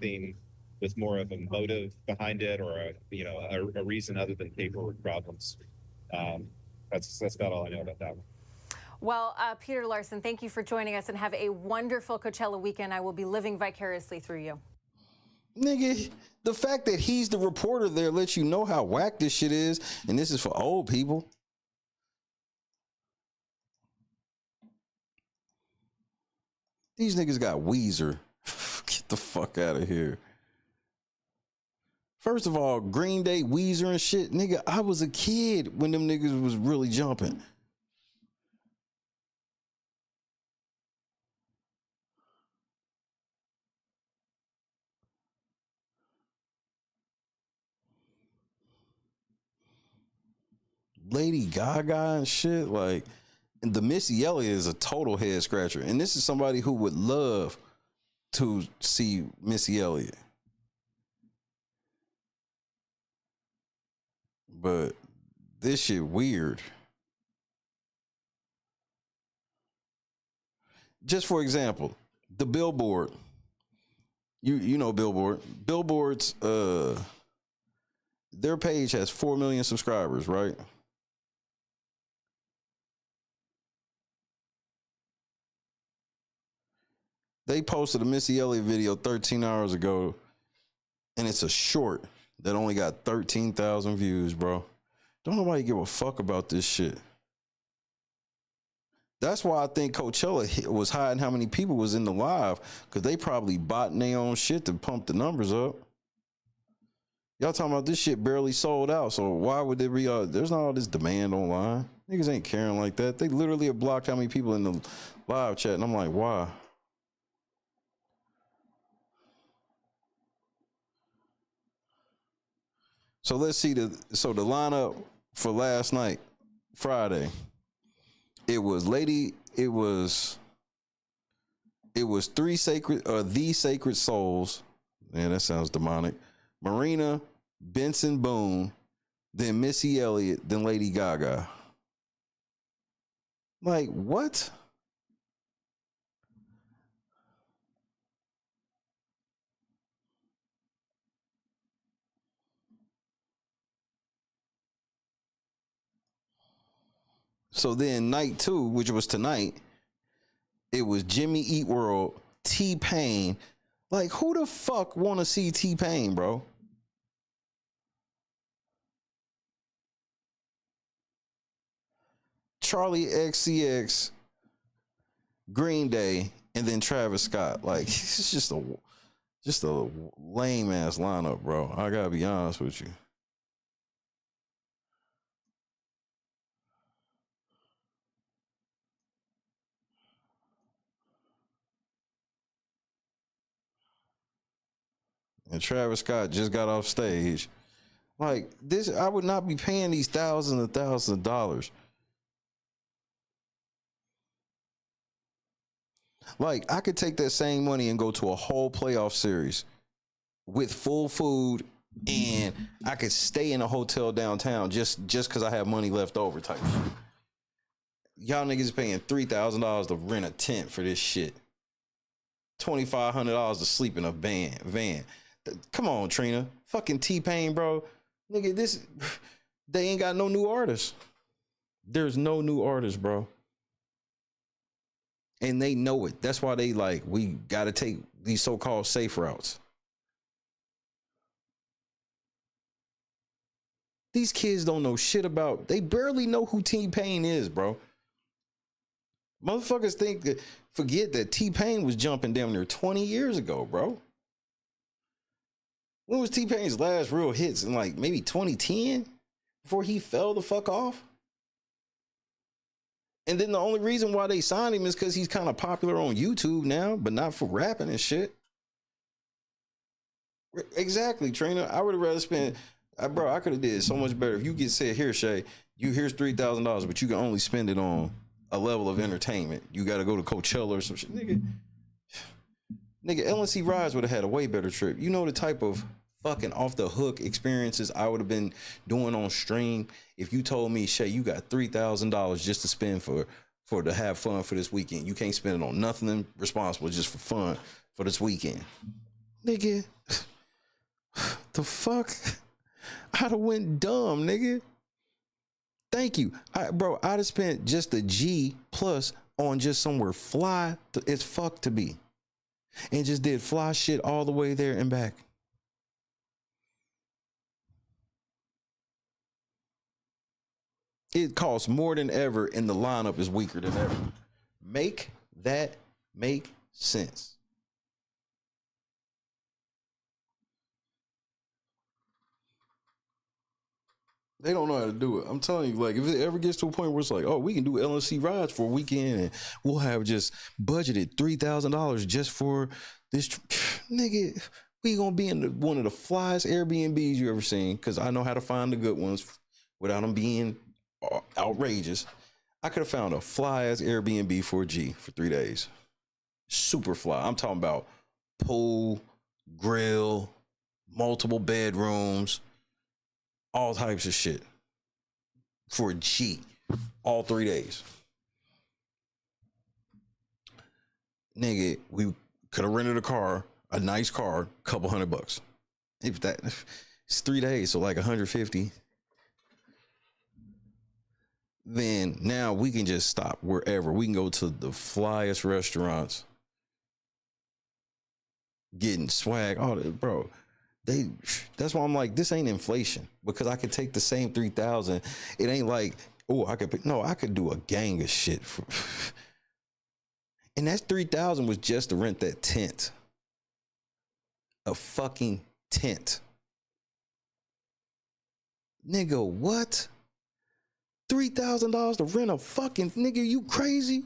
[SPEAKER 22] With more of a motive behind it, or a reason other than paperwork problems. That's about all I know about that one.
[SPEAKER 2] Well, Peter Larson, thank you for joining us, and have a wonderful Coachella weekend. I will be living vicariously through you.
[SPEAKER 1] Nigga, the fact that he's the reporter there lets you know how whack this shit is, and this is for old people. These niggas got Weezer. Get the fuck out of here. First of all, Green Day, Weezer and shit, nigga, I was a kid when them niggas was really jumping. Lady Gaga and shit, like, and the Missy Elliott is a total head scratcher. And this is somebody who would love to see Missy Elliott. But this shit weird. Just for example, the Billboard. You know Billboard. Billboard's their page has 4 million subscribers, right? They posted a Missy Elliott video 13 hours ago, and it's a short that only got 13,000 views, bro. Don't nobody give a fuck about this shit. That's why I think Coachella was hiding how many people was in the live, because they probably botting their own shit to pump the numbers up. Y'all talking about this shit barely sold out, so why would there be there's not all this demand online? Niggas ain't caring like that. They literally have blocked how many people in the live chat, and I'm like, why? So let's see the lineup for last night, Friday. It was the Sacred Souls. Man, that sounds demonic. Marina, Benson Boone, then Missy Elliott, then Lady Gaga. Like, what? So then night 2, which was tonight, it was Jimmy Eat World, T-Pain. Like, who the fuck want to see T-Pain, bro? Charlie XCX, Green Day, and then Travis Scott. Like, it's just a lame ass lineup, bro. I gotta be honest with you. And Travis Scott just got off stage. Like, this, I would not be paying these thousands and thousands of dollars. Like, I could take that same money and go to a whole playoff series with full food, and I could stay in a hotel downtown just because I have money left over type shit. Y'all niggas paying $3,000 to rent a tent for this shit. $2,500 to sleep in a van. Come on, Trina. Fucking T-Pain, bro. Nigga, they ain't got no new artists. There's no new artists, bro. And they know it. That's why they like, we got to take these so-called safe routes. These kids don't know shit about, they barely know who T-Pain is, bro. Motherfuckers forget that T-Pain was jumping down there 20 years ago, bro. When was T-Pain's last real hits? In like maybe 2010? Before he fell the fuck off? And then the only reason why they signed him is because he's kind of popular on YouTube now, but not for rapping and shit. Exactly, Trina. I would have rather spend, bro, I could have did so much better. If you get said, here, Shay, here's $3,000, but you can only spend it on a level of entertainment. You got to go to Coachella or some shit. Nigga, LNC Rides would have had a way better trip. You know the type of fucking off the hook experiences I would have been doing on stream if you told me, Shay, you got $3,000 just to spend to have fun for this weekend. You can't spend it on nothing responsible, just for fun for this weekend. Nigga, the fuck? I'd have went dumb, nigga. Thank you. I'd have spent just a G plus on just somewhere fly as fuck to be. And just did fly shit all the way there and back. It costs more than ever and the lineup is weaker than ever. Make that make sense. They don't know how to do it. I'm telling you, like, if it ever gets to a point where it's like, oh, we can do LNC rides for a weekend and we'll have just budgeted $3,000 just for this, nigga, we gonna be in one of the flyest Airbnbs you ever seen, because I know how to find the good ones without them being outrageous. I could have found a fly ass Airbnb for a G for 3 days. Super fly. I'm talking about pool, grill, multiple bedrooms, all types of shit for a G, all 3 days. Nigga, we could have rented a car, a nice car, couple $100. If that, it's 3 days, so like 150. Then now we can just stop wherever. We can go to the flyest restaurants, getting swag. Oh, bro, that's why I'm like, this ain't inflation, because I could take the same 3,000. It ain't like, oh, I could do a gang of shit. And that 3,000 was just to rent that tent. A fucking tent. Nigga, what? $3,000 to rent a fucking, nigga, you crazy?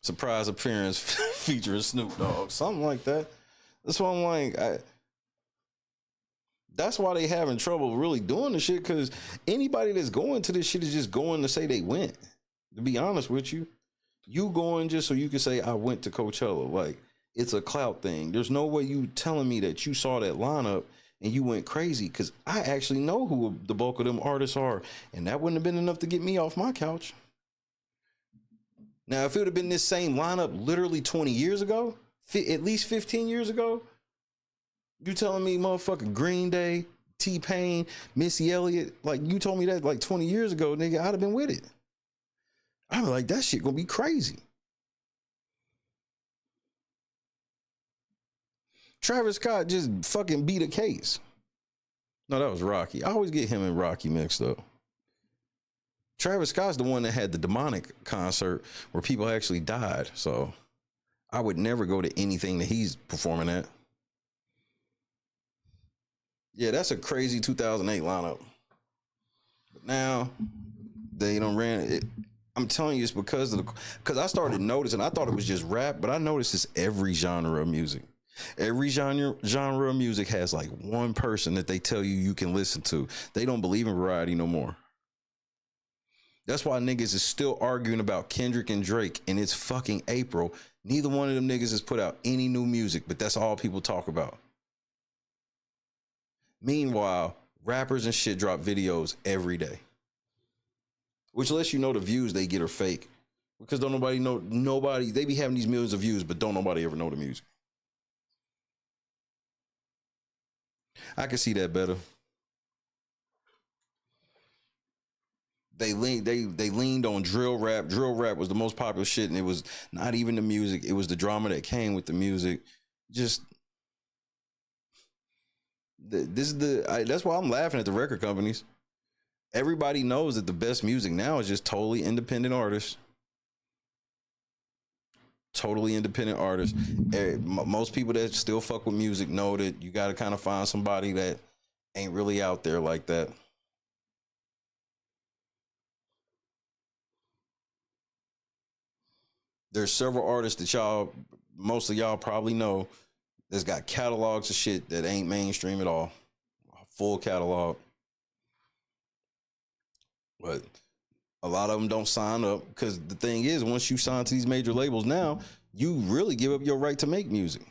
[SPEAKER 1] Surprise appearance featuring Snoop Dogg, something like that. That's why I'm like, that's why they having trouble really doing the shit, because anybody that's going to this shit is just going to say they went. To be honest with you, you going just so you can say I went to Coachella. Like, it's a clout thing. There's no way you telling me that you saw that lineup and you went crazy, because I actually know who the bulk of them artists are, and that wouldn't have been enough to get me off my couch. Now, if it would have been this same lineup literally 20 years ago, at least 15 years ago, you telling me motherfucking Green Day, T-Pain, Missy Elliott, like you told me that like 20 years ago, nigga, I'd have been with it. I'd be like, that shit gonna be crazy. Travis Scott just fucking beat a case. No, that was Rocky. I always get him and Rocky mixed up. Travis Scott's the one that had the demonic concert where people actually died. So I would never go to anything that he's performing at. Yeah, that's a crazy 2008 lineup. But now they don't ran it. I'm telling you, it's because I started noticing. I thought it was just rap, but I noticed it's every genre of music. Every genre of music has like one person that they tell you can listen to. They don't believe in variety no more. That's why niggas is still arguing about Kendrick and Drake, and it's fucking April. Neither one of them niggas has put out any new music, but that's all people talk about. Meanwhile, rappers and shit drop videos every day, which lets you know the views they get are fake, because don't nobody know, they be having these millions of views, but don't nobody ever know the music. I can see that better. They leaned on drill rap. Drill rap was the most popular shit, and it was not even the music. It was the drama that came with the music. Just that's why I'm laughing at the record companies. Everybody knows that the best music now is just totally independent artists. Totally independent artists. Most people that still fuck with music know that you got to kind of find somebody that ain't really out there like that. There's several artists that most of y'all probably know that's got catalogs of shit that ain't mainstream at all. A full catalog. But a lot of them don't sign up because the thing is, once you sign to these major labels now, you really give up your right to make music.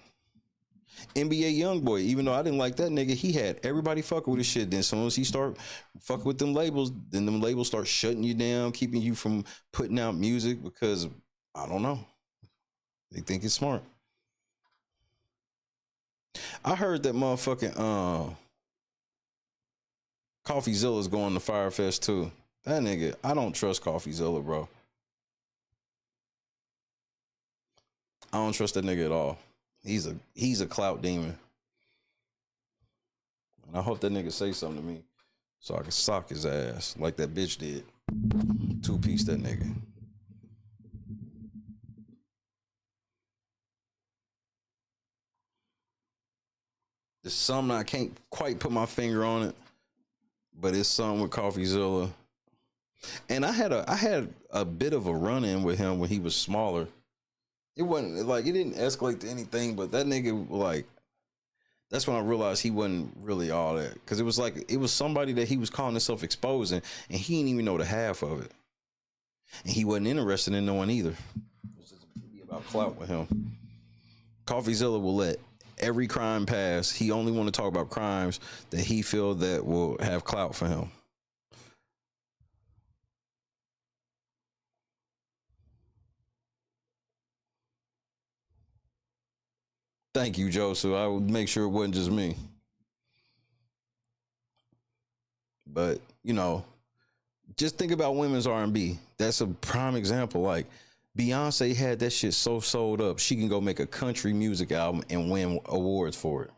[SPEAKER 1] NBA Youngboy, even though I didn't like that nigga, he had everybody fucking with his shit. Then as soon as he start fucking with them labels, then them labels start shutting you down, keeping you from putting out music because, I don't know, they think it's smart. I heard that motherfucking CoffeeZilla's going to Firefest too. That nigga, I don't trust CoffeeZilla, bro. I don't trust that nigga at all. He's a clout demon. And I hope that nigga say something to me so I can sock his ass like that bitch did. Two-piece that nigga. There's something I can't quite put my finger on it, but it's something with CoffeeZilla. And I had a bit of a run-in with him when he was smaller. It wasn't like, it didn't escalate to anything, but that nigga, like, that's when I realized he wasn't really all that. Because it was like, it was somebody that he was calling himself exposing, and he didn't even know the half of it. And he wasn't interested in knowing either. It was just about clout with him. CoffeeZilla will let every crime pass. He only want to talk about crimes that he feel that will have clout for him. Thank you, Joseph. I would make sure it wasn't just me. But, you know, just think about women's R&B. That's a prime example. Like, Beyonce had that shit so sold up, she can go make a country music album and win awards for it.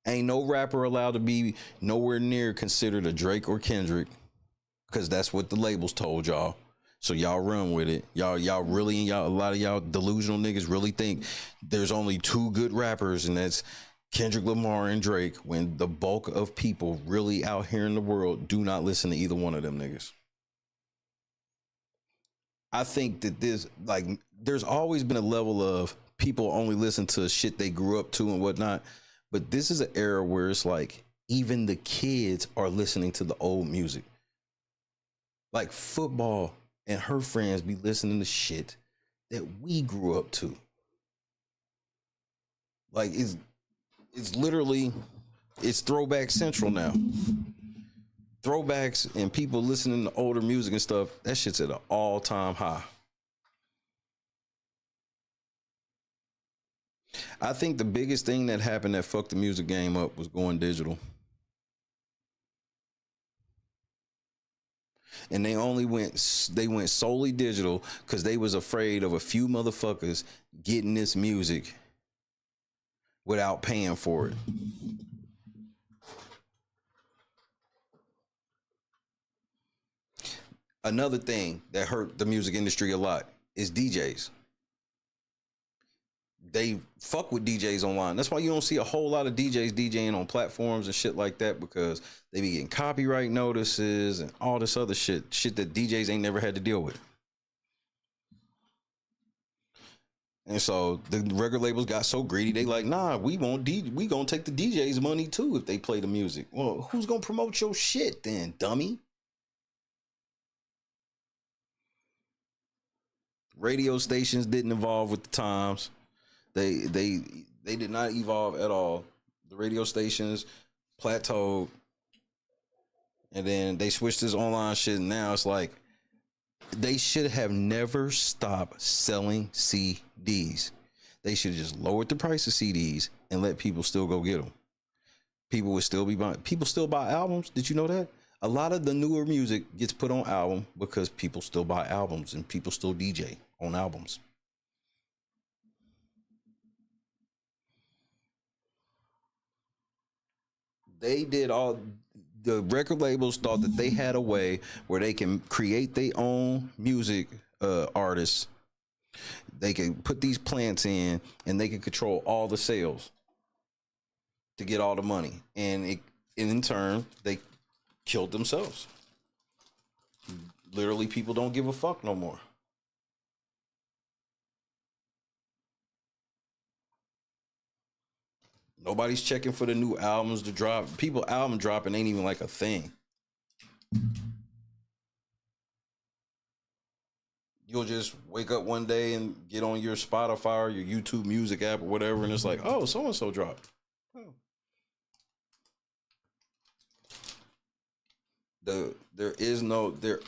[SPEAKER 1] Ain't no rapper allowed to be nowhere near considered a Drake or Kendrick, because that's what the labels told y'all. So y'all run with it. Y'all really, a lot of y'all delusional niggas really think there's only two good rappers, and that's Kendrick Lamar and Drake, when the bulk of people really out here in the world do not listen to either one of them niggas. I think that there's always been a level of people only listen to shit they grew up to and whatnot. But this is an era where it's like, even the kids are listening to the old music. Like Football and her friends be listening to shit that we grew up to. Like, it's literally, it's throwback central now. Throwbacks and people listening to older music and stuff, that shit's at an all-time high. I think the biggest thing that happened that fucked the music game up was going digital. And they went solely digital because they was afraid of a few motherfuckers getting this music without paying for it. Another thing that hurt the music industry a lot is DJs. They fuck with DJs online. That's why you don't see a whole lot of DJs DJing on platforms and shit like that, because they be getting copyright notices and all this other shit that DJs ain't never had to deal with. And so the record labels got so greedy, they like, nah, we gonna take the DJs money too if they play the music. Well, who's gonna promote your shit then, dummy? Radio stations didn't evolve with the times. They did not evolve at all. The radio stations plateaued, and then they switched this online shit, and now it's like they should have never stopped selling CDs. They should have just lowered the price of CDs and let people still go get them. People would still be buying. People still buy albums. Did you know that? A lot of the newer music gets put on album because people still buy albums and people still DJ on albums. They did all. The record labels thought that they had a way where they can create their own music artists. They can put these plants in and they can control all the sales to get all the money. And in turn, they killed themselves. Literally, people don't give a fuck no more. Nobody's checking for the new albums to drop. People album dropping ain't even like a thing. You'll just wake up one day and get on your Spotify or your YouTube music app or whatever, and it's like, oh, so-and-so dropped. Oh. There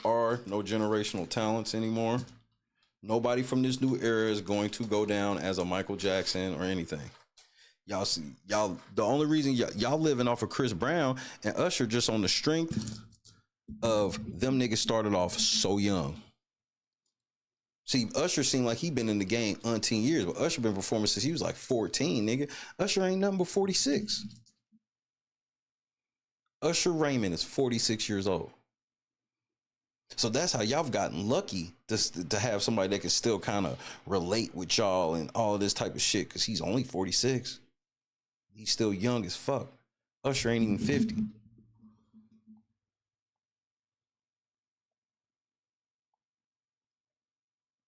[SPEAKER 1] are no generational talents anymore. Nobody from this new era is going to go down as a Michael Jackson or anything. Y'all, the only reason y'all living off of Chris Brown and Usher just on the strength of them niggas started off so young. See, Usher seemed like he been in the game 10 years, but Usher been performing since he was like 14, nigga. Usher ain't nothing but 46. Usher Raymond is 46 years old. So that's how y'all have gotten lucky to have somebody that can still kind of relate with y'all and all of this type of shit, because he's only 46. He's still young as fuck. Usher ain't even 50.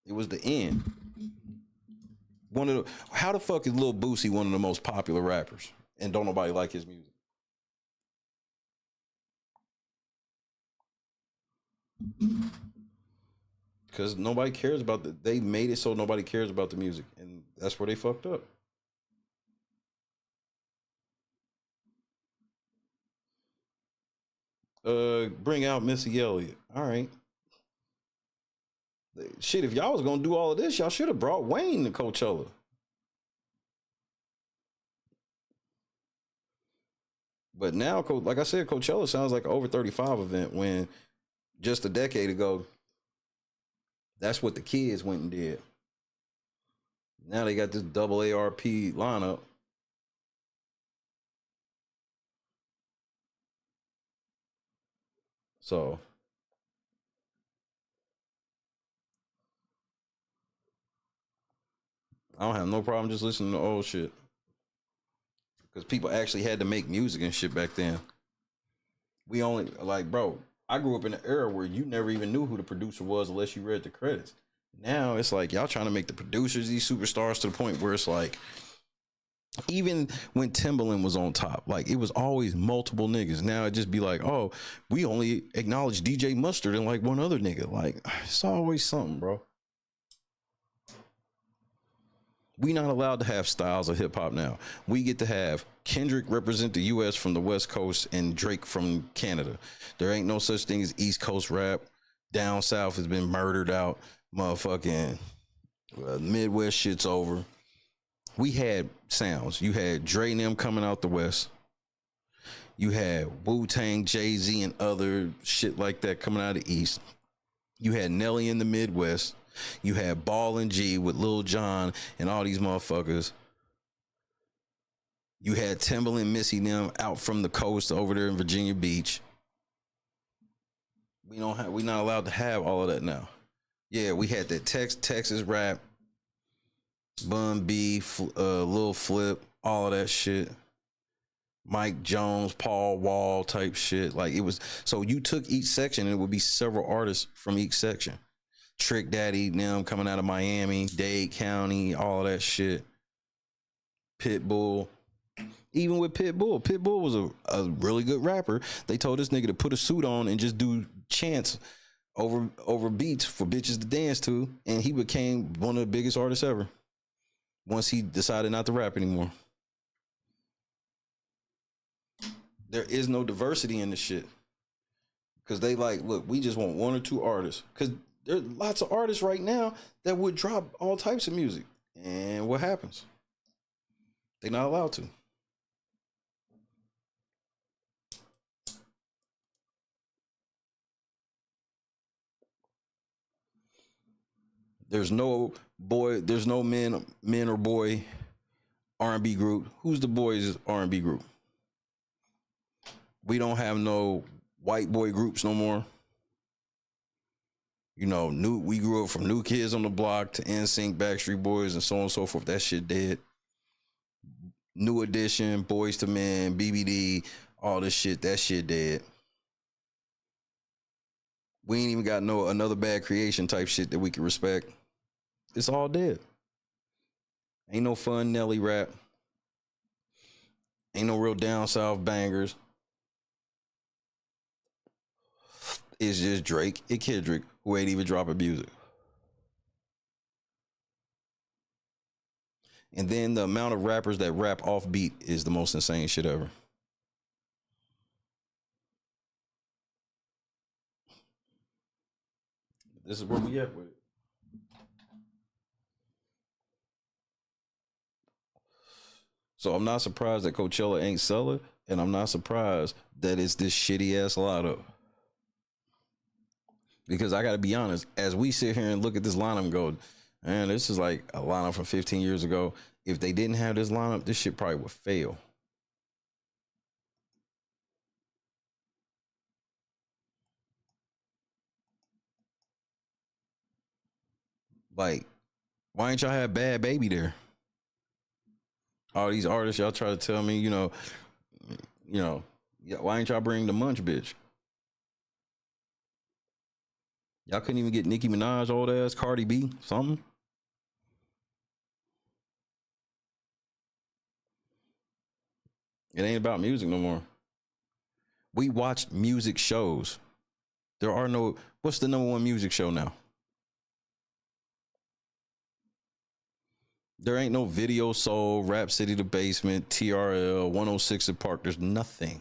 [SPEAKER 1] It was the end. How the fuck is Lil Boosie one of the most popular rappers and don't nobody like his music? Because nobody cares about they made it so nobody cares about the music, and that's where they fucked up. Bring out Missy Elliott. All right. Shit, if y'all was gonna do all of this, y'all should have brought Wayne to Coachella. But now, like I said, Coachella sounds like an over 35 event when just a decade ago, that's what the kids went and did. Now they got this double ARP lineup. So I don't have no problem just listening to old shit. Because people actually had to make music and shit back then. We only, like, bro, I grew up in an era where you never even knew who the producer was unless you read the credits. Now it's like y'all trying to make the producers these superstars to the point where it's like, even when Timbaland was on top, like, it was always multiple niggas. Now it just be like, oh, we only acknowledge DJ Mustard and like one other nigga. Like, it's always something, bro. We not allowed to have styles of hip hop now. We get to have Kendrick represent the U.S. from the West Coast and Drake from Canada. There ain't no such thing as East Coast rap. Down South has been murdered out. Motherfucking Midwest shit's over. We had sounds. You had Dre and them coming out the West. You had Wu-Tang, Jay-Z, and other shit like that coming out of the East. You had Nelly in the Midwest. You had Ball and G with Lil Jon and all these motherfuckers. You had Timbaland, Missy them out from the coast over there in Virginia Beach. We're not allowed to have all of that now. Yeah, we had that Texas rap, Bun B, Lil Flip, all of that shit. Mike Jones, Paul Wall type shit. Like, it was, so you took each section and it would be several artists from each section. Trick Daddy, them coming out of Miami, Dade County, all of that shit. Pitbull. Even with Pitbull was a really good rapper. They told this nigga to put a suit on and just do chants over beats for bitches to dance to, and he became one of the biggest artists ever once he decided not to rap anymore. There is no diversity in this shit because they like, look, we just want one or two artists, because there's lots of artists right now that would drop all types of music, and what happens? They're not allowed to. There's no men or boy R&B group. Who's the boys R&B group? We don't have no white boy groups no more. You know, we grew up from New Kids on the Block to NSYNC, Backstreet Boys, and so on and so forth. That shit dead. New Edition, Boys to Men, BBD, all this shit. That shit dead. We ain't even got no another bad creation type shit that we can respect. It's all dead. Ain't no fun Nelly rap. Ain't no real down south bangers. It's just Drake and Kendrick who ain't even dropping music. And then the amount of rappers that rap off beat is the most insane shit ever. This is where we at with it. So I'm not surprised that Coachella ain't selling, and I'm not surprised that it's this shitty ass lineup. Because I got to be honest, as we sit here and look at this lineup and go, man, this is like a lineup from 15 years ago. If they didn't have this lineup, this shit probably would fail. Like, why ain't y'all have Bad Baby there? All these artists, y'all try to tell me, why ain't y'all bring the Munch bitch? Y'all couldn't even get Nicki Minaj, old ass, Cardi B, something. It ain't about music no more. We watched music shows. There are no, what's the number one music show now? There ain't no Video Soul, Rap City The Basement, TRL, 106 at Park. There's nothing.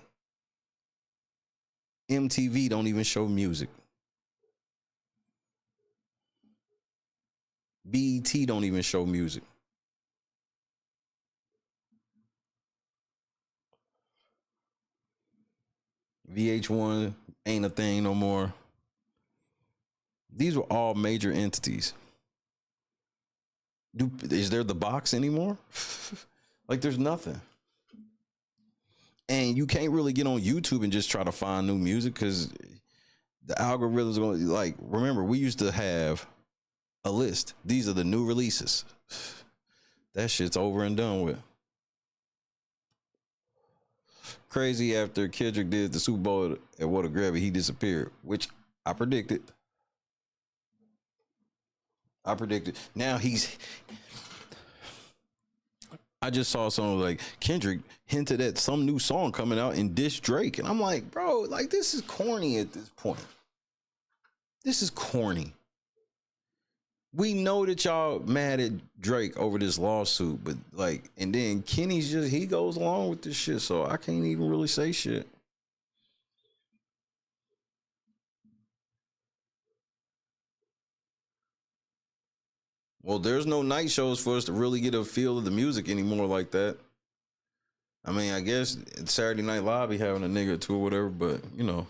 [SPEAKER 1] MTV don't even show music. BET don't even show music. VH1 ain't a thing no more. These were all major entities. Is there the box anymore? Like, there's nothing. And you can't really get on YouTube and just try to find new music because the algorithms are going to, like, remember, we used to have a list. These are the new releases. That shit's over and done with. Crazy after Kendrick did the Super Bowl at What a Gravy, he disappeared, which I predicted. Now I just saw something like Kendrick hinted at some new song coming out in diss Drake. And I'm like, bro, like, this is corny at this point. This is corny. We know that y'all mad at Drake over this lawsuit, but like, and then Kenny's he goes along with this shit. So I can't even really say shit. Well, there's no night shows for us to really get a feel of the music anymore like that. I mean, I guess Saturday Night Live be having a nigga or two or whatever, but you know.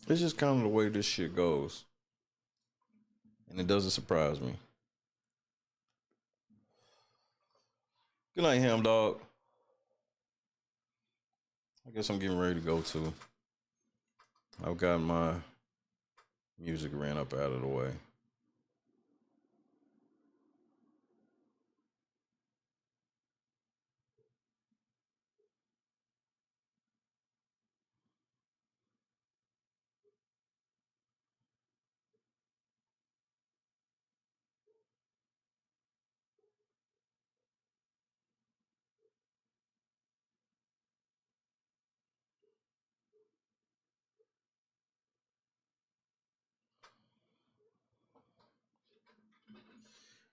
[SPEAKER 1] It's just kind of the way this shit goes. And it doesn't surprise me. Good night, Ham Dog. I guess I'm getting ready to go too. I've got my music ran up out of the way.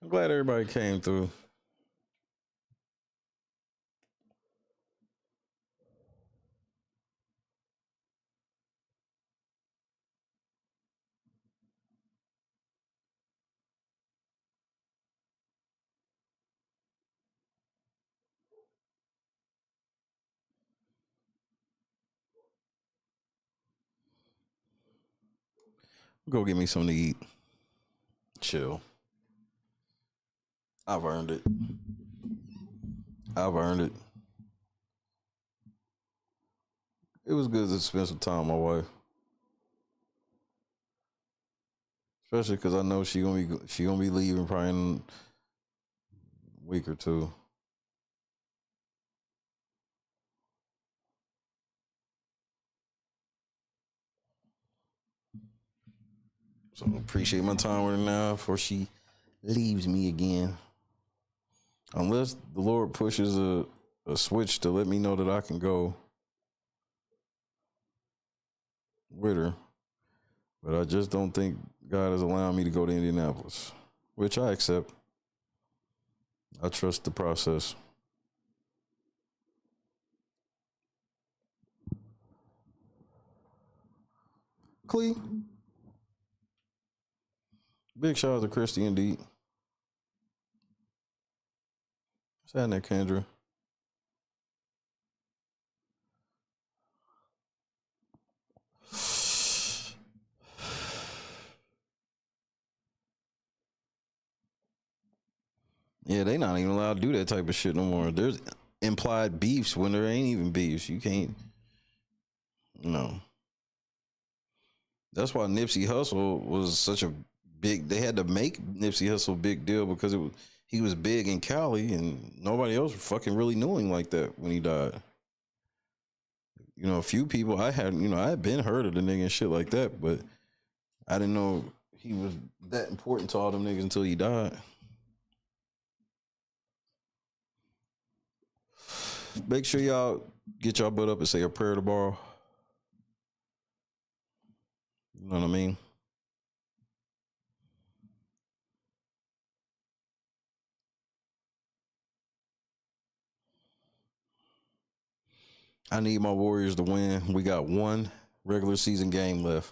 [SPEAKER 1] I'm glad everybody came through. Go get me something to eat. Chill. I've earned it. It was good to spend some time with my wife. Especially because I know she gonna be leaving probably in a week or two. So I appreciate my time with her now before she leaves me again. Unless the Lord pushes a switch to let me know that I can go with her. But I just don't think God is allowing me to go to Indianapolis, which I accept. I trust the process. Clee. Big shout out to Christy indeed. What's happening, Kendra? Yeah, they not even allowed to do that type of shit no more. There's implied beefs when there ain't even beefs. You can't. No. That's why Nipsey Hussle was such a big. They had to make Nipsey Hussle a big deal because he was big in Cali and nobody else fucking really knew him like that when he died. You know, a few people I had been heard of the nigga and shit like that, but I didn't know he was that important to all them niggas until he died. Make sure y'all get y'all butt up and say a prayer tomorrow. You know what I mean? I need my Warriors to win. We got one regular season game left.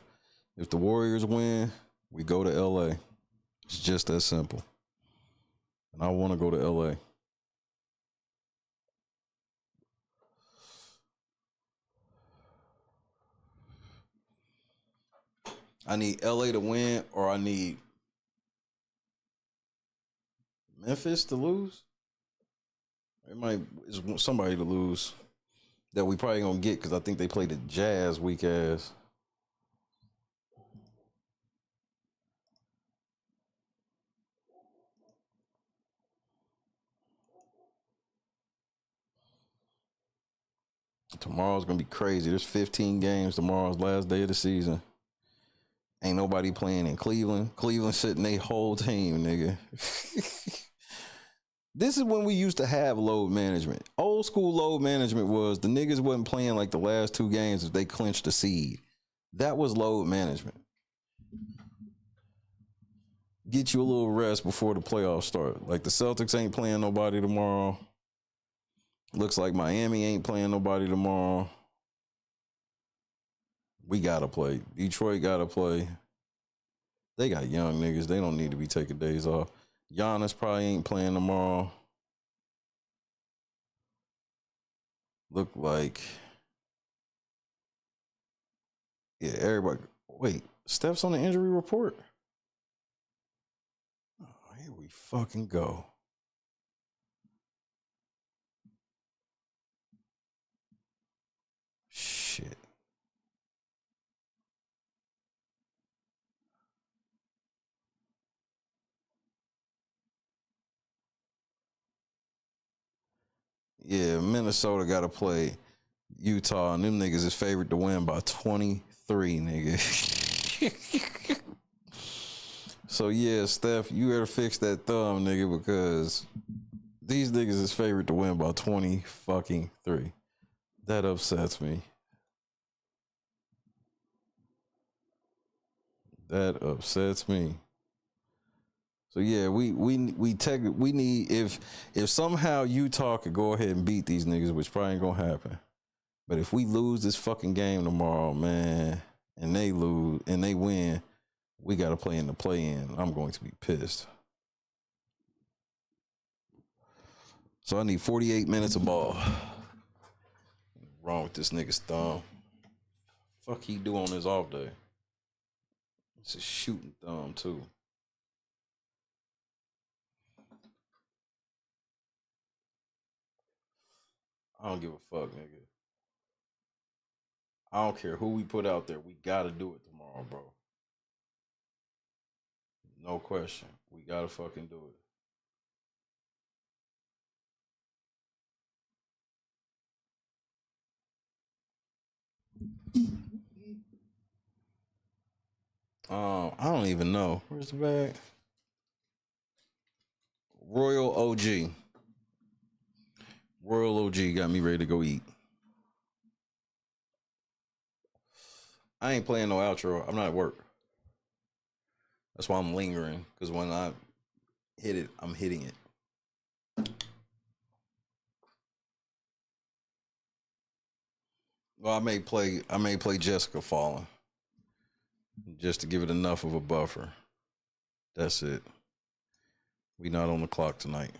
[SPEAKER 1] If the Warriors win, we go to LA. It's just that simple. And I want to go to LA. I need LA to win, or I need Memphis to lose. It's somebody to lose that we probably gonna get because I think they played the Jazz weak ass. Tomorrow's gonna be crazy. There's 15 games. Tomorrow's last day of the season. Ain't nobody playing in Cleveland. Cleveland sitting their whole team, nigga. This is when we used to have load management. Old school load management was the niggas wasn't playing like the last two games if they clinched the seed. That was load management. Get you a little rest before the playoffs start. Like the Celtics ain't playing nobody tomorrow. Looks like Miami ain't playing nobody tomorrow. We gotta play. Detroit gotta play. They got young niggas. They don't need to be taking days off. Giannis probably ain't playing tomorrow. Look like, yeah, everybody. Wait, Steph's on the injury report? Oh, here we fucking go. Shit. Yeah, Minnesota got to play Utah, and them niggas is favored to win by 23, nigga. So, yeah, Steph, you better fix that thumb, nigga, because these niggas is favored to win by 20 fucking 3. That upsets me. That upsets me. So yeah, we need if somehow Utah could go ahead and beat these niggas, which probably ain't gonna happen. But if we lose this fucking game tomorrow, man, and they lose and they win, we gotta play in the play-in. I'm going to be pissed. So I need 48 minutes of ball. Wrong with this nigga's thumb. Fuck he do on his off day? It's a shooting thumb too. I don't give a fuck, nigga. I don't care who we put out there. We gotta do it tomorrow, bro. No question. We gotta fucking do it. I don't even know. Where's the bag? Royal OG. Royal OG got me ready to go eat. I ain't playing no outro. I'm not at work. That's why I'm lingering. Because when I hit it, I'm hitting it. Well, I may play Jessica Fallen. Just to give it enough of a buffer. That's it. We not on the clock tonight.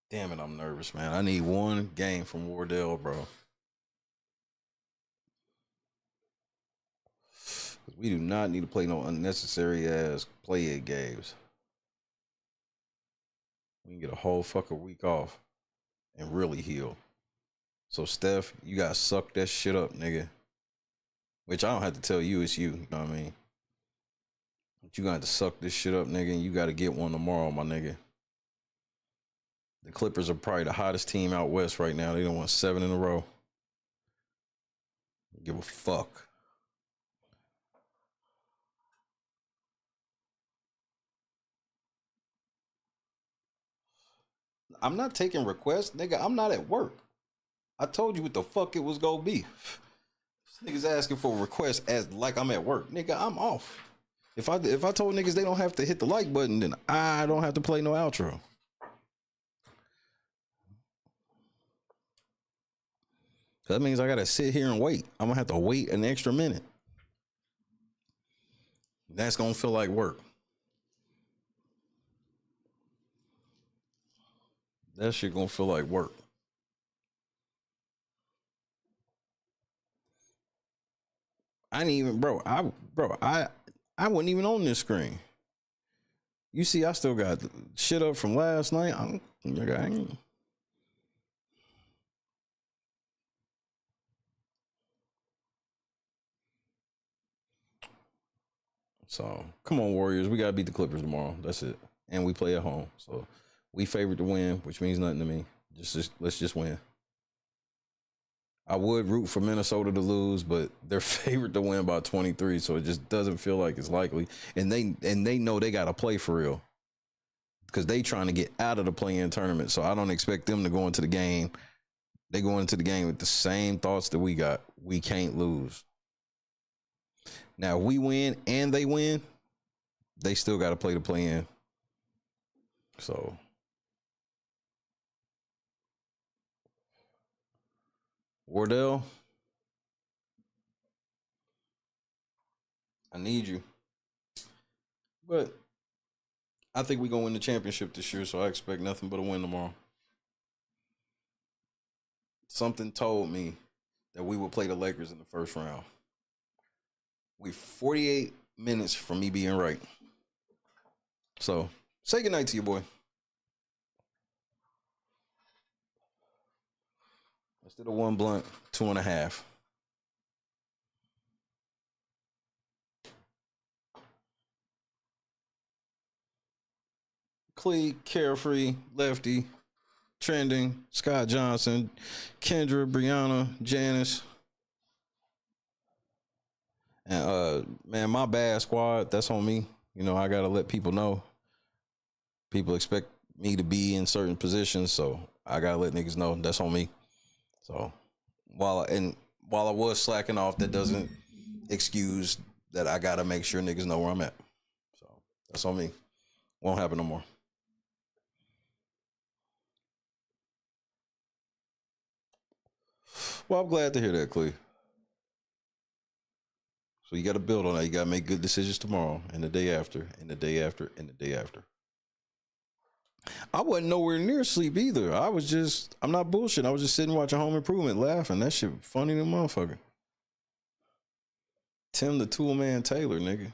[SPEAKER 1] Damn it, I'm nervous, man. I need one game from Wardell, bro. We do not need to play no unnecessary ass play it games. We can get a whole fucking week off and really heal. So Steph, you gotta suck that shit up, nigga. Which I don't have to tell you, it's you. You know what I mean? But you got to suck this shit up, nigga, and you gotta get one tomorrow, my nigga. The Clippers are probably the hottest team out west right now. They done won 7 in a row. Give a fuck. I'm not taking requests, nigga. I'm not at work. I told you what the fuck it was gonna be. This niggas asking for requests as like I'm at work. Nigga, I'm off. If I told niggas they don't have to hit the like button, then I don't have to play no outro. That means I gotta sit here and wait. I'm gonna have to wait an extra minute. That's gonna feel like work. That shit gonna feel like work. I didn't even, I wasn't even on this screen. You see, I still got shit up from last night. So come on, Warriors. We gotta beat the Clippers tomorrow. That's it. And we play at home. So we favored to win, which means nothing to me. Let's just win. I would root for Minnesota to lose, but they're favored to win by 23, so it just doesn't feel like it's likely. And they know they gotta play for real. Because they trying to get out of the play-in tournament. So I don't expect them to go into the game. They go into the game with the same thoughts that we got. We can't lose. Now, if we win and they win, they still got to play the play-in. So, Wardell, I need you. But I think we're going to win the championship this year, so I expect nothing but a win tomorrow. Something told me that we will play the Lakers in the first round. We're 48 minutes from me being right. So, say goodnight to your boy. Instead of 1 blunt, 2.5. Clee, Carefree, Lefty, Trending, Scott Johnson, Kendra, Brianna, Janice. And man, my bad, squad. That's on me. You know, I gotta let people know. People expect me to be in certain positions, so I gotta let niggas know that's on me. So while I was slacking off, that doesn't excuse that I gotta make sure niggas know where I'm at. So that's on me. Won't happen no more. Well, I'm glad to hear that, Clee. So you got to build on that. You got to make good decisions tomorrow and the day after and the day after and the day after. I wasn't nowhere near sleep either. I'm not bullshitting. I was just sitting watching Home Improvement laughing. That shit funny than motherfucker. Tim the Toolman Taylor, nigga.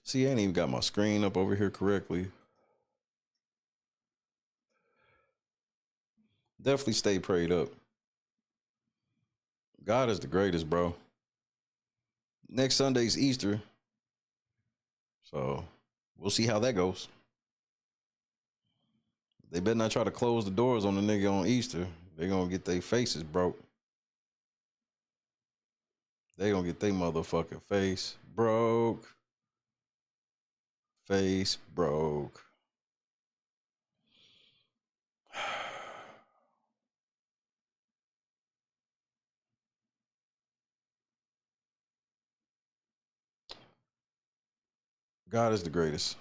[SPEAKER 1] See, I ain't even got my screen up over here correctly. Definitely stay prayed up. God is the greatest, bro. Next Sunday's Easter. So we'll see how that goes. They better not try to close the doors on the nigga on Easter. They're going to get their faces broke. They going to get their motherfucking face broke. Face broke. God is the greatest.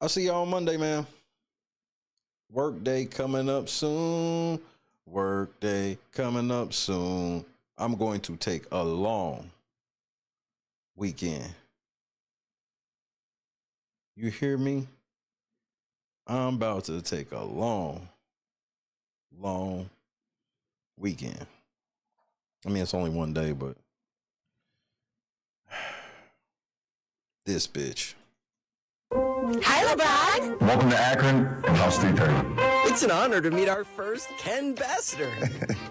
[SPEAKER 1] I'll see y'all on Monday, man. Work day coming up soon. Work day coming up soon. I'm going to take a long weekend. You hear me? I'm about to take a long weekend. I mean, it's only one day, but this bitch.
[SPEAKER 4] Hi, LeBron.
[SPEAKER 5] Welcome to Akron and House 330.
[SPEAKER 4] It's an honor to meet our first Ken ambassador.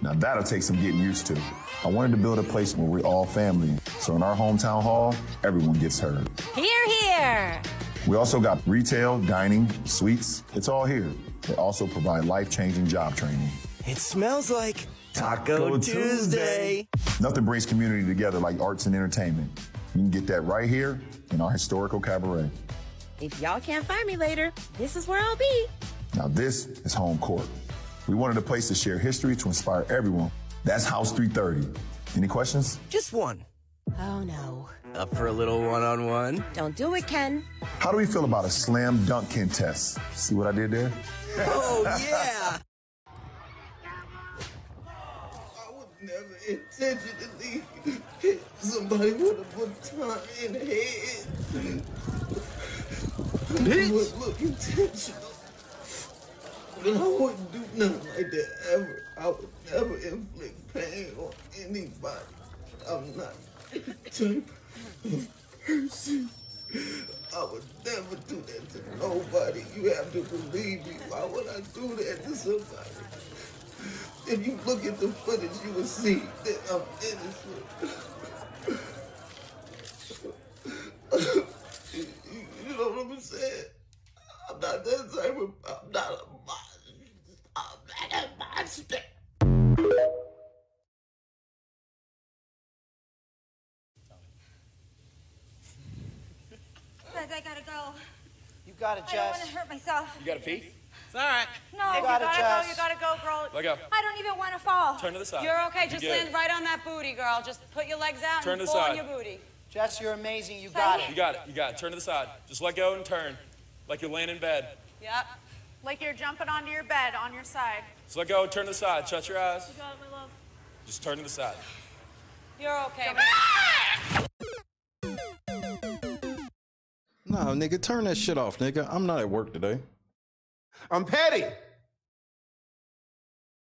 [SPEAKER 5] Now that'll take some getting used to. I wanted to build a place where we're all family. So in our hometown hall, everyone gets heard.
[SPEAKER 4] Hear, hear.
[SPEAKER 5] We also got retail, dining, suites. It's all here. They also provide life-changing job training.
[SPEAKER 4] It smells like Taco Tuesday.
[SPEAKER 5] Nothing brings community together like arts and entertainment. You can get that right here in our historical cabaret.
[SPEAKER 4] If y'all can't find me later, this is where I'll be.
[SPEAKER 5] Now this is home court. We wanted a place to share history to inspire everyone. That's House 330. Any questions?
[SPEAKER 4] Just one. Oh no. Up for a little one-on-one? Don't do it, Ken.
[SPEAKER 5] How do we feel about a slam dunk contest? See what I did there?
[SPEAKER 4] Oh yeah.
[SPEAKER 3] I would never intentionally hit somebody with a baton in the head. It would look intentional. But I wouldn't do nothing like that ever. I would never inflict pain on anybody. I'm not that type of person. I would never do that to nobody. You have to believe me. Why would I do that to somebody? If you look at the footage, you will see that I'm innocent. You know what I'm saying? I'm not that type of. I'm not a monster. I'm not a monster.
[SPEAKER 7] Guys, I gotta go.
[SPEAKER 3] You got it,
[SPEAKER 7] I don't want
[SPEAKER 3] Jess.
[SPEAKER 7] to hurt myself.
[SPEAKER 24] You gotta pee? It's all right.
[SPEAKER 7] No,
[SPEAKER 3] You got it, Jess.
[SPEAKER 7] You gotta go, girl.
[SPEAKER 24] Let go.
[SPEAKER 7] I don't even want to fall.
[SPEAKER 24] Turn to the side.
[SPEAKER 7] You're okay.
[SPEAKER 24] You're
[SPEAKER 7] Just
[SPEAKER 24] good.
[SPEAKER 7] land right on that booty, girl. Just put your legs out
[SPEAKER 24] Turn
[SPEAKER 7] and
[SPEAKER 24] to the
[SPEAKER 7] pull
[SPEAKER 24] side.
[SPEAKER 7] on your booty.
[SPEAKER 3] Jess, you're amazing. You got it.
[SPEAKER 24] You got it. You got it. Turn to the side. Just let go and turn. Like you're laying in bed.
[SPEAKER 7] Yep. Like you're jumping onto your bed on your side.
[SPEAKER 24] Just let go. Turn to the side. Shut your eyes.
[SPEAKER 7] You got it, my love.
[SPEAKER 24] Just turn to the side.
[SPEAKER 7] You're okay.
[SPEAKER 1] Nah, nigga, turn that shit off, nigga. I'm not at work today.
[SPEAKER 25] I'm petty.